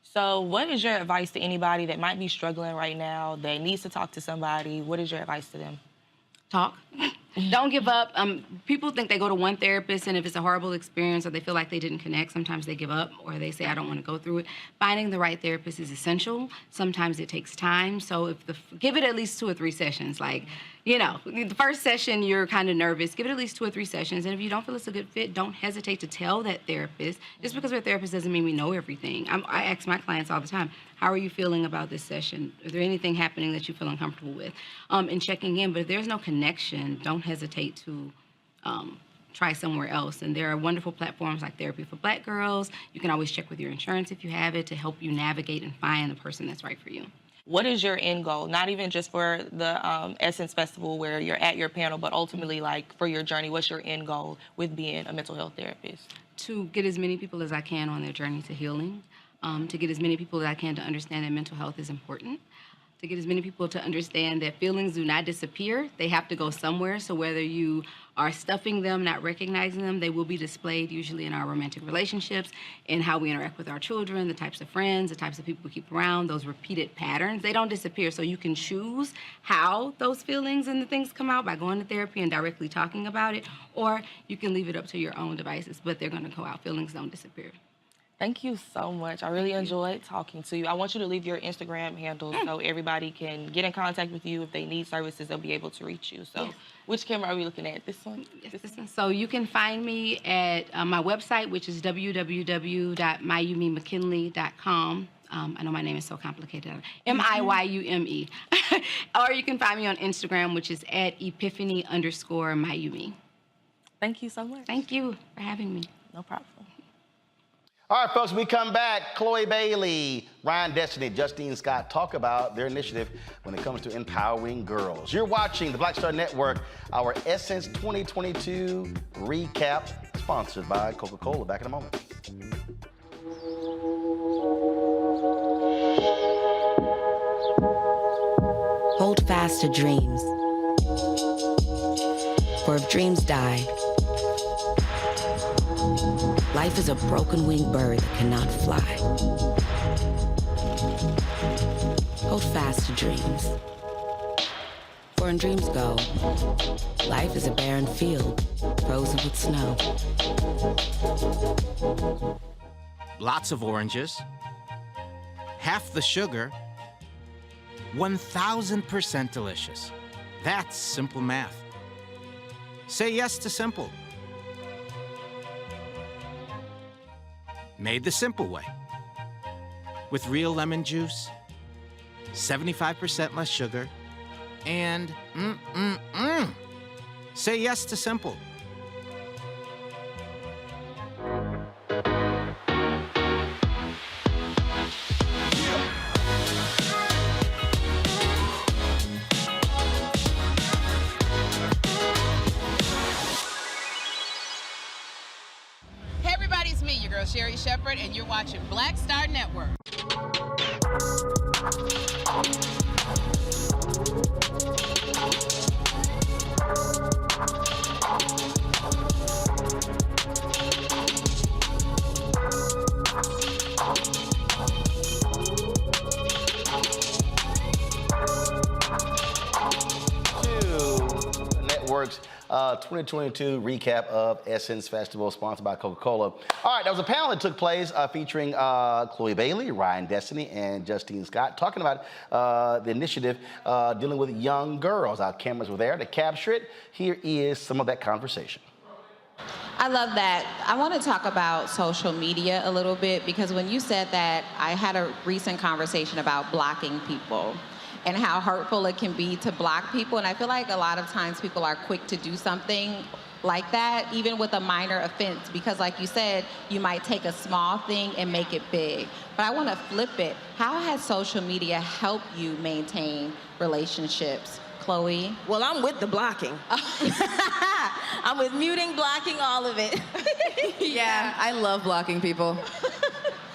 So what is your advice to anybody that might be struggling right now, that needs to talk to somebody? What is your advice to them? Talk. Don't give up. People think they go to one therapist, and if it's a horrible experience or they feel like they didn't connect, sometimes they give up or they say, I don't want to go through it. Finding the right therapist is essential. Sometimes it takes time. So give it at least 2 or 3 sessions. Like, the first session, you're kind of nervous. Give it at least 2 or 3 sessions. And if you don't feel it's a good fit, don't hesitate to tell that therapist. Just because we're a therapist doesn't mean we know everything. I ask my clients all the time, how are you feeling about this session? Is there anything happening that you feel uncomfortable with? And checking in. But if there's no connection, don't hesitate to try somewhere else. And there are wonderful platforms like Therapy for Black Girls. You can always check with your insurance if you have it to help you navigate and find the person that's right for you. What is your end goal? Not even just for the Essence Festival where you're at your panel, but ultimately, like, for your journey, what's your end goal with being a mental health therapist? To get as many people as I can on their journey to healing, to get as many people as I can to understand that mental health is important, to get as many people to understand that feelings do not disappear. They have to go somewhere. So whether you are stuffing them, not recognizing them, they will be displayed usually in our romantic relationships, in how we interact with our children, the types of friends, the types of people we keep around, those repeated patterns. They don't disappear. So you can choose how those feelings and the things come out by going to therapy and directly talking about it, or you can leave it up to your own devices, but they're going to go out. Feelings don't disappear. Thank you so much. I really enjoyed talking to you. I want you to leave your Instagram handle so everybody can get in contact with you. If they need services, they'll be able to reach you. So which camera are we looking at? This one? Yes, this one. So you can find me at my website, which is www.mayumemckinley.com. I know my name is so complicated. Miyume. Or you can find me on Instagram, which is at epiphany_Mayumi. Thank you so much. Thank you for having me. No problem. All right, folks, we come back. Chloe Bailey, Ryan Destiny, Justine Scott talk about their initiative when it comes to empowering girls. You're watching the Black Star Network, our Essence 2022 recap, sponsored by Coca-Cola. Back in a moment. Hold fast to dreams. For if dreams die, life is a broken-winged bird that cannot fly. Hold fast to dreams. For when dreams go, life is a barren field, frozen with snow. Lots of oranges, half the sugar, 1,000% delicious. That's simple math. Say yes to simple. Made the simple way. With real lemon juice, 75% less sugar, and Say yes to simple. Hey everybody, it's me, your girl Sherry Shepherd, and you're watching Black Star Network. Network's 2022 recap of Essence Festival, sponsored by Coca-Cola. All right, there was a panel that took place featuring Chloe Bailey, Ryan Destiny, and Justine Scott, talking about the initiative dealing with young girls. Our cameras were there to capture it. Here is some of that conversation. I love that. I want to talk about social media a little bit, because when you said that, I had a recent conversation about blocking people and how hurtful it can be to block people. And I feel like a lot of times people are quick to do something like that, even with a minor offense, because like you said, you might take a small thing and make it big. But I want to flip it. How has social media helped you maintain relationships? Chloe? Well, I'm with the blocking. I'm with muting, blocking, all of it. Yeah, I love blocking people.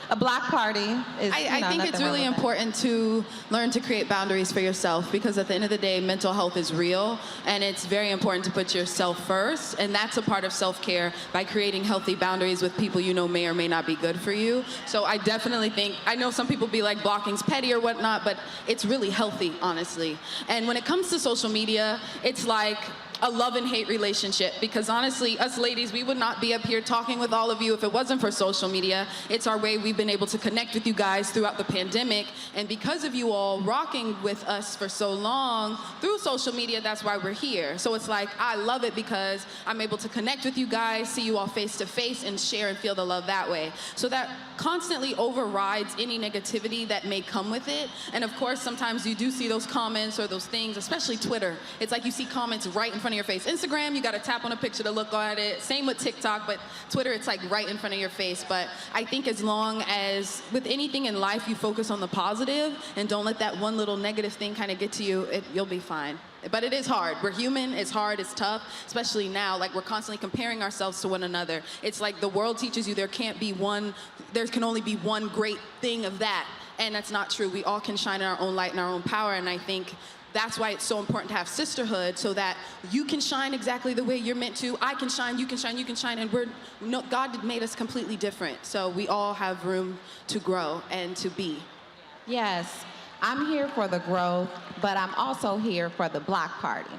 A block party is, I think it's really important to learn to create boundaries for yourself, because at the end of the day, mental health is real, and it's very important to put yourself first, and that's a part of self-care, by creating healthy boundaries with people you know may or may not be good for you. So I definitely think, I know some people be like blocking's petty or whatnot, but it's really healthy, honestly. And when it comes to social media, it's like a love and hate relationship, because honestly, us ladies, we would not be up here talking with all of you if it wasn't for social media. It's our way we've been able to connect with you guys throughout the pandemic, and because of you all rocking with us for so long through social media, that's why we're here. So it's like, I love it because I'm able to connect with you guys, see you all face to face, and share and feel the love that way. So that constantly overrides any negativity that may come with it. And of course, sometimes you do see those comments or those things, especially Twitter. It's like you see comments right in front of your face. Instagram, you gotta tap on a picture to look at it. Same with TikTok, but Twitter, it's like right in front of your face. But I think as long as, with anything in life, you focus on the positive and don't let that one little negative thing kind of get to you, you'll be fine. But it is hard. We're human, it's hard, it's tough, especially now, like we're constantly comparing ourselves to one another. It's like the world teaches you there can only be one great thing of that. and that's not true. We all can shine in our own light and our own power, and I think that's why it's so important to have sisterhood, so that you can shine exactly the way you're meant to. I can shine, you can shine, you can shine, and God made us completely different. So we all have room to grow and to be. Yes, I'm here for the growth, but I'm also here for the block party.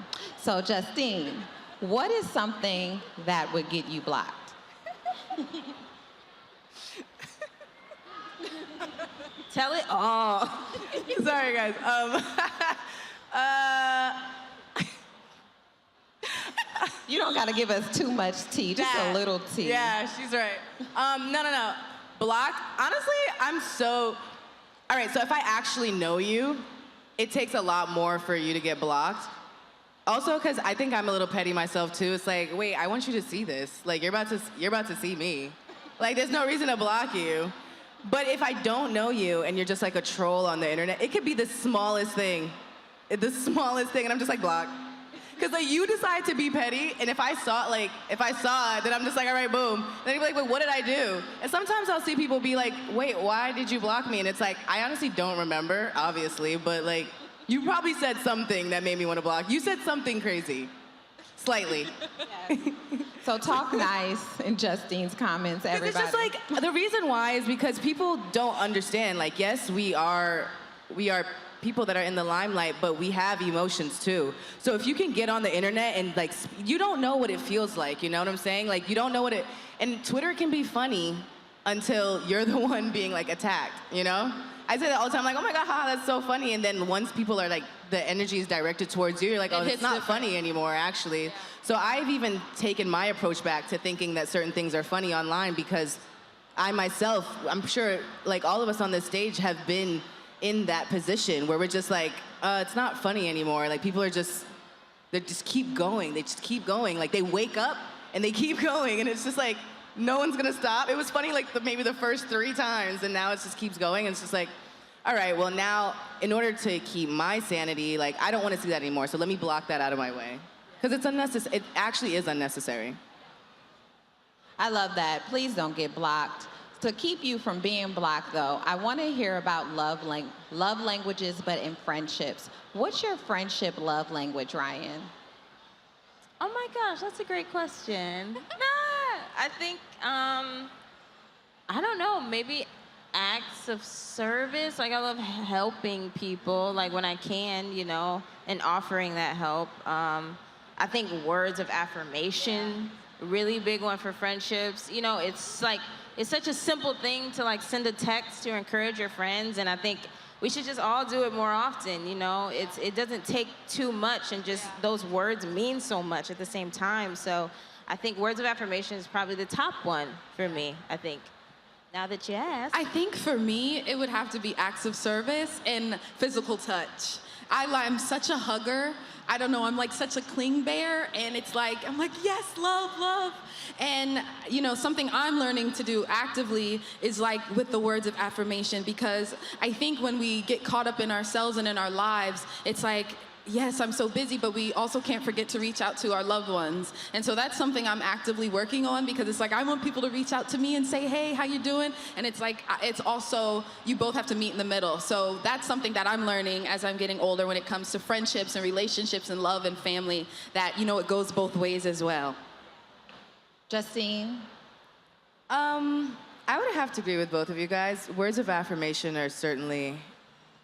So Justine, what is something that would get you blocked? Tell it all. Sorry, guys. You don't got to give us too much tea, just a little tea. Yeah, she's right. No. Blocked? Honestly, all right, so if I actually know you, it takes a lot more for you to get blocked. Also, because I think I'm a little petty myself, too. It's like, wait, I want you to see this. Like, you're about to see me. Like, there's no reason to block you. But if I don't know you and you're just like a troll on the internet, it could be the smallest thing. And I'm just like, block. Because like you decide to be petty, and if I saw it, then I'm just like, all right, boom. Then you'd be like, wait, what did I do? And sometimes I'll see people be like, wait, why did you block me? And it's like, I honestly don't remember, obviously, but like, you probably said something that made me want to block. You said something crazy. Slightly. So talk nice in Justine's comments, everybody. It's just like, the reason why is because people don't understand. Like, yes, we are people that are in the limelight, but we have emotions too. So if you can get on the internet and like, you don't know what it feels like, you know what I'm saying? Like, you don't know and Twitter can be funny until you're the one being like attacked, you know? I say that all the time, like, oh my God, haha, that's so funny. And then once people are like, the energy is directed towards you, you're like, oh, it's not funny anymore, actually. Yeah. So I've even taken my approach back to thinking that certain things are funny online, because I myself, I'm sure like all of us on this stage have been in that position where we're just like, it's not funny anymore. Like people they just keep going. They just keep going. Like they wake up and they keep going, and it's just like, no one's gonna stop. It was funny like maybe the first 3 times, and now it just keeps going, and it's just like, all right, well now, in order to keep my sanity, like I don't wanna see that anymore, so let me block that out of my way. Because it's unnecessary, it actually is unnecessary. I love that. Please don't get blocked. To keep you from being blocked, though, I want to hear about love languages, but in friendships. What's your friendship love language, Ryan? Oh my gosh, that's a great question. I think, I don't know, maybe acts of service. Like I love helping people, like when I can, you know, and offering that help. I think words of affirmation, really big one for friendships. You know, it's like, it's such a simple thing to like send a text to encourage your friends, and I think we should just all do it more often, you know? It doesn't take too much, and just those words mean so much at the same time. So I think words of affirmation is probably the top one for me, I think. Now that you ask. I think for me, it would have to be acts of service and physical touch. I'm such a hugger. I don't know, I'm like such a cling bear, and it's like, I'm like, yes, love, love. And, you know, something I'm learning to do actively is like with the words of affirmation, because I think when we get caught up in ourselves and in our lives, it's like, yes, I'm so busy, but we also can't forget to reach out to our loved ones. And so that's something I'm actively working on, because it's like, I want people to reach out to me and say, hey, how you doing? And it's like, it's also, you both have to meet in the middle. So that's something that I'm learning as I'm getting older when it comes to friendships and relationships and love and family, that, you know, it goes both ways as well. Justine? I would have to agree with both of you guys. Words of affirmation are certainly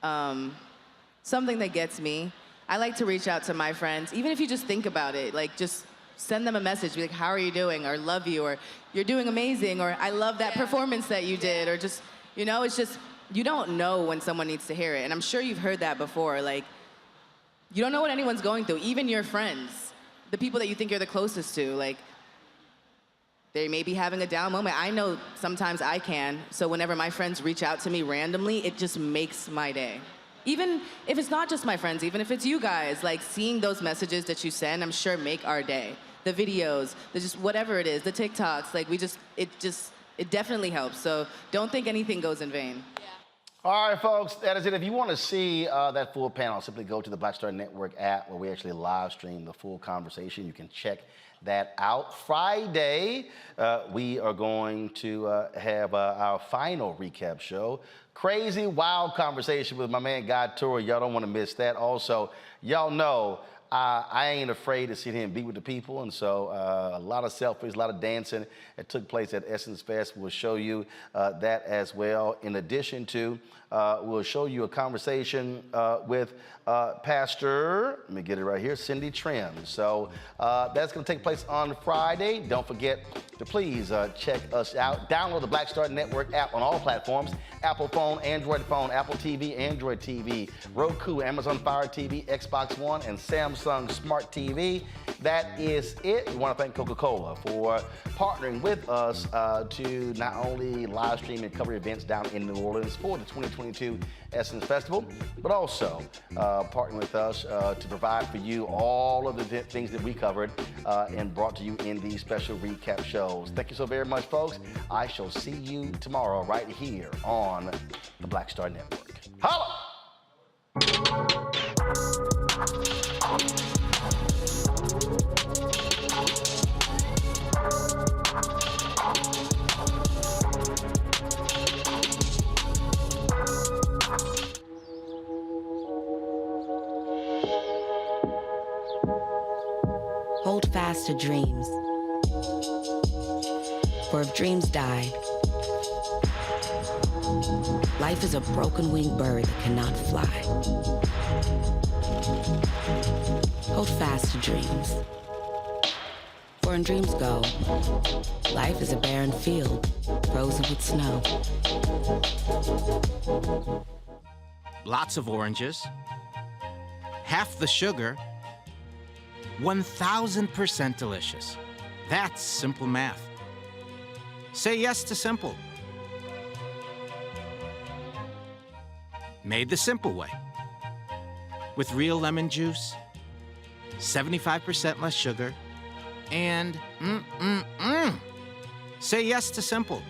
something that gets me. I like to reach out to my friends, even if you just think about it, like just send them a message, be like, how are you doing? Or love you, or you're doing amazing, or I love that performance that you did, or just, you know, it's just, you don't know when someone needs to hear it. And I'm sure you've heard that before. Like, you don't know what anyone's going through, even your friends, the people that you think you're the closest to, like, they may be having a down moment. I know sometimes I can, so whenever my friends reach out to me randomly, it just makes my day. Even if it's not just my friends, even if it's you guys, like seeing those messages that you send, I'm sure make our day. The videos, just whatever it is, the TikToks, like it definitely helps. So don't think anything goes in vain. All right, folks, that is it. If you want to see that full panel, simply go to the Black Star Network app where we actually live stream the full conversation. You can check that out. Friday, we are going to have our final recap show. Crazy, wild conversation with my man, Guy Torrey. Y'all don't want to miss that. Also, y'all know I ain't afraid to sit here and be with the people, and so a lot of selfies, a lot of dancing that took place at Essence Fest. We'll show you that as well. In addition to, we'll show you a conversation with Pastor, let me get it right here, Cindy Trim. So that's going to take place on Friday. Don't forget to please check us out. Download the Black Star Network app on all platforms: Apple phone, Android phone, Apple TV, Android TV, Roku, Amazon Fire TV, Xbox One, and Samsung Smart TV. That is it. We want to thank Coca-Cola for partnering with us to not only live stream and cover events down in New Orleans for the 2022 Essence Festival, but also partnering with us to provide for you all of the things that we covered and brought to you in these special recap shows. Thank you so very much, folks. I shall see you tomorrow right here on the Black Star Network. Holla! Hold fast to dreams. For if dreams die, life is a broken-winged bird that cannot fly. Hold fast to dreams. For when dreams go, life is a barren field, frozen with snow. Lots of oranges, half the sugar, 1,000% delicious. That's simple math. Say yes to simple. Made the simple way. With real lemon juice, 75% less sugar, and Say yes to simple.